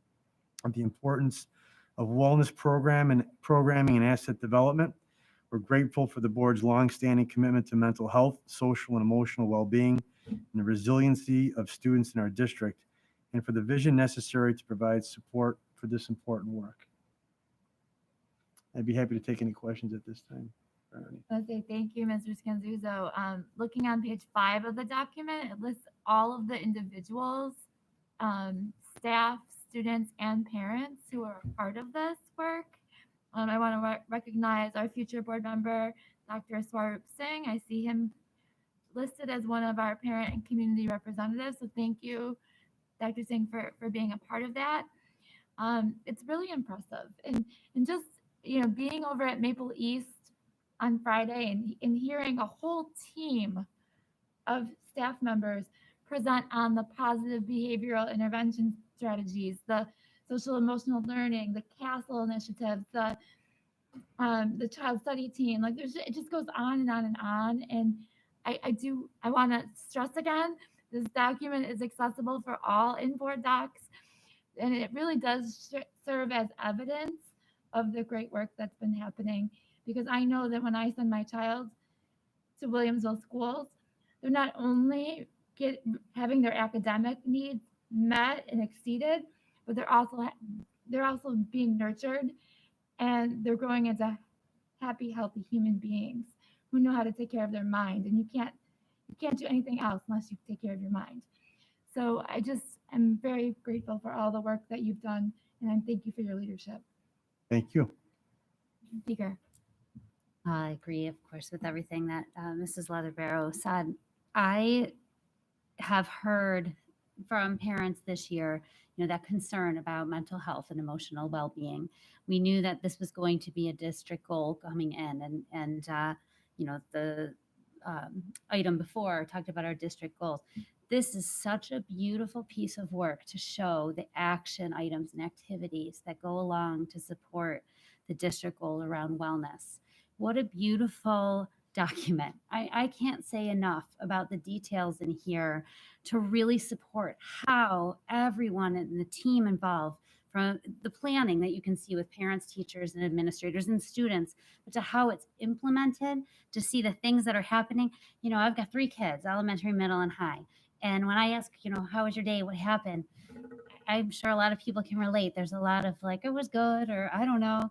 of the importance of wellness programming and asset development. We're grateful for the board's longstanding commitment to mental health, social and emotional well-being, and the resiliency of students in our district, and for the vision necessary to provide support for this important work. I'd be happy to take any questions at this time. I'll say thank you, Mr. Scanzuzzo. Looking on page 5 of the document, it lists all of the individuals, staff, students, and parents who are a part of this work. I want to recognize our future board member, Dr. Swarup Singh. I see him listed as one of our parent and community representatives. So thank you, Dr. Singh, for being a part of that. It's really impressive. And just, being over at Maple East on Friday and hearing a whole team of staff members present on the positive behavioral intervention strategies, the social emotional learning, the CASTLE initiative, the child study team. Like it just goes on and on and on. And I want to stress again, this document is accessible for all in board docs, and it really does serve as evidence of the great work that's been happening. Because I know that when I send my child to Williamsville schools, they're not only having their academic needs met and exceeded, but they're also being nurtured, and they're growing into happy, healthy human beings who know how to take care of their mind. And you can't do anything else unless you take care of your mind. So I just am very grateful for all the work that you've done, and I thank you for your leadership. Thank you. Speaker. I agree, of course, with everything that Mrs. Leatherbarrow said. I have heard from parents this year, that concern about mental health and emotional well-being. We knew that this was going to be a district goal coming in, and the item before talked about our district goals. This is such a beautiful piece of work to show the action items and activities that go along to support the district goal around wellness. What a beautiful document. I can't say enough about the details in here to really support how everyone in the team involved, from the planning that you can see with parents, teachers, and administrators and students, but to how it's implemented, to see the things that are happening. I've got 3 kids, elementary, middle, and high. And when I ask, how was your day? What happened? I'm sure a lot of people can relate. There's a lot of like, it was good, or I don't know.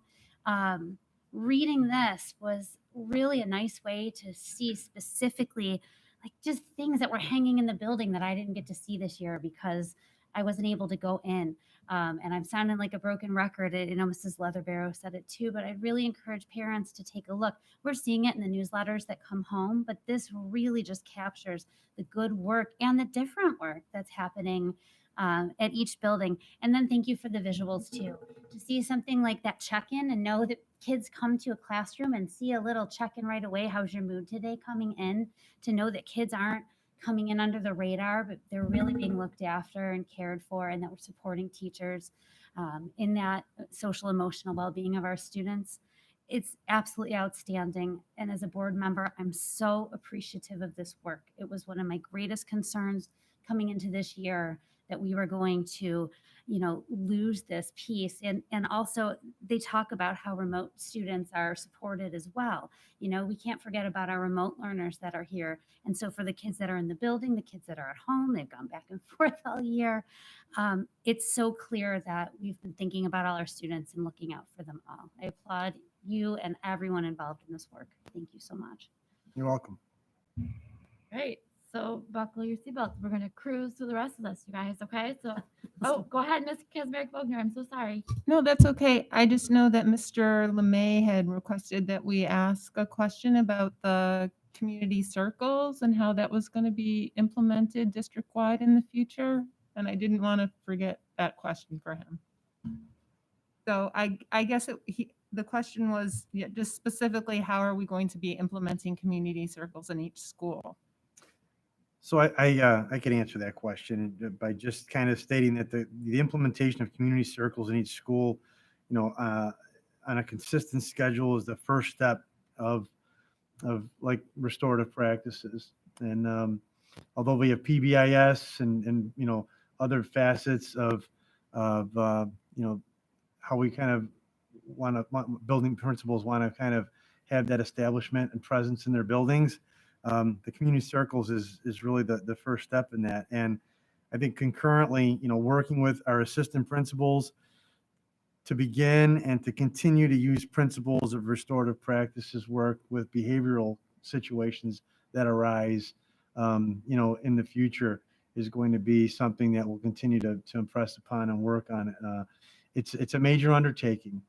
Reading this was really a nice way to see specifically like just things that were hanging in the building that I didn't get to see this year because I wasn't able to go in. And I'm sounding like a broken record. I know Mrs. Leatherbarrow said it too, but I'd really encourage parents to take a look. We're seeing it in the newsletters that come home, but this really just captures the good work and the different work that's happening at each building. And then thank you for the visuals too. To see something like that check-in and know that kids come to a classroom and see a little check-in right away. How's your mood today coming in? To know that kids aren't coming in under the radar, but they're really being looked after and cared for, and that we're supporting teachers in that social emotional well-being of our students. It's absolutely outstanding. And as a board member, I'm so appreciative of this work. It was one of my greatest concerns coming into this year, that we were going to, lose this piece. And also they talk about how remote students are supported as well. We can't forget about our remote learners that are here. And so for the kids that are in the building, the kids that are at home, they've gone back and forth all year. It's so clear that we've been thinking about all our students and looking out for them all. I applaud you and everyone involved in this work. Thank you so much. You're welcome. Great. So buckle your seatbelts. We're going to cruise through the rest of this, you guys, okay? So, go ahead, Ms. Kasmerick-Vogner. I'm so sorry. No, that's okay. I just know that Mr. LeMay had requested that we ask a question about the community circles and how that was going to be implemented district-wide in the future. And I didn't want to forget that question for him. So I guess the question was, yeah, just specifically, how are we going to be implementing community circles in each school? So I could answer that question by just kind of stating that the implementation of community circles in each school, on a consistent schedule is the first step of like restorative practices. And although we have PBIS and other facets of how we kind of building principals want to kind of have that establishment and presence in their buildings. The community circles is really the first step in that. And I think concurrently, working with our assistant principals to begin and to continue to use principles of restorative practices work with behavioral situations that arise, in the future is going to be something that we'll continue to impress upon and work on. It's a major undertaking,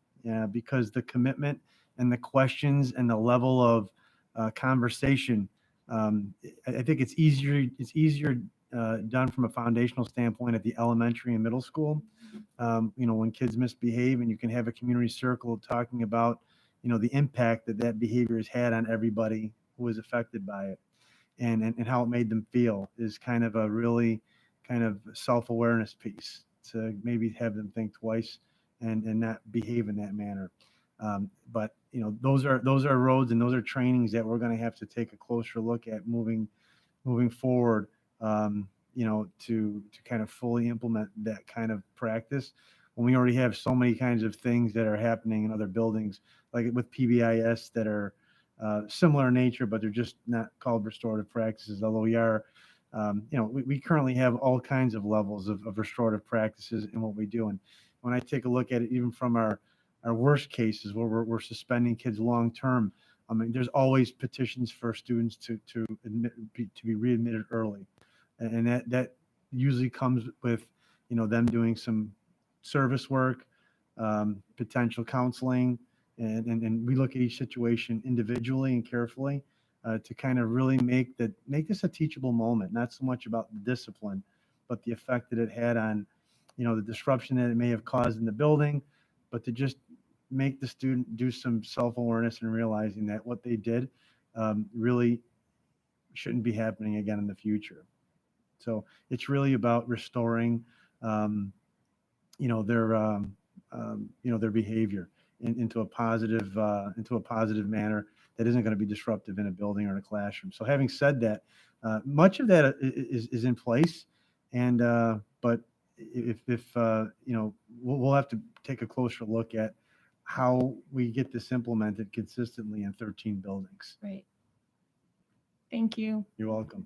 because the commitment and the questions and the level of conversation, I think it's easier done from a foundational standpoint at the elementary and middle school. When kids misbehave, and you can have a community circle talking about, the impact that behavior has had on everybody who was affected by it, and how it made them feel, is kind of a really kind of self-awareness piece to maybe have them think twice and not behave in that manner. But those are roads and those are trainings that we're going to have to take a closer look at moving forward. To kind of fully implement that kind of practice when we already have so many kinds of things that are happening in other buildings, like with PBIS, that are similar in nature, but they're just not called restorative practices. Although we are, we currently have all kinds of levels of restorative practices in what we do. And when I take a look at it, even from our worst cases where we're suspending kids long term, I mean, there's always petitions for students to be readmitted early. And that usually comes with, them doing some service work, potential counseling, and we look at each situation individually and carefully to kind of really make this a teachable moment, not so much about the discipline, but the effect that it had on, the disruption that it may have caused in the building, but to just make the student do some self-awareness and realizing that what they did really shouldn't be happening again in the future. So it's really about restoring, their behavior into a positive manner that isn't going to be disruptive in a building or in a classroom. So having said that, much of that is in place, and but if we'll have to take a closer look at how we get this implemented consistently in 13 buildings. Right. Thank you. You're welcome.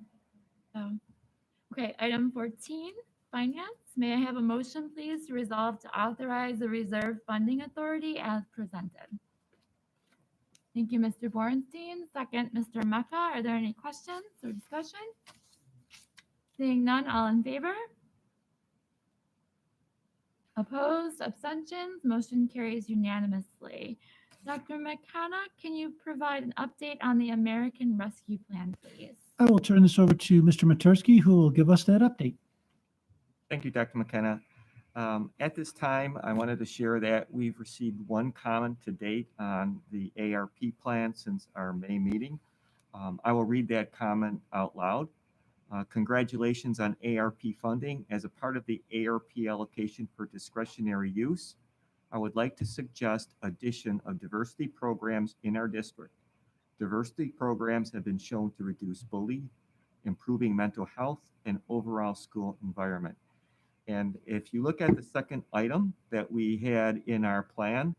Okay, item 14, finance. May I have a motion, please, to resolve to authorize the reserve funding authority as presented? Thank you, Mr. Borenstein. Second, Mr. Mecca. Are there any questions or discussion? Seeing none, all in favor? Opposed, abstentions, motion carries unanimously. Dr. McKenna, can you provide an update on the American Rescue Plan, please? I will turn this over to Mr. Matursky, who will give us that update. Thank you, Dr. McKenna. At this time, I wanted to share that we've received one comment to date on the ARP plan since our May meeting. I will read that comment out loud. Congratulations on ARP funding. As a part of the ARP allocation for discretionary use, I would like to suggest addition of diversity programs in our district. Diversity programs have been shown to reduce bullying, improving mental health, and overall school environment. And if you look at the second item that we had in our plan,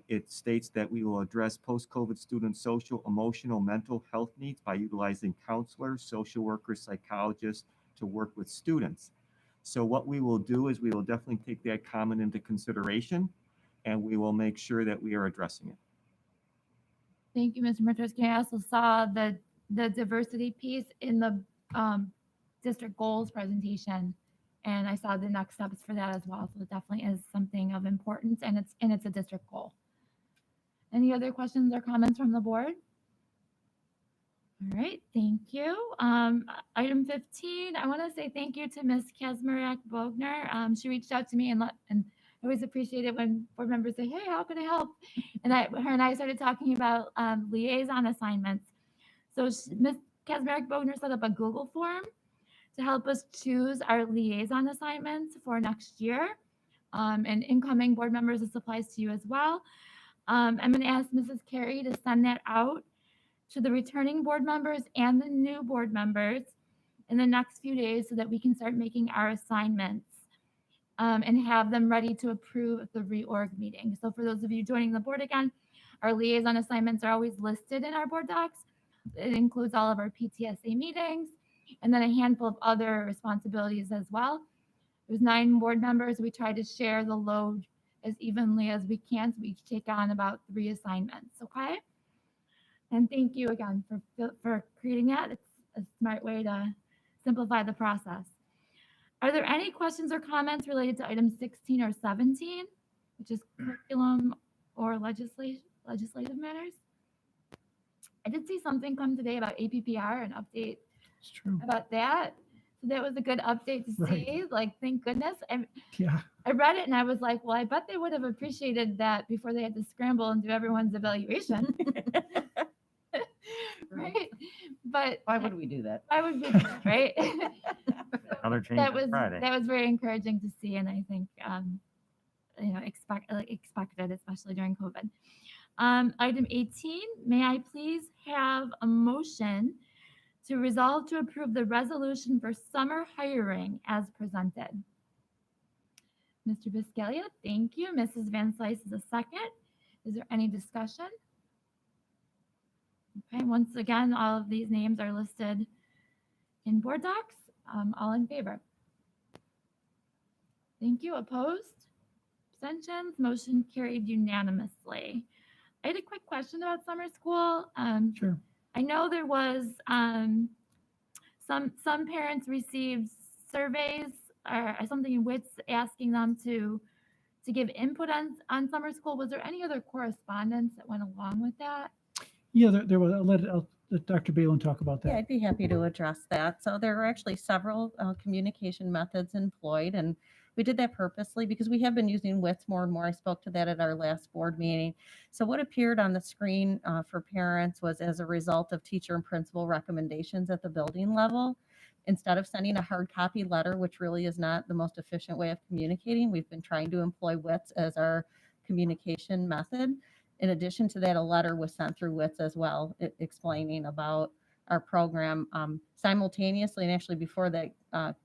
it states that we will address post-COVID students' social, emotional, mental health needs by utilizing counselors, social workers, psychologists to work with students. So what we will do is we will definitely take that comment into consideration, and we will make sure that we are addressing it. Thank you, Mr. Matursky. I also saw the diversity piece in the district goals presentation, and I saw the next steps for that as well. So it definitely is something of importance, and it's a district goal. Any other questions or comments from the board? All right, thank you. Item 15, I want to say thank you to Ms. Kazmarek Bogner. She reached out to me and I always appreciate it when board members say, "Hey, how can I help?" And her and I started talking about liaison assignments. So Ms. Kazmarek Bogner set up a Google form to help us choose our liaison assignments for next year. And incoming board members, this applies to you as well. I'm going to ask Mrs. Carey to send that out to the returning board members and the new board members in the next few days so that we can start making our assignments and have them ready to approve at the reorg meeting. So for those of you joining the board again, our liaison assignments are always listed in our board docs. It includes all of our PTSA meetings and then a handful of other responsibilities as well. There's 9 board members. We try to share the load as evenly as we can, so we each take on about 3 assignments, okay? And thank you again for creating that. It's a smart way to simplify the process. Are there any questions or comments related to items 16 or 17, which is curriculum or legislative matters? I did see something come today about APPR, an update It's true. about that. So that was a good update to Right. see. Like, thank goodness. Yeah. I read it and I was like, well, I bet they would have appreciated that before they had to scramble and do everyone's evaluation. Right? But Why would we do that? why would we do that, right? Another change that on was Friday. that was very encouraging to see, and I think expected, especially during COVID. Item 18, may I please have a motion to resolve to approve the resolution for summer hiring as presented? Mr. Biscaglia, thank you. Mrs. Van Slyce is a second. Is there any discussion? Okay, once again, all of these names are listed in board docs. All in favor? Thank you. Opposed? Abstentions? Motion carried unanimously. I had a quick question about summer school. Sure. I know there was some parents received surveys or something in WITS asking them to give input on summer school. Was there any other correspondence that went along with that? Yeah, there was. I'll let Dr. Balin talk about Yeah, that. I'd be happy to address that. So there are actually several communication methods employed, and we did that purposely because we have been using WITS more and more. I spoke to that at our last board meeting. So what appeared on the screen for parents was as a result of teacher and principal recommendations at the building level. Instead of sending a hard copy letter, which really is not the most efficient way of communicating, we've been trying to employ WITS as our communication method. In addition to that, a letter was sent through WITS as well, explaining about our program simultaneously. And actually before that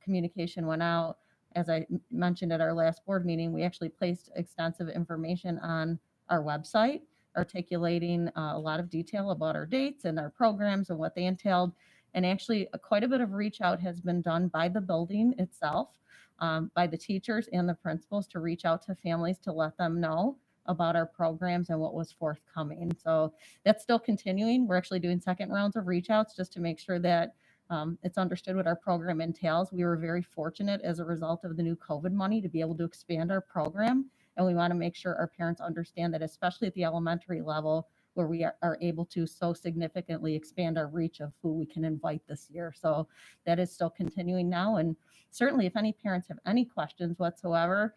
communication went out, as I mentioned at our last board meeting, we actually placed extensive information on our website, articulating a lot of detail about our dates and our programs and what they entailed. And actually quite a bit of reach out has been done by the building itself, by the teachers and the principals to reach out to families to let them know about our programs and what was forthcoming. So that's still continuing. We're actually doing second rounds of reach outs just to make sure that it's understood what our program entails. We were very fortunate as a result of the new COVID money to be able to expand our program. And we want to make sure our parents understand that, especially at the elementary level, where we are able to so significantly expand our reach of who we can invite this year. So that is still continuing now. And certainly if any parents have any questions whatsoever,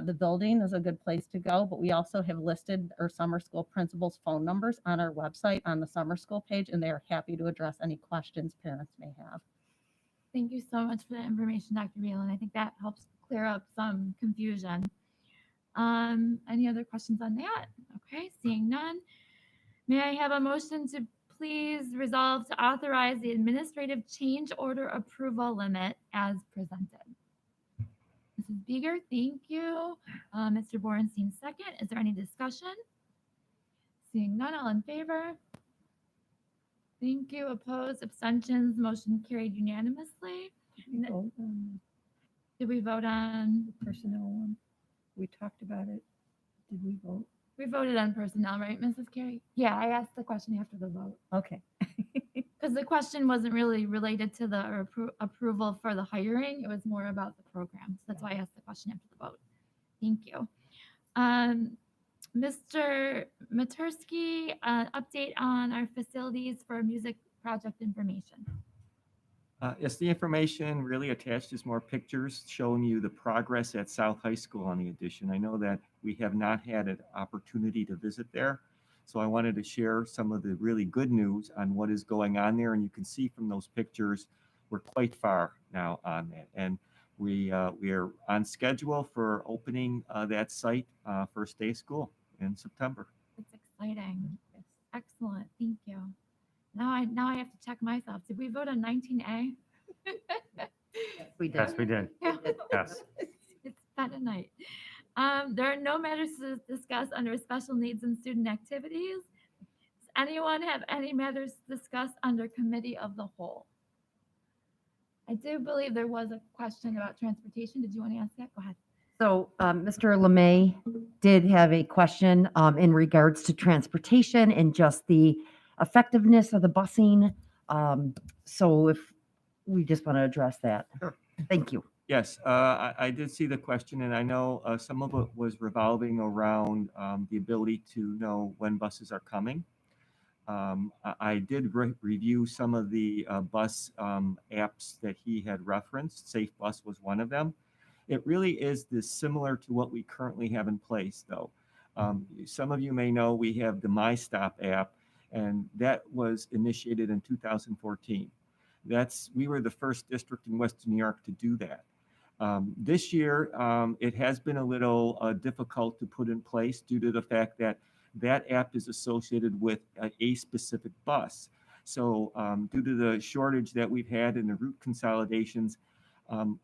the building is a good place to go, but we also have listed our summer school principals' phone numbers on our website on the summer school page, and they are happy to address any questions parents may have. Thank you so much for that information, Dr. Balin. I think that helps clear up some confusion. Any other questions on that? Okay, seeing none. May I have a motion to please resolve to authorize the administrative change order approval limit as presented? Mrs. Beeger, thank you. Mr. Borenstein, second. Is there any discussion? Seeing none, all in favor? Thank you. Opposed, abstentions, motion carried unanimously. Did we vote on The personnel one. We talked about it. Did we vote? We voted on personnel, right, Mrs. Carey? Yeah, I asked the question after the vote. Okay. Because the question wasn't really related to the approval for the hiring. It was more about the program. So that's why I asked the question after the vote. Thank you. Mr. Matursky, update on our facilities for music project information. Yes, the information really attached is more pictures showing you the progress at South High School on the addition. I know that we have not had an opportunity to visit there, so I wanted to share some of the really good news on what is going on there. And you can see from those pictures, we're quite far now on that. And we are on schedule for opening that site first day of school in September. It's exciting. Excellent. Thank you. Now I have to check myself. Did we vote on 19A? We did. Yes, we did. Yeah. Yes. It's been a night. There are no matters to discuss under special needs and student activities. Does anyone have any matters to discuss under committee of the whole? I do believe there was a question about transportation. Did you want to ask that? Go ahead. So Mr. Lemay did have a question in regards to transportation and just the effectiveness of the busing. So if we just want to address that. Sure. Thank you. Yes, I did see the question, and I know some of it was revolving around the ability to know when buses are coming. I did review some of the bus apps that he had referenced. Safe Bus was one of them. It really is similar to what we currently have in place, though. Some of you may know we have the MyStop app, and that was initiated in 2014. We were the first district in Western New York to do that. This year, it has been a little difficult to put in place due to the fact that that app is associated with a specific bus. So due to the shortage that we've had in the route consolidations,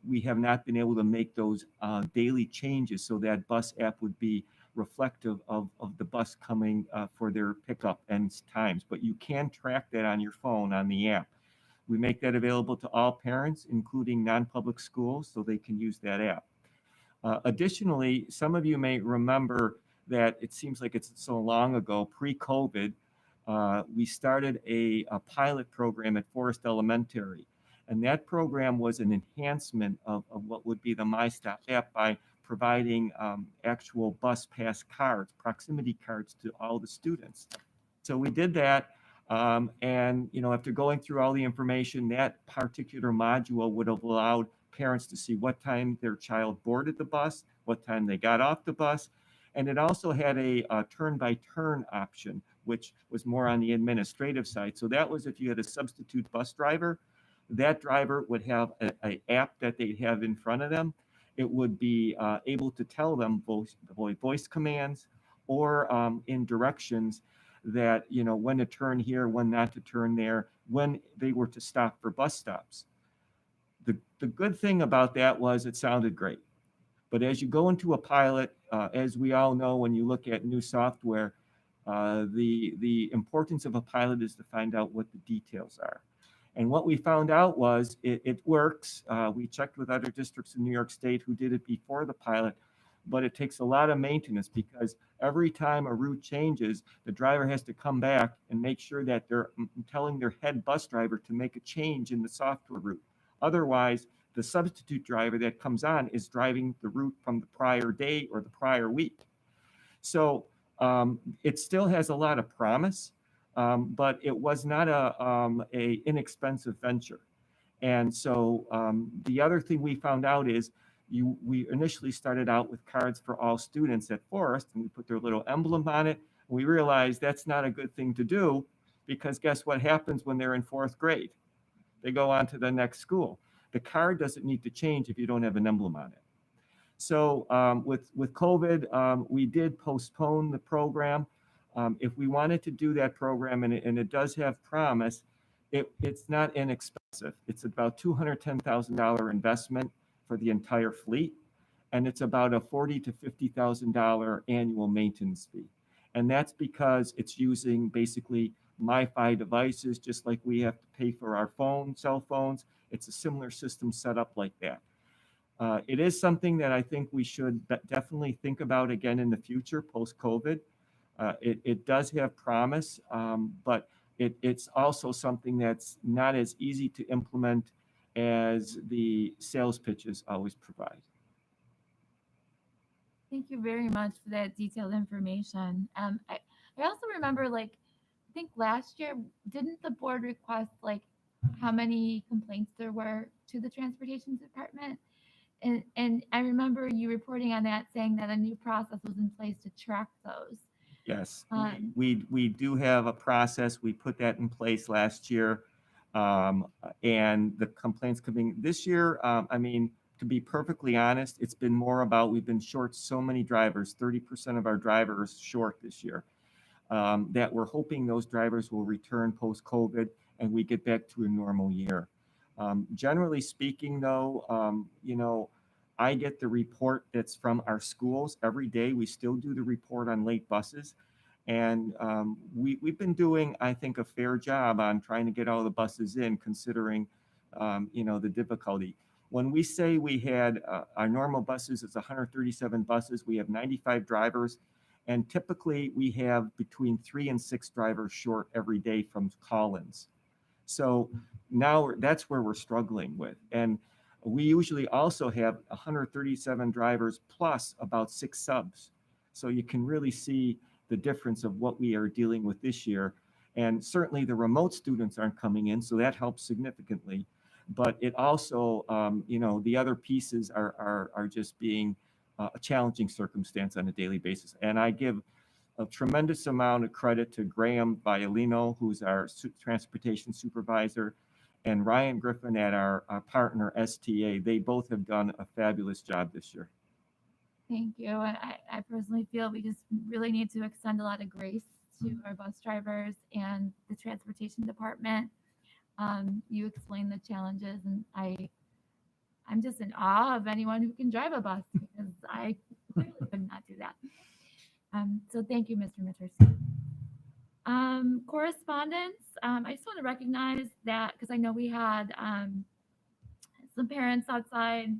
we have not been able to make those daily changes so that bus app would be reflective of the bus coming for their pickup and times. But you can track that on your phone on the app. We make that available to all parents, including non-public schools, so they can use that app. Additionally, some of you may remember that it seems like it's so long ago, pre-COVID, we started a pilot program at Forest Elementary. And that program was an enhancement of what would be the MyStop app by providing actual bus pass cards, proximity cards to all the students. So we did that. And after going through all the information, that particular module would have allowed parents to see what time their child boarded the bus, what time they got off the bus. And it also had a turn-by-turn option, which was more on the administrative side. So that was if you had a substitute bus driver, that driver would have an app that they'd have in front of them. It would be able to tell them both voice commands or in directions that, when to turn here, when not to turn there, when they were to stop for bus stops. The good thing about that was it sounded great. But as you go into a pilot, as we all know, when you look at new software, the importance of a pilot is to find out what the details are. And what we found out was it works. We checked with other districts in New York State who did it before the pilot, but it takes a lot of maintenance because every time a route changes, the driver has to come back and make sure that they're telling their head bus driver to make a change in the software route. Otherwise, the substitute driver that comes on is driving the route from the prior day or the prior week. So it still has a lot of promise, but it was not a inexpensive venture. And so the other thing we found out is we initially started out with cards for all students at Forest, and we put their little emblem on it. We realized that's not a good thing to do because guess what happens when they're in 4th grade? They go on to the next school. The card doesn't need to change if you don't have an emblem on it. So with COVID, we did postpone the program. If we wanted to do that program, and it does have promise, it's not inexpensive. It's about $210,000 investment for the entire fleet, and it's about a $40,000 to $50,000 annual maintenance fee. And that's because it's using basically MiFi devices, just like we have to pay for our cell phones. It's a similar system set up like that. It is something that I think we should definitely think about again in the future, post-COVID. It does have promise, but it's also something that's not as easy to implement as the sales pitches always provide. Thank you very much for that detailed information. I also remember think last year, didn't the board request like how many complaints there were to the transportation department? And I remember you reporting on that, saying that a new process was in place to track those. Yes, Um, we do have a process. We put that in place last year. And the complaints coming this year, I mean, to be perfectly honest, it's been more about, we've been short so many drivers, 30% of our drivers short this year, that we're hoping those drivers will return post-COVID and we get back to a normal year. Generally speaking, though, you know, I get the report that's from our schools every day. We still do the report on late buses. And we've been doing, I think, a fair job on trying to get all the buses in, considering, you know, the difficulty. When we say we had our normal buses, it's 137 buses. We have 95 drivers. And typically we have between 3 and 6 drivers short every day from call-ins. So now that's where we're struggling with. And we usually also have 137 drivers plus about 6 subs. So you can really see the difference of what we are dealing with this year. And certainly the remote students aren't coming in, so that helps significantly. But it also, you know, the other pieces are just being a challenging circumstance on a daily basis. And I give a tremendous amount of credit to Graham Violino, who's our transportation supervisor, and Ryan Griffin at our partner STA. They both have done a fabulous job this year. Thank you. I personally feel we just really need to extend a lot of grace to our bus drivers and the transportation department. You explained the challenges, and I'm just in awe of anyone who can drive a bus, because I clearly could not do that. So thank you, Mr. Mitterstein. Correspondence. I just want to recognize that, because I know we had some parents outside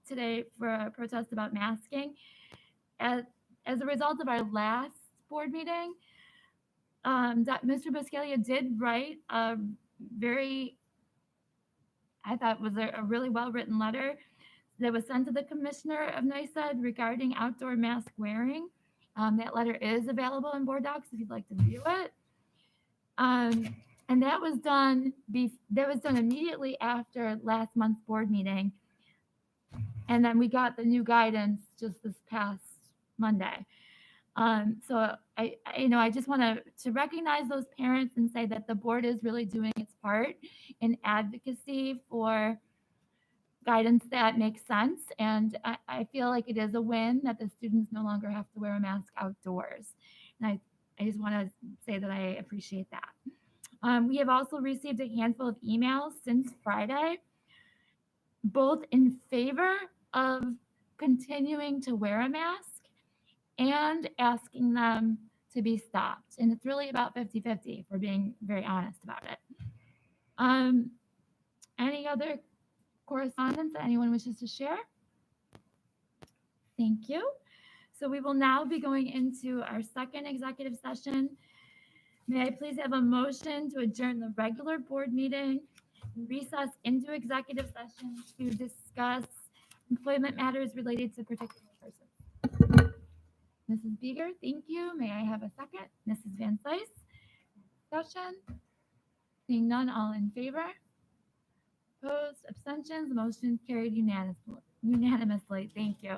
today for a protest about masking. As a result of our last board meeting, Mr. Buscalia did write a very, I thought was a really well-written letter that was sent to the commissioner of NYSED regarding outdoor mask wearing. That letter is available in board docs if you'd like to view it. And that was done immediately after last month's board meeting. And then we got the new guidance just this past Monday. So I just want to recognize those parents and say that the board is really doing its part in advocacy for guidance that makes sense. And I feel like it is a win that the students no longer have to wear a mask outdoors. And I just want to say that I appreciate that. We have also received a handful of emails since Friday, both in favor of continuing to wear a mask and asking them to be stopped. And it's really about 50-50, if we're being very honest about it. Any other correspondence that anyone wishes to share? Thank you. So we will now be going into our second executive session. May I please have a motion to adjourn the regular board meeting, recess into executive session to discuss employment matters related to particular persons. Mrs. Beeger, thank you. May I have a second? Mrs. Van Slyce? Discussion? Seeing none, all in favor? Opposed, abstentions, motion carried unanimously. Thank you.